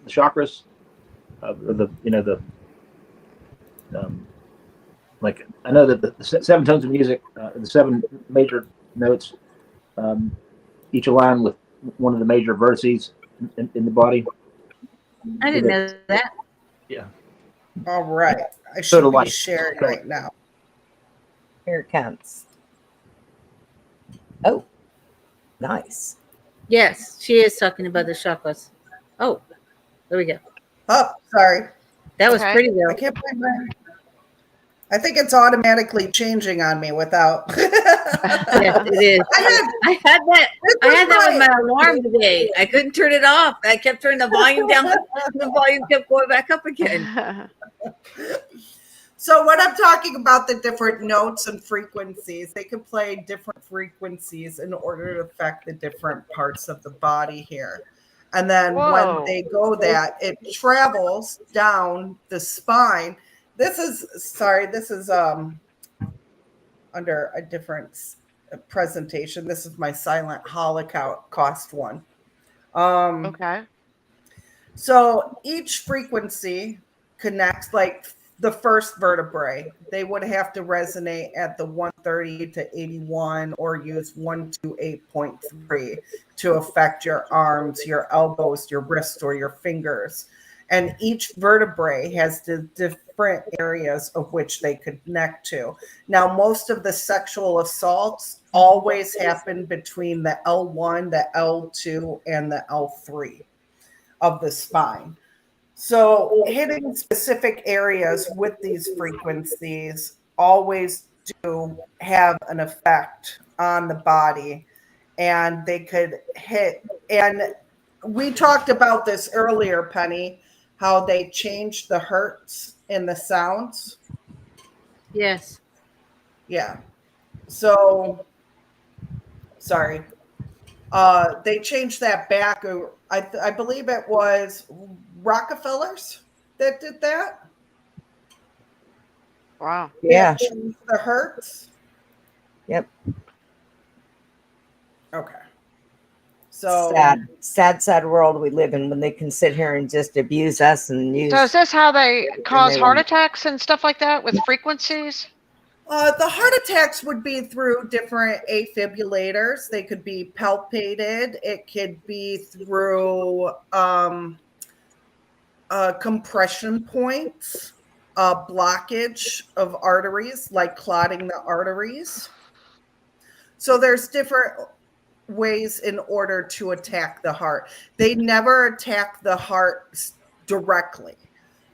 [SPEAKER 8] chakras, or like I know that the 7 tones of music, the 7 major notes, each align with one of the major vertices in the body.
[SPEAKER 5] I didn't know that.
[SPEAKER 8] Yeah.
[SPEAKER 7] All right. I
[SPEAKER 8] So
[SPEAKER 7] should
[SPEAKER 8] do I.
[SPEAKER 7] be sharing right now.
[SPEAKER 3] Here it comes. Oh, nice.
[SPEAKER 5] Yes, she is talking about the chakras. Oh, there we go.
[SPEAKER 7] Oh, sorry.
[SPEAKER 5] That was
[SPEAKER 4] Okay.
[SPEAKER 5] pretty
[SPEAKER 7] I
[SPEAKER 5] though.
[SPEAKER 7] can't find my. I think it's automatically changing on me without.
[SPEAKER 5] Yes, it is. I had that with my alarm today. I couldn't turn it off. I kept turning the volume down. The volume kept going back up again.
[SPEAKER 7] So when I'm talking about the different notes and frequencies, they can play different frequencies in order to affect the different parts of the body here. And then when
[SPEAKER 4] Whoa.
[SPEAKER 7] they go that, it travels down the spine. This is under a different presentation. This is my silent Holocaust one.
[SPEAKER 4] Okay.
[SPEAKER 7] So each frequency connects, like the first vertebrae, they would have to resonate at the 130 to 81 or use 128.3 to affect your arms, your elbows, your wrists, or your fingers. And each vertebrae has the different areas of which they connect to. Now, most of the sexual assaults always happen between the L1, the L2, and the L3 of the spine. So hitting specific areas with these frequencies always do have an effect on the body, and they could hit. And we talked about this earlier, Penny, how they changed the hertz in the sounds.
[SPEAKER 5] Yes.
[SPEAKER 7] Yeah. So, sorry. They changed that back. I believe it was Rockefellers that did that.
[SPEAKER 4] Wow.
[SPEAKER 3] Yeah.
[SPEAKER 7] The hertz.
[SPEAKER 3] Yep.
[SPEAKER 7] Okay. So
[SPEAKER 3] sad world we live in when they can sit here and just abuse us and use.
[SPEAKER 4] So is this how they cause
[SPEAKER 3] they
[SPEAKER 4] heart
[SPEAKER 3] won't.
[SPEAKER 4] attacks and stuff like that with frequencies?
[SPEAKER 7] The heart attacks would be through different afibrillators. They could be palpated. It could be through compression points, blockage of arteries, like clotting the arteries. So there's different ways in order to attack the heart. They never attack the heart directly.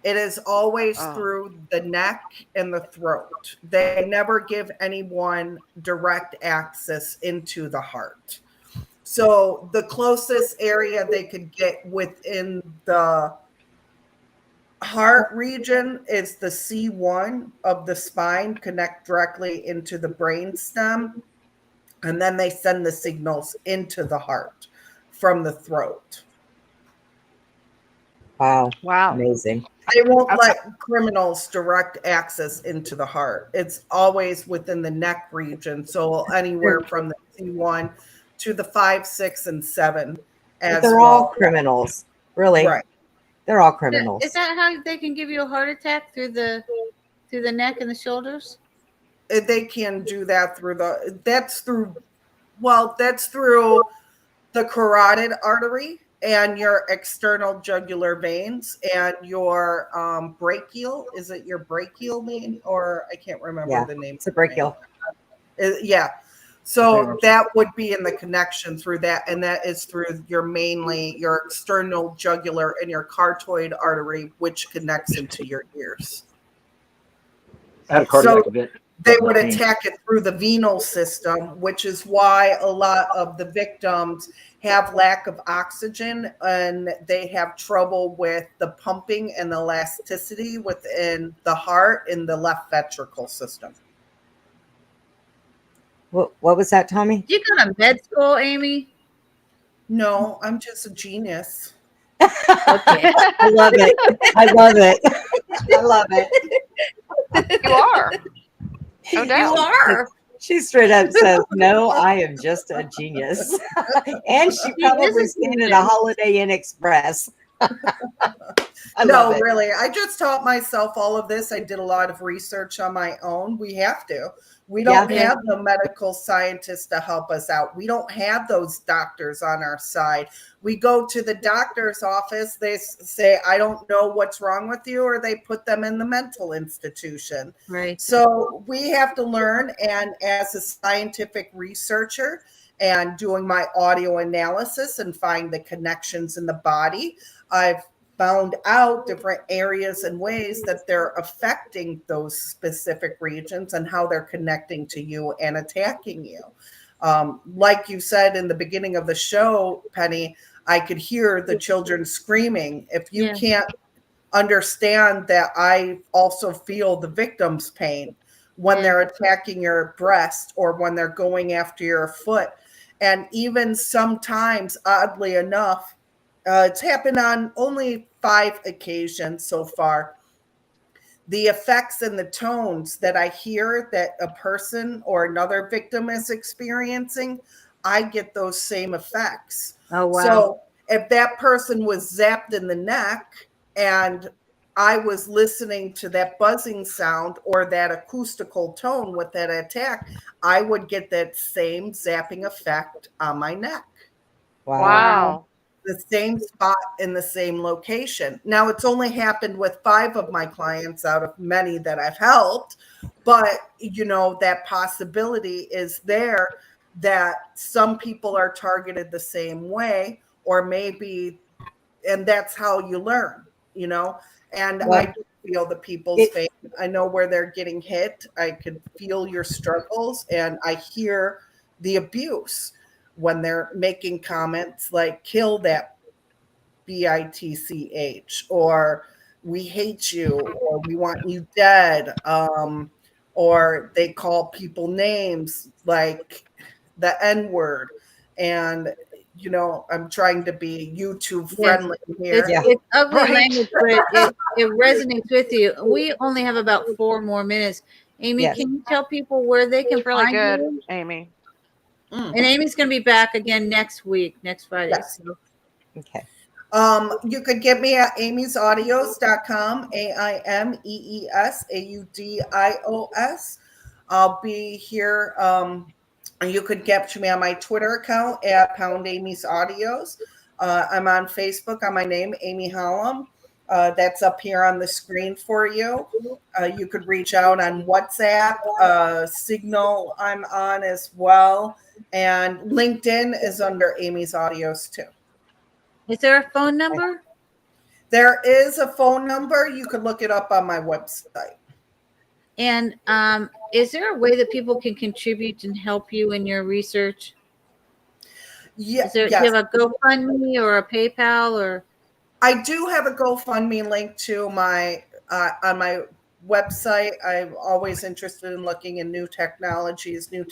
[SPEAKER 7] It is always through the neck and the throat. They never give anyone direct access into the heart. So the closest area they could get within the heart region is the C1 of the spine, connect directly into the brain stem, and then they send the signals into the heart from the throat.
[SPEAKER 3] Wow.
[SPEAKER 4] Wow.
[SPEAKER 3] Amazing.
[SPEAKER 7] They won't let criminals direct access into the heart. It's always within the neck region. So anywhere from the C1 to the 5, 6, and 7.
[SPEAKER 3] But they're all criminals. Really.
[SPEAKER 7] Right.
[SPEAKER 3] They're all criminals.
[SPEAKER 5] Is that how they can give you a heart attack through the neck and the shoulders?
[SPEAKER 7] They can do that through that's through the carotid artery and your external jugular veins and your brachial. Is it your brachial vein, or I can't remember the name?
[SPEAKER 3] It's a brachial.
[SPEAKER 7] Yeah. So that would be in the connection through that, and that is through mainly your external jugular and your carotid artery, which connects into your ears.
[SPEAKER 8] I had a cardiac event.
[SPEAKER 7] They would attack it through the venal system, which is why a lot of the victims have lack of oxygen and they have trouble with the pumping and the elasticity within the heart in the left ventricle system.
[SPEAKER 3] What was that, Tommy?
[SPEAKER 5] You go to med school, Aimee?
[SPEAKER 7] No, I'm just a genius.
[SPEAKER 5] Okay.
[SPEAKER 3] I love it. I love it. I love it.
[SPEAKER 4] You are. No doubt.
[SPEAKER 5] You are.
[SPEAKER 3] She straight up says, "No, I am just a genius," and she probably stayed at a Holiday Inn Express.
[SPEAKER 7] No, really. I just taught myself all of this. I did a lot of research on my own. We have to. We don't have the medical scientists to help us out. We don't have those doctors on our side. We go to the doctor's office. They say, I don't know what's wrong with you, or they put them in the mental institution.
[SPEAKER 5] Right.
[SPEAKER 7] So we have to learn. And as a scientific researcher and doing my audio analysis and find the connections in the body, I've found out different areas and ways that they're affecting those specific regions and how they're connecting to you and attacking you. Like you said in the beginning of the show, Penny, I could hear the children screaming. If you can't understand that, I also feel the victim's pain when they're attacking your breast or when they're going after your foot. And even sometimes, oddly enough, it's happened on only 5 occasions so far. The effects and the tones that I hear that a person or another victim is experiencing, I get those same effects.
[SPEAKER 5] Oh, wow.
[SPEAKER 7] So if that person was zapped in the neck and I was listening to that buzzing sound or that acoustical tone with that attack, I would get that same zapping effect on my neck.
[SPEAKER 4] Wow.
[SPEAKER 7] The same spot in the same location. Now, it's only happened with 5 of my clients out of many that I've helped, but you know, that possibility is there that some people are targeted the same way, or maybe, and that's how you learn, you know. And I do feel the people's pain. I know where they're getting hit. I could feel your struggles, and I hear the abuse when they're making comments like kill that bitch, or we hate you, or we want you dead, or they call people names like the N-word. And you know, I'm trying to be YouTube friendly here.
[SPEAKER 5] It's ugly language, but it resonates with you. We only have about 4 more minutes. Aimee, can you tell people where they can
[SPEAKER 4] really
[SPEAKER 5] find
[SPEAKER 4] good,
[SPEAKER 5] you?
[SPEAKER 4] Aimee.
[SPEAKER 5] And Amy's going to be back again next week, next Friday.
[SPEAKER 7] Yes.
[SPEAKER 5] So.
[SPEAKER 3] Okay.
[SPEAKER 7] You could get me at AIMEESAUDIOS.com, AIMEESAUDIOS. I'll be here. You could get me on my Twitter account at #AimEESAudios. I'm on Facebook on my name, Aimee Holem. That's up here on the screen for you. You could reach out on WhatsApp, Signal I'm on as well. And LinkedIn is under Aimee's Audios too.
[SPEAKER 5] Is there a phone number?
[SPEAKER 7] There is a phone number. You could look it up on my website.
[SPEAKER 5] And is there a way that people can contribute and help you in your research?
[SPEAKER 7] Yeah.
[SPEAKER 5] Do you have a GoFundMe or a PayPal? Or
[SPEAKER 7] I do have a GoFundMe link to my on my website. I'm always interested in looking in new technologies, new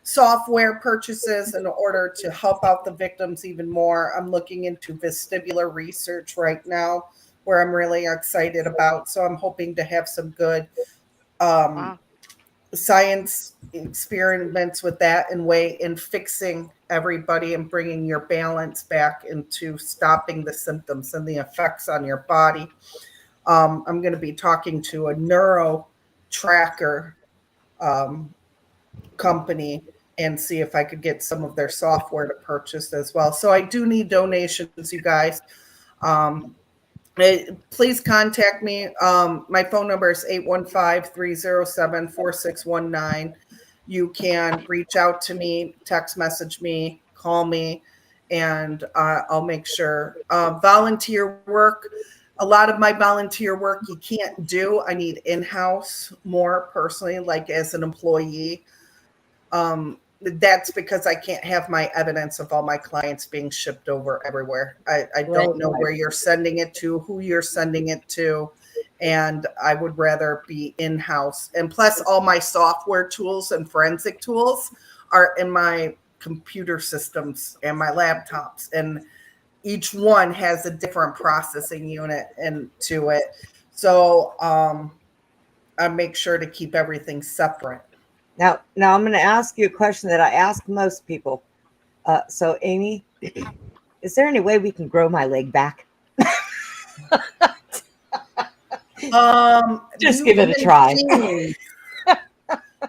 [SPEAKER 7] software purchases in order to help out the victims even more. I'm looking into vestibular research right now, where I'm really excited about. So I'm hoping to have some good science experiments with that in fixing everybody and bringing your balance back into stopping the symptoms and the effects on your body. I'm going to be talking to a neuro tracker company and see if I could get some of their software to purchase as well. So I do need donations, you guys. Please contact me. My phone number is 815-307-4619. You can reach out to me, text message me, call me, and I'll make sure. Volunteer work. A lot of my volunteer work you can't do. I need in-house more personally, like as an employee. That's because I can't have my evidence of all my clients being shipped over everywhere. I don't know where you're sending it to, who you're sending it to, and I would rather be in-house. And plus, all my software tools and forensic tools are in my computer systems and my laptops, and each one has a different processing unit into it. So I make sure to keep everything separate.
[SPEAKER 3] Now I'm going to ask you a question that I ask most people. So Aimee, is there any way we can grow my leg back? Just give it a try.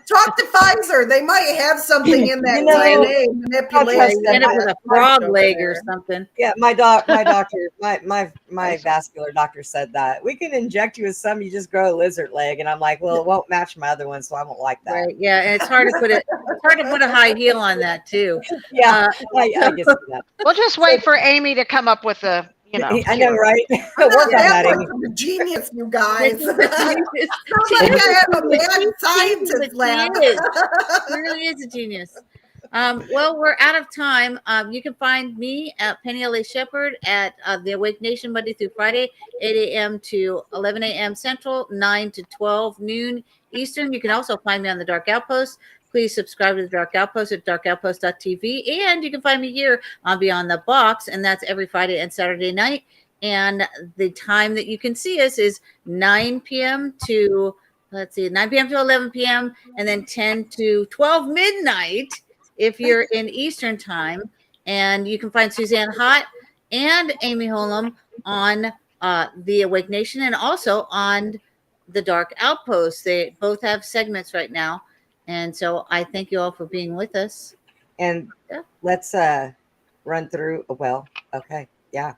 [SPEAKER 7] Talk to Pfizer. They might have something in that DNA manipulation.
[SPEAKER 5] You end up with a frog leg or something.
[SPEAKER 3] Yeah, my doctor, my vascular doctor said that we can inject you with some. You just grow a lizard leg, and I'm like, well, it won't match my other one, so I won't like that.
[SPEAKER 5] Right. Yeah, and it's hard to put a high heel on that too.
[SPEAKER 3] Yeah, I guess that.
[SPEAKER 4] We'll just wait for Aimee to come up with the.
[SPEAKER 3] I know, right?
[SPEAKER 7] I'm
[SPEAKER 3] Work on that,
[SPEAKER 7] that
[SPEAKER 3] Aimee.
[SPEAKER 7] much of a genius, you guys. Sounds like I have a mad scientist lab.
[SPEAKER 5] He really is a genius. Well, we're out of time. You can find me at Penny L.A. Shepherd at the Awake Nation Monday through Friday, 8 a.m. to 11 a.m. Central, 9 to 12 noon Eastern. You can also find me on the Dark Outpost. Please subscribe to the Dark Outpost at darkoutpost.tv. And you can find me here on Beyond the Box, and that's every Friday and Saturday night. And the time that you can see us is 9 p.m. to, 9 p.m. to 11 p.m. and then 10 to 12 midnight if you're in Eastern time. And you can find Suzanne Hott and Aimee Holem on the Awake Nation and also on the Dark Outpost. They both have segments right now. And so I thank you all for being with us.
[SPEAKER 3] And let's run through. Well, okay. Yeah.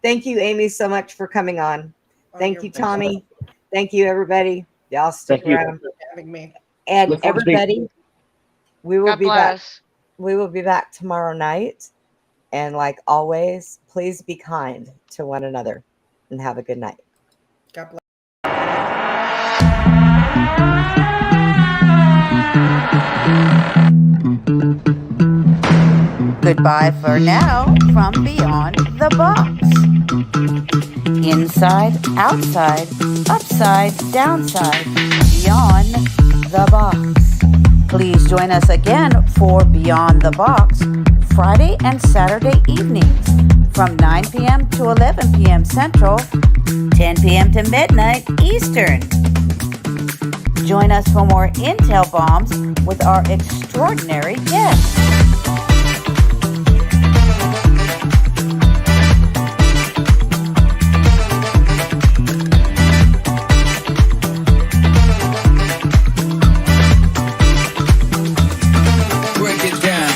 [SPEAKER 3] Thank you, Aimee, so much for coming on. Thank you, Tommy. Thank you, everybody. Y'all stick around.
[SPEAKER 7] For having me.
[SPEAKER 3] And everybody, we will
[SPEAKER 4] God
[SPEAKER 3] be back.
[SPEAKER 4] bless.
[SPEAKER 3] We will be back tomorrow night. And like always, please be kind to one another and have a good night.
[SPEAKER 7] God bless.
[SPEAKER 1] Goodbye for now from Beyond the Box. Inside, outside, upside, downside, beyond the box. Please join us again for Beyond the Box, Friday and Saturday evenings from 9 p.m. to 11 p.m. Central, 10 p.m. to midnight Eastern. Join us for more intel bombs with our extraordinary guests.
[SPEAKER 2] Break it down.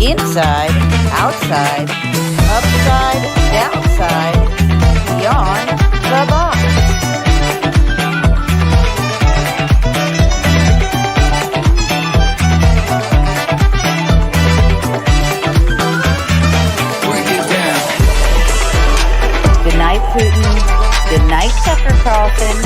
[SPEAKER 1] Inside, outside, upside, downside, and beyond the box.
[SPEAKER 2] Break it down.
[SPEAKER 1] Good night, Putin. Good night, Tucker Carlson.